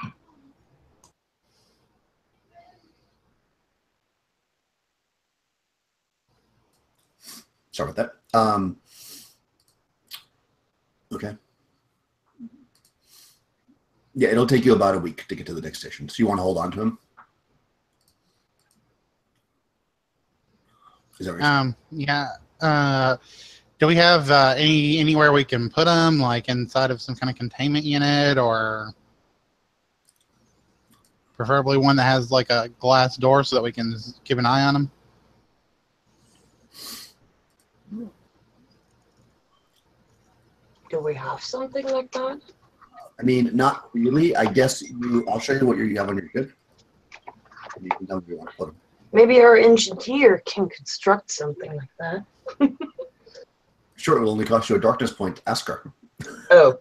Sorry about that. Okay. Yeah, it'll take you about a week to get to the next station. So you want to hold on to him? Is that right? Yeah. Do we have anywhere we can put him, like inside of some kind of containment unit, or preferably one that has like a glass door so that we can keep an eye on him? Do we have something like that? I mean, not really. I guess I'll show you what you have on your ship. You can tell me if you want to put him. Maybe our engineer can construct something like that. Sure, it will only cost you a darkness point. Ask her. Oh.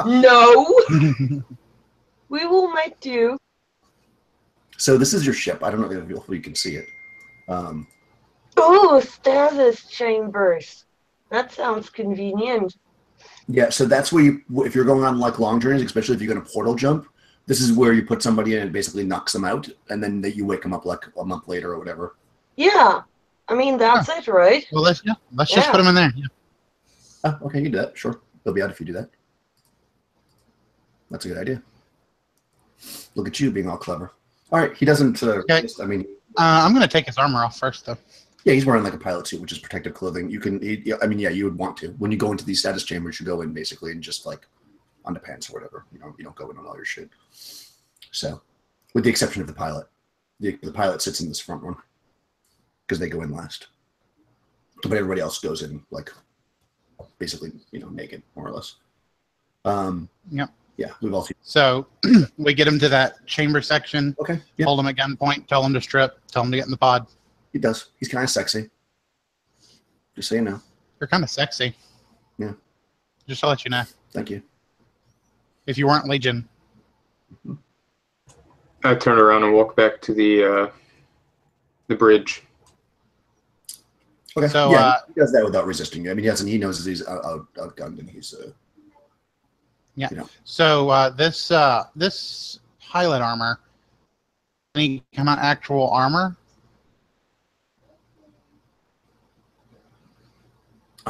No! We will make do. So this is your ship. I don't know if you can see it. Oh, stasis chambers. That sounds convenient. Yeah, so that's where if you're going on like long journeys, especially if you're going to portal jump, this is where you put somebody in and it basically knocks them out, and then you wake them up like a month later or whatever. Yeah. I mean, that's it, right? Well, let's just put him in there. Yeah. Oh, okay, you can do that. Sure. They'll be out if you do that. That's a good idea. Look at you being all clever. All right, he doesn't Okay. resist. I mean, I'm going to take his armor off first, though. yeah, he's wearing like a pilot suit, which is protective clothing. You can, I mean, yeah, you would want to. When you go into these status chambers, you go in basically in just like underpants or whatever. You don't go in on all your shit. So, with the exception of the pilot. The pilot sits in this front one because they go in last. But everybody else goes in like basically, naked, more or less. Yep. Yeah, we've all seen. So we get him to that chamber section. Okay. Yeah. Hold him at gunpoint. Tell him to strip. Tell him to get in the pod. He does. He's kind of sexy. Just so you know. You're kind of sexy. Yeah. Just to let you know. Thank you. If you weren't Legion. I turn around and walk back to the bridge. Okay. So, yeah, he does that without resisting you. I mean, he knows he's outgunned and he's. Yeah. So this pilot armor, any kind of actual armor?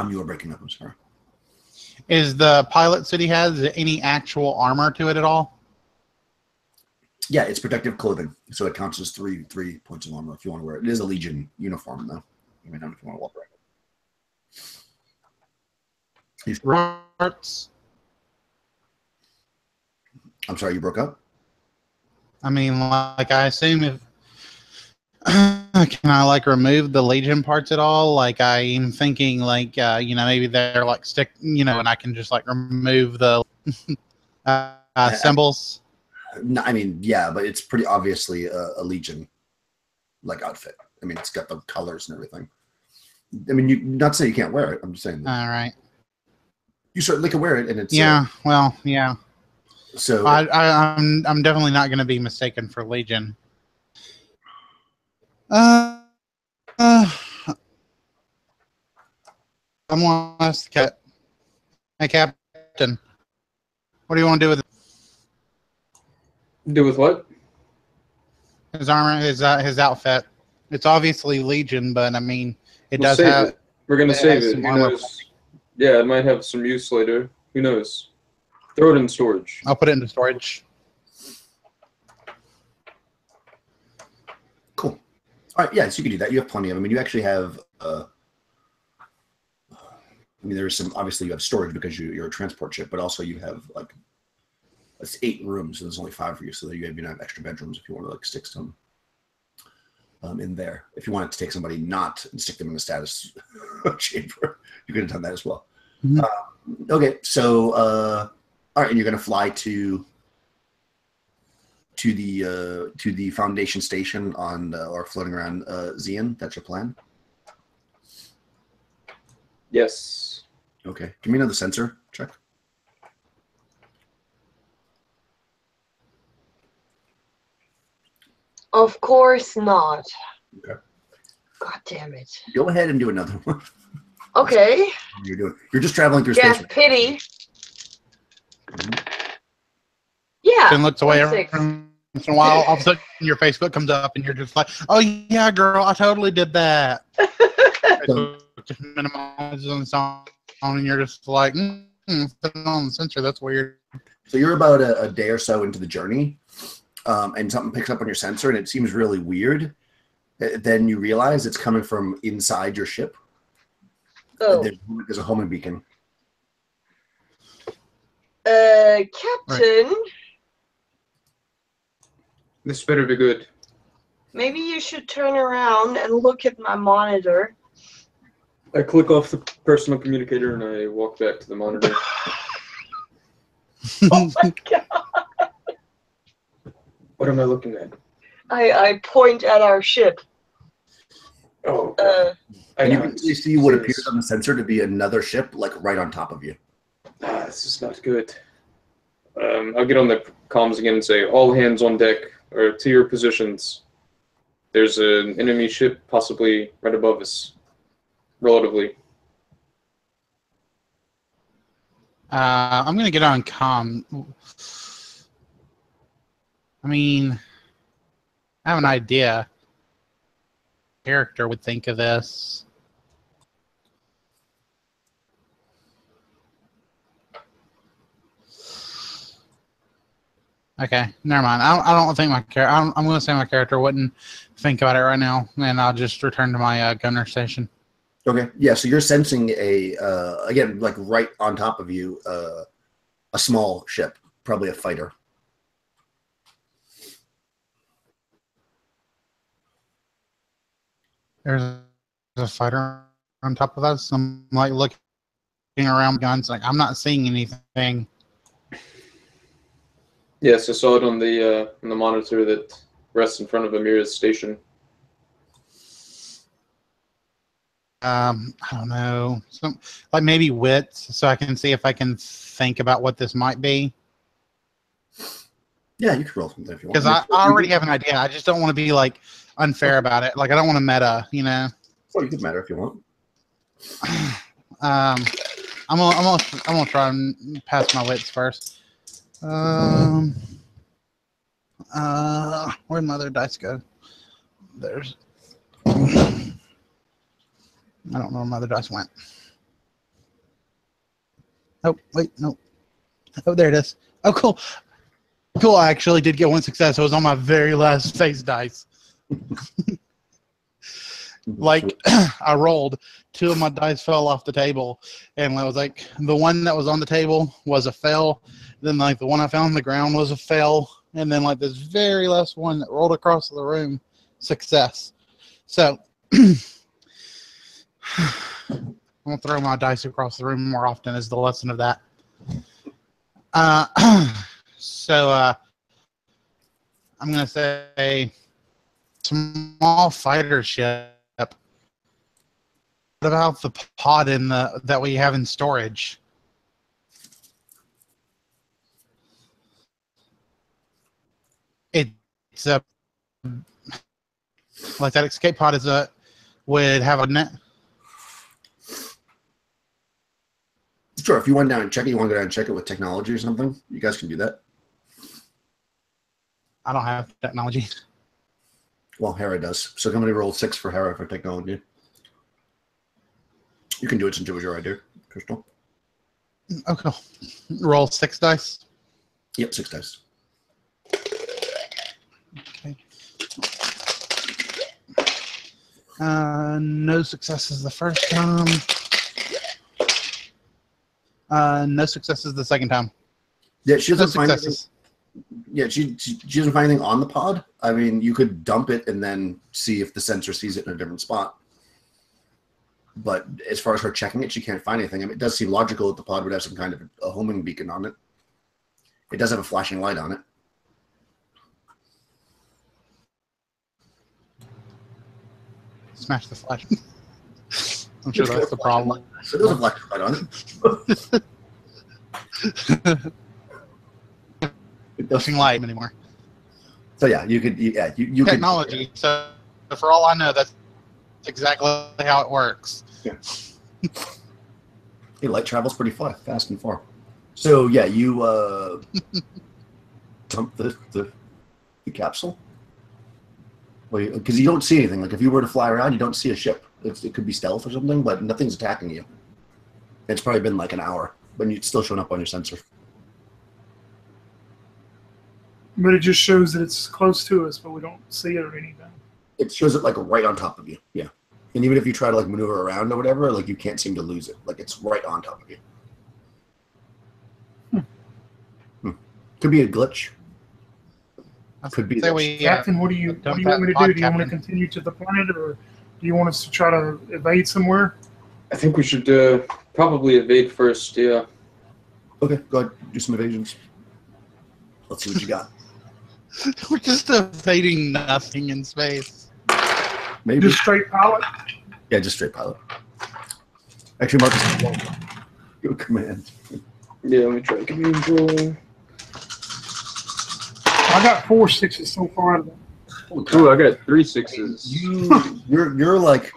You were breaking up. I'm sorry. Is the pilot suit he has any actual armor to it at all? Yeah, it's protective clothing, so it counts as three points of armor if you want to wear it. It is a Legion uniform, though. You may not if you want to walk around. Parts? I'm sorry, you broke up? I mean, like, I assume if... can I, like, remove the Legion parts at all? Like, I'm thinking, like, you know, maybe they're, like, stick... You know, and I can just, like, remove the symbols. No, I mean, yeah, but it's pretty obviously a Legion like outfit. I mean, it's got the colors and everything. I mean, you not to say you can't wear it. I'm just saying. All right. You certainly can wear it, and it's yeah. Well, yeah. So I'm definitely not going to be mistaken for Legion. I'm lost. Hey, Captain. What do you want to do with it? Do with what? His armor, his outfit. It's obviously Legion, but I mean, it We'll does save have. it. We're gonna save it. some Who armor. knows? Yeah, it might have some use later. Who knows? Throw it in storage. I'll put it into storage. cool. All right, yeah, so you can do that. You have plenty of. I mean, you actually have. I mean, there's some. Obviously, you have storage because you're a transport ship, but also you have like. It's 8 rooms, so there's only 5 for you. So you have extra bedrooms if you want to like stick some in there. If you wanted to take somebody not and stick them in the status chamber, you could have done that as well. Mm-hmm. Okay, so all right, and you're going to fly to the Foundation station on or floating around Xian. That's your plan. Yes. Okay, give me another sensor check. Of course not. Okay. God damn it. Go ahead and do another one. Okay. You're just traveling through Yeah, space. pity. Mhm. Yeah. Then looks away 26. every once in a while. All of a sudden, your Facebook comes up, and you're just like, "Oh yeah, girl, I totally did that." Facebook just minimizes on the song, and you're just like, "Put it on the sensor. That's weird." So you're about a day or so into the journey, and something picks up on your sensor, and it seems really weird. Then you realize it's coming from inside your ship. Oh. There's a homing beacon. Captain, This better be good. maybe you should turn around and look at my monitor. I click off the personal communicator and I walk back to the monitor. Oh my god. What am I looking at? I point at our ship. Oh, God. And you can see what appears on the sensor to be another ship, like right on top of you. This is not good. I'll get on the comms again and say, all hands on deck, or to your positions. There's an enemy ship possibly right above us, relatively. I'm gonna get on comm. I mean, I have an idea. Character would think of this. Okay, never mind. I don't think my character. I'm going to say my character wouldn't think about it right now, and I'll just return to my gunner station. Okay, yeah. So you're sensing again, like right on top of you, a small ship, probably a fighter. There's a fighter on top of us. I'm like looking around guns, like I'm not seeing anything. Yes, I saw it on the monitor that rests in front of Amira's station. I don't know. Like maybe wits, so I can see if I can think about what this might be. Yeah, you can roll something if you want. Because I already have an idea. I just don't want to be like unfair about it. Like I don't want to meta, you know. Well, you could matter if you want. I'm gonna try and pass my wits first. Where'd my other dice go? There's. I don't know where my other dice went. Oh, wait, no. Oh, there it is. Oh, cool. Cool, I actually did get one success. It was on my very last face dice. Like, I rolled. 2 of my dice fell off the table. And I was like, the one that was on the table was a fail. Then, like, the one I found on the ground was a fail. And then, like, this very last one that rolled across the room, success. So, I'm going to throw my dice across the room more often is the lesson of that. So, I'm going to say small fighter ship. What about the pod that we have in storage? It's a like that escape pod would have a net. Sure, if you went down and check it, you want to go down and check it with technology or something, you guys can do that. I don't have technology. Well, Hera does. So somebody roll 6 for Hera for technology. You can do it since it was your idea, Crystal. Okay. Roll 6 dice. Yep, 6 dice. Okay. No successes the first time. No successes the second time. Yeah, she doesn't No find anything. successes. Yeah, she doesn't find anything on the pod. I mean, you could dump it and then see if the sensor sees it in a different spot. But as far as her checking it, she can't find anything. I mean, it does seem logical that the pod would have some kind of a homing beacon on it. It does have a flashing light on it. Smash the flash. I'm sure that's the problem. So there's a flashing light on it. It Flashing does. light anymore. So yeah, you could. Yeah, you could. Technology. So for all I know, that's exactly how it works. Yeah. Hey, light travels pretty fast and far. So yeah, you dump the capsule. Well, because you don't see anything. Like if you were to fly around, you don't see a ship. It could be stealth or something, but nothing's attacking you. It's probably been like an hour, but it's still showing up on your sensor. But it just shows that it's close to us, but we don't see it or anything. It shows it like right on top of you. Yeah. And even if you try to like maneuver around or whatever, like you can't seem to lose it. Like it's right on top of you. Could be a glitch. Could be. Captain, what do you want me to do? Do you want to continue to the planet, or do you want us to try to evade somewhere? I think we should probably evade first, yeah. Okay, go ahead. Do some evasions. Let's see what you got. We're just evading nothing in space. Maybe. Just straight pilot? Yeah, just straight pilot. Actually, Marcus, go command. Yeah, let me try to control. I got 4 6s so far. Ooh, I got 3 6s. You're like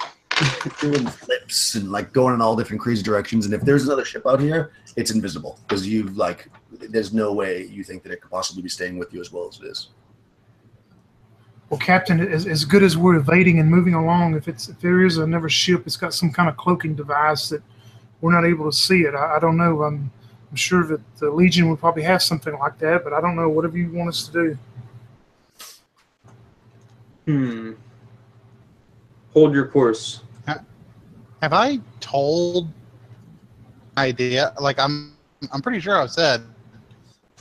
doing flips and like going in all different crazy directions. And if there's another ship out here, it's invisible because you've like. There's no way you think that it could possibly be staying with you as well as it is. Well, Captain, as good as we're evading and moving along, if there is another ship, it's got some kind of cloaking device that we're not able to see it. I don't know. I'm sure that the Legion would probably have something like that, but I don't know. Whatever you want us to do. Hold your course. Have I told idea? Like I'm pretty sure I've said.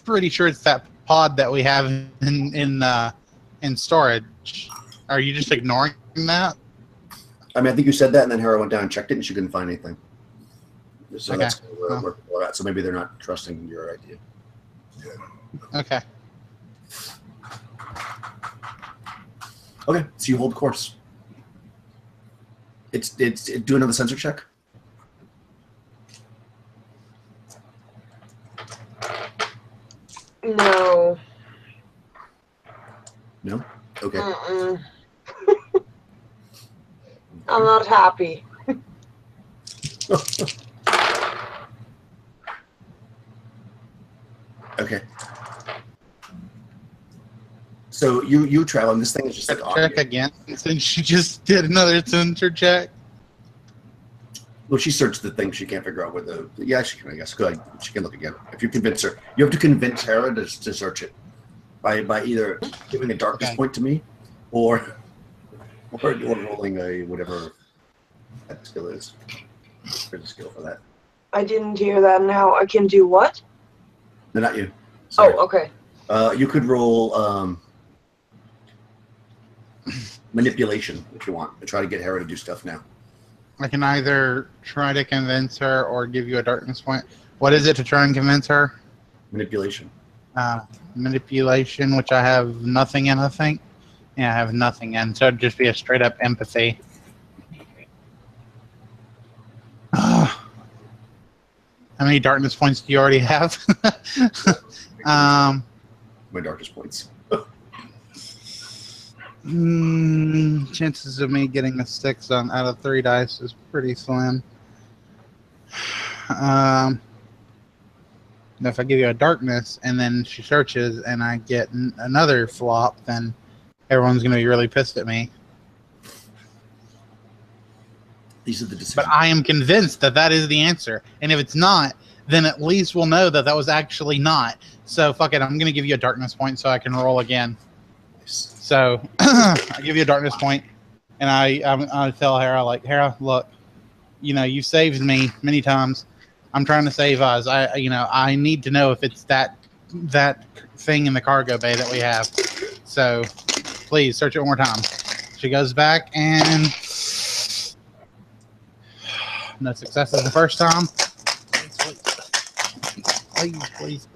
Pretty sure it's that pod that we have in storage. Are you just ignoring that? I mean, I think you said that, and then Hera went down and checked it, and she couldn't find anything. So Okay. that's where people are at. So maybe they're not trusting your idea. Okay. Okay, so you hold course. It's do another sensor check. No. No. Okay. I'm not happy. Okay. So you travel, and this thing is just like on Check you. again since she just did another sensor check. Well, she searched the thing. She can't figure out where the. Yeah, she can. I guess. Go ahead. She can look again. If you convince her, you have to convince Hera to search it by either giving a darkness point to me, or rolling a whatever that skill is. There's a skill for that. I didn't hear that. Now I can do what? No, not you. Sorry. Oh, okay. You could roll manipulation if you want, and try to get Hera to do stuff now. I can either try to convince her or give you a darkness point. What is it to try and convince her? Manipulation. Manipulation, which I have nothing in, I think. Yeah, I have nothing in, so it'd just be a straight up empathy. How many darkness points do you already have? My darkest points. Chances of me getting a 6 out of 3 dice is pretty slim. Now if I give you a darkness and then she searches and I get another flop, then everyone's going to be really pissed at me. These are the decisions. But I am convinced that that is the answer. And if it's not, then at least we'll know that that was actually not. So fuck it, I'm going to give you a darkness point so I can roll again. So I give you a darkness point, and I tell Hera, like, Hera, look, you know, you saved me many times. I'm trying to save us. I need to know if it's that thing in the cargo bay that we have. So please search it one more time. She goes back and no successes the first time. Please.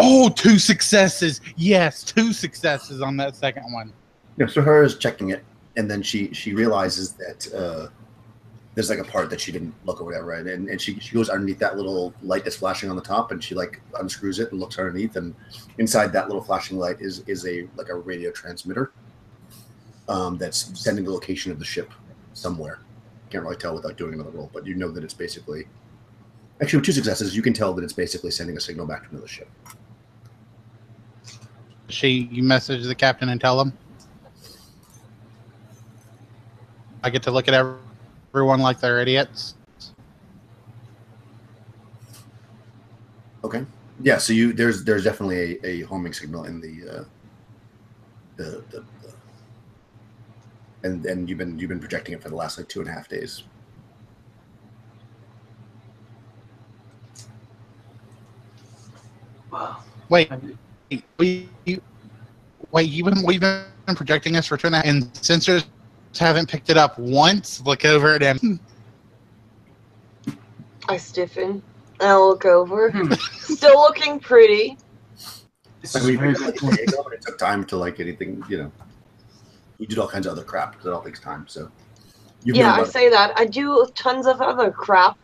Oh, 2 successes. Yes, 2 successes on that second one. Yeah, so her is checking it, and then she realizes that there's like a part that she didn't look or whatever, right? And she goes underneath that little light that's flashing on the top, and she like unscrews it and looks underneath, and inside that little flashing light is a radio transmitter that's sending the location of the ship somewhere. Can't really tell without doing another roll, but you know that it's basically. Actually, with 2 successes, you can tell that it's basically sending a signal back to another ship. You message the captain and tell them? I get to look at everyone like they're idiots? Okay. Yeah, so there's definitely a homing signal in the and you've been projecting it for the last like 2.5 days. Wow. Wait, we've been projecting this for 2.5, and sensors haven't picked it up once. Look over it and I stiffen. I'll look over. Still looking pretty. This is very good point. It took time to like anything, you know. You did all kinds of other crap because it all takes time. So yeah, I say that. I do tons of other crap.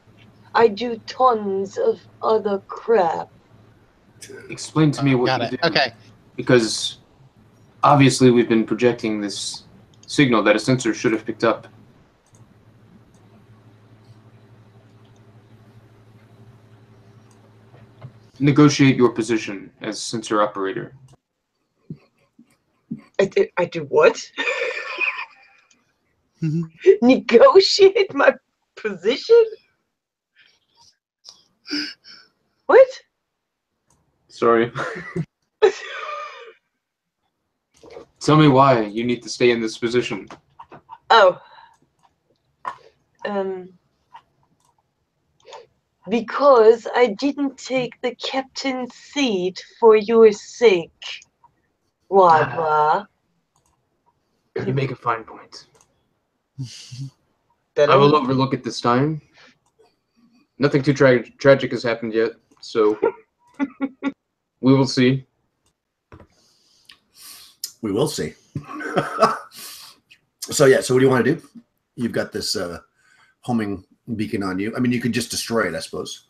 Explain to me what you do. Okay. Because obviously we've been projecting this signal that a sensor should have picked up. Negotiate your position as sensor operator. I do what? Negotiate my position? What? Sorry. Tell me why you need to stay in this position. Oh. Because I didn't take the captain's seat for your sake. Blah. You make a fine point. Then I will overlook it this time. Nothing too tragic has happened yet, so we will see. We will see. So what do you want to do? You've got this homing beacon on you. I mean, you could just destroy it, I suppose.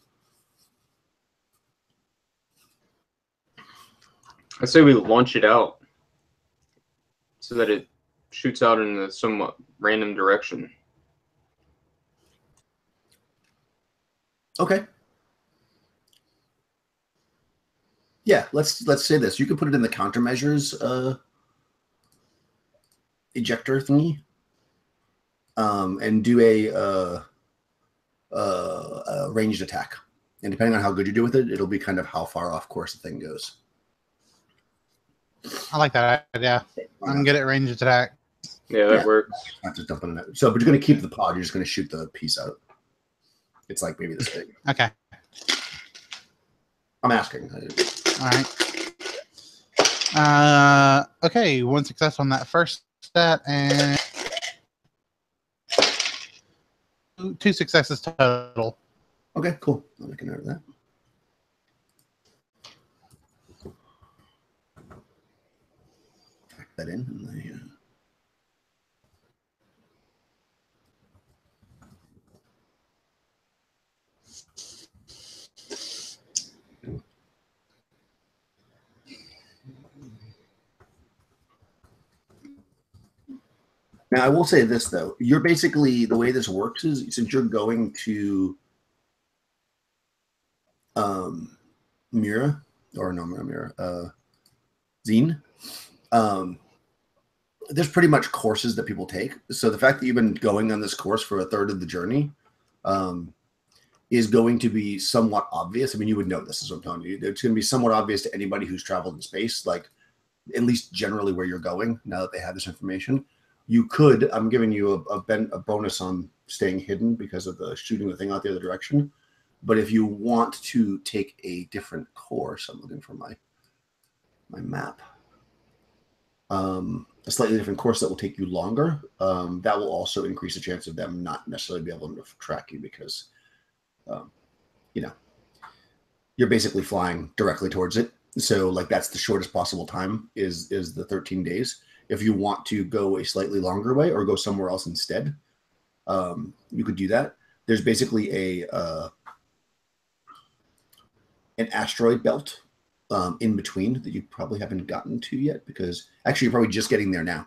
I say we launch it out so that it shoots out in a somewhat random direction. Okay. Yeah, let's say this. You can put it in the countermeasures ejector thingy, and do a ranged attack. And depending on how good you do with it, it'll be kind of how far off course the thing goes. I like that idea. I'm good at range attack. Yeah, that works. Not just dumping it out. So, but you're going to keep the pod. You're just going to shoot the piece out. It's like maybe this big. Okay. I'm asking. All right. Okay, 1 success on that first stat, and 2 successes total. Okay, cool. I'll make a note of that. Pack that in. And now, I will say this, though. You're basically, the way this works is, since you're going to Mira, or no, Mira, Zine, there's pretty much courses that people take. So the fact that you've been going on this course for a third of the journey is going to be somewhat obvious. I mean, you would know this, is what I'm telling you. It's going to be somewhat obvious to anybody who's traveled in space, like at least generally where you're going, now that they have this information. You could, I'm giving you a bonus on staying hidden because of the shooting the thing out the other direction. But if you want to take a different course, I'm looking for my map. A slightly different course that will take you longer. That will also increase the chance of them not necessarily be able to track you because, you know, you're basically flying directly towards it. So like that's the shortest possible time is the 13 days. If you want to go a slightly longer way or go somewhere else instead, you could do that. There's basically an asteroid belt in between that you probably haven't gotten to yet because actually you're probably just getting there now.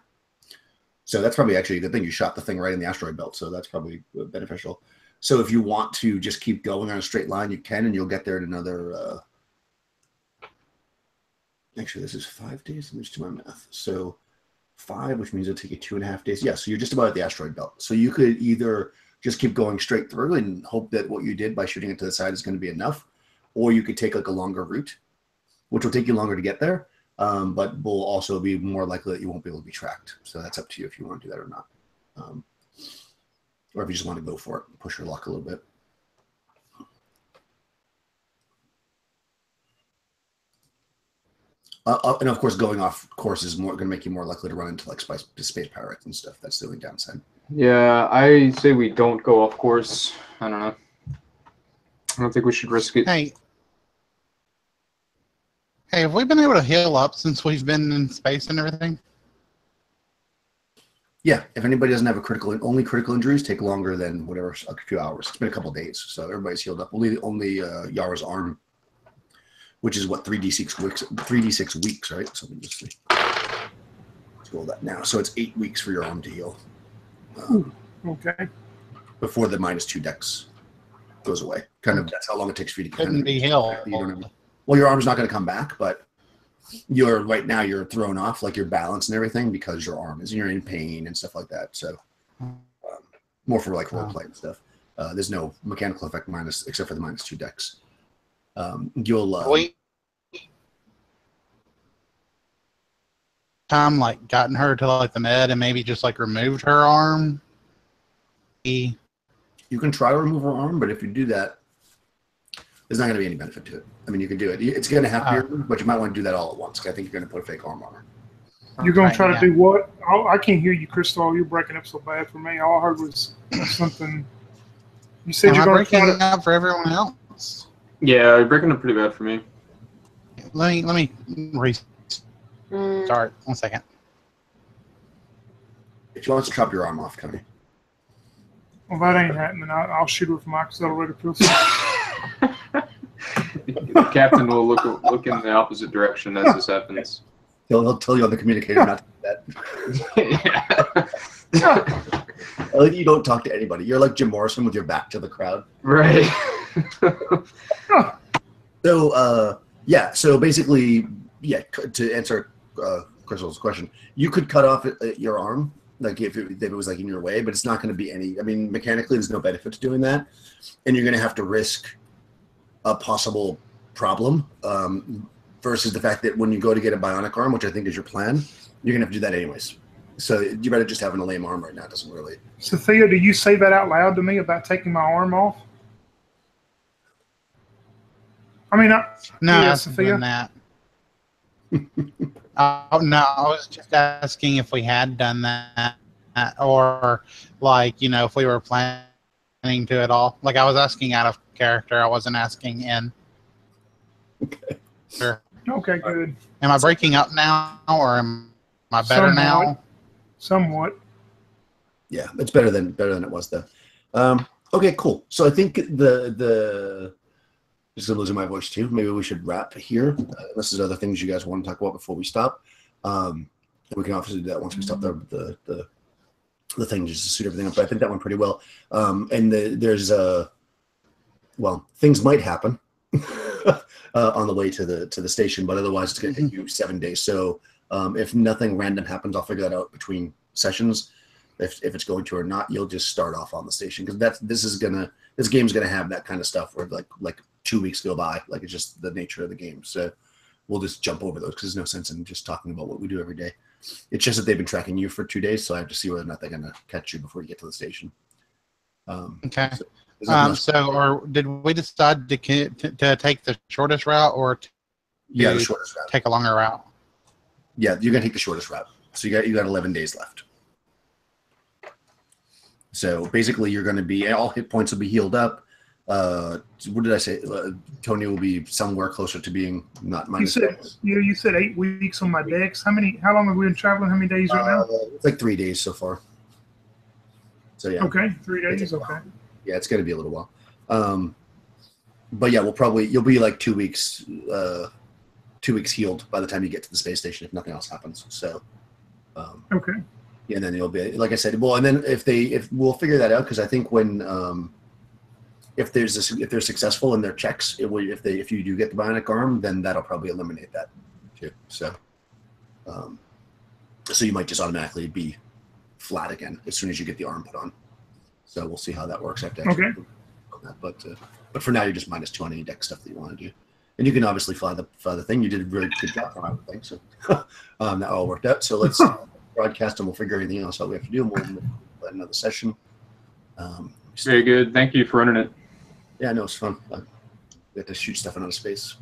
So that's probably actually a good thing. You shot the thing right in the asteroid belt, so that's probably beneficial. So if you want to just keep going on a straight line, you can, and you'll get there in another. Actually, this is 5 days. Let me just do my math. So 5, which means it'll take you 2.5 days. Yeah, so you're just about at the asteroid belt. So you could either just keep going straight through and hope that what you did by shooting it to the side is going to be enough, or you could take like a longer route, which will take you longer to get there, but will also be more likely that you won't be able to be tracked. So that's up to you if you want to do that or not. Or if you just want to go for it, push your luck a little bit. And of course, going off course is going to make you more likely to run into like space pirates and stuff. That's the only downside. Yeah, I say we don't go off course. I don't know. I don't think we should risk it. Hey, have we been able to heal up since we've been in space and everything? Yeah, if anybody doesn't have only critical injuries take longer than whatever, a few hours. It's been a couple of days, so everybody's healed up. Only Yara's arm, which is what 3d6 weeks. 3d6 weeks, right? So let me just see. Let's roll that now. So it's 8 weeks for your arm to heal. Okay. Before the -2 dex goes away. Kind of that's how long it takes for you to get. Couldn't be healed. Well, your arm's not going to come back, but right now you're thrown off, like your balance and everything, because your arm is, you're in pain and stuff like that. So more for like role play and stuff. There's no mechanical effect except for the -2 dex. You'll Tom like gotten her to like the med and maybe just like removed her arm. You can try to remove her arm, but if you do that, there's not going to be any benefit to it. I mean, you can do it. It's going to have to be removed, but you might want to do that all at once. I think you're going to put a fake arm on her. You're going to try to do what? I can't hear you, Crystal. You're breaking up so bad for me. All I heard was something. You said you're going to try to up for everyone else. Yeah, you're breaking up pretty bad for me. Let me restart. 1 second. If you want to chop your arm off, Tony. Well, that ain't happening. I'll shoot her with my accelerator pistol. The captain will look in the opposite direction as this happens. He'll tell you on the communicator not to do that. I like you don't talk to anybody. You're like Jim Morrison with your back to the crowd. Right. So, yeah. So basically, yeah. To answer Crystal's question. You could cut off your arm, like if it was like in your way, but it's not going to be any. I mean, mechanically, there's no benefit to doing that, and you're going to have to risk a possible problem versus the fact that when you go to get a bionic arm, which I think is your plan, you're going to have to do that anyways. So you better just having a lame arm right now. It doesn't really. Sophia, do you say that out loud to me about taking my arm off? I mean, No, yeah, Sophia. That. Oh no, I was just asking if we had done that, or like if we were planning to at all. Like I was asking out of character. I wasn't asking in. Okay. Sure. Okay, good. Am I breaking up now, or am I better now? Somewhat. Yeah, it's better than it was though. Okay, cool. So I think the just losing my voice too. Maybe we should wrap here. Unless there's other things you guys want to talk about before we stop. And we can obviously do that once we stop the thing just to suit everything up. But I think that went pretty well. And there's things might happen on the way to the station, but otherwise it's going to take you 7 days. So if nothing random happens, I'll figure that out between sessions. If it's going to or not, you'll just start off on the station because this game's gonna have that kind of stuff where like 2 weeks go by, like it's just the nature of the game. So we'll just jump over those because there's no sense in just talking about what we do every day. It's just that they've been tracking you for 2 days, so I have to see whether or not they're gonna catch you before you get to the station. Okay. Or did we decide to take the shortest route or the shortest route? Take a longer route. Yeah, you're gonna take the shortest route. So you got 11 days left. So basically, you're going to be all hit points will be healed up. What did I say? Tony will be somewhere closer to being not minus. You said 8 weeks on my decks. How long have we been traveling? How many days right now? It's like 3 days so far. So yeah. Okay, 3 days. Okay. Yeah, it's going to be a little while. But yeah, you'll be like 2 weeks. 2 weeks healed by the time you get to the space station if nothing else happens. So. Okay. And then you'll be, like I said, well, and then if we'll figure that out because I think when if they're successful in their checks, if you do get the bionic arm, then that'll probably eliminate that too. So, so you might just automatically be flat again as soon as you get the arm put on. So we'll see how that works. I have to okay. But for now, you're just -2 on any deck stuff that you want to do, and you can obviously fly the thing. You did a really good job on it, I think. So that all worked out. So let's. Broadcast and we'll figure everything else out we have to do and we'll let another session. Very good. Thank you for running it. Yeah, no, it's fun. We have to shoot stuff in outer space.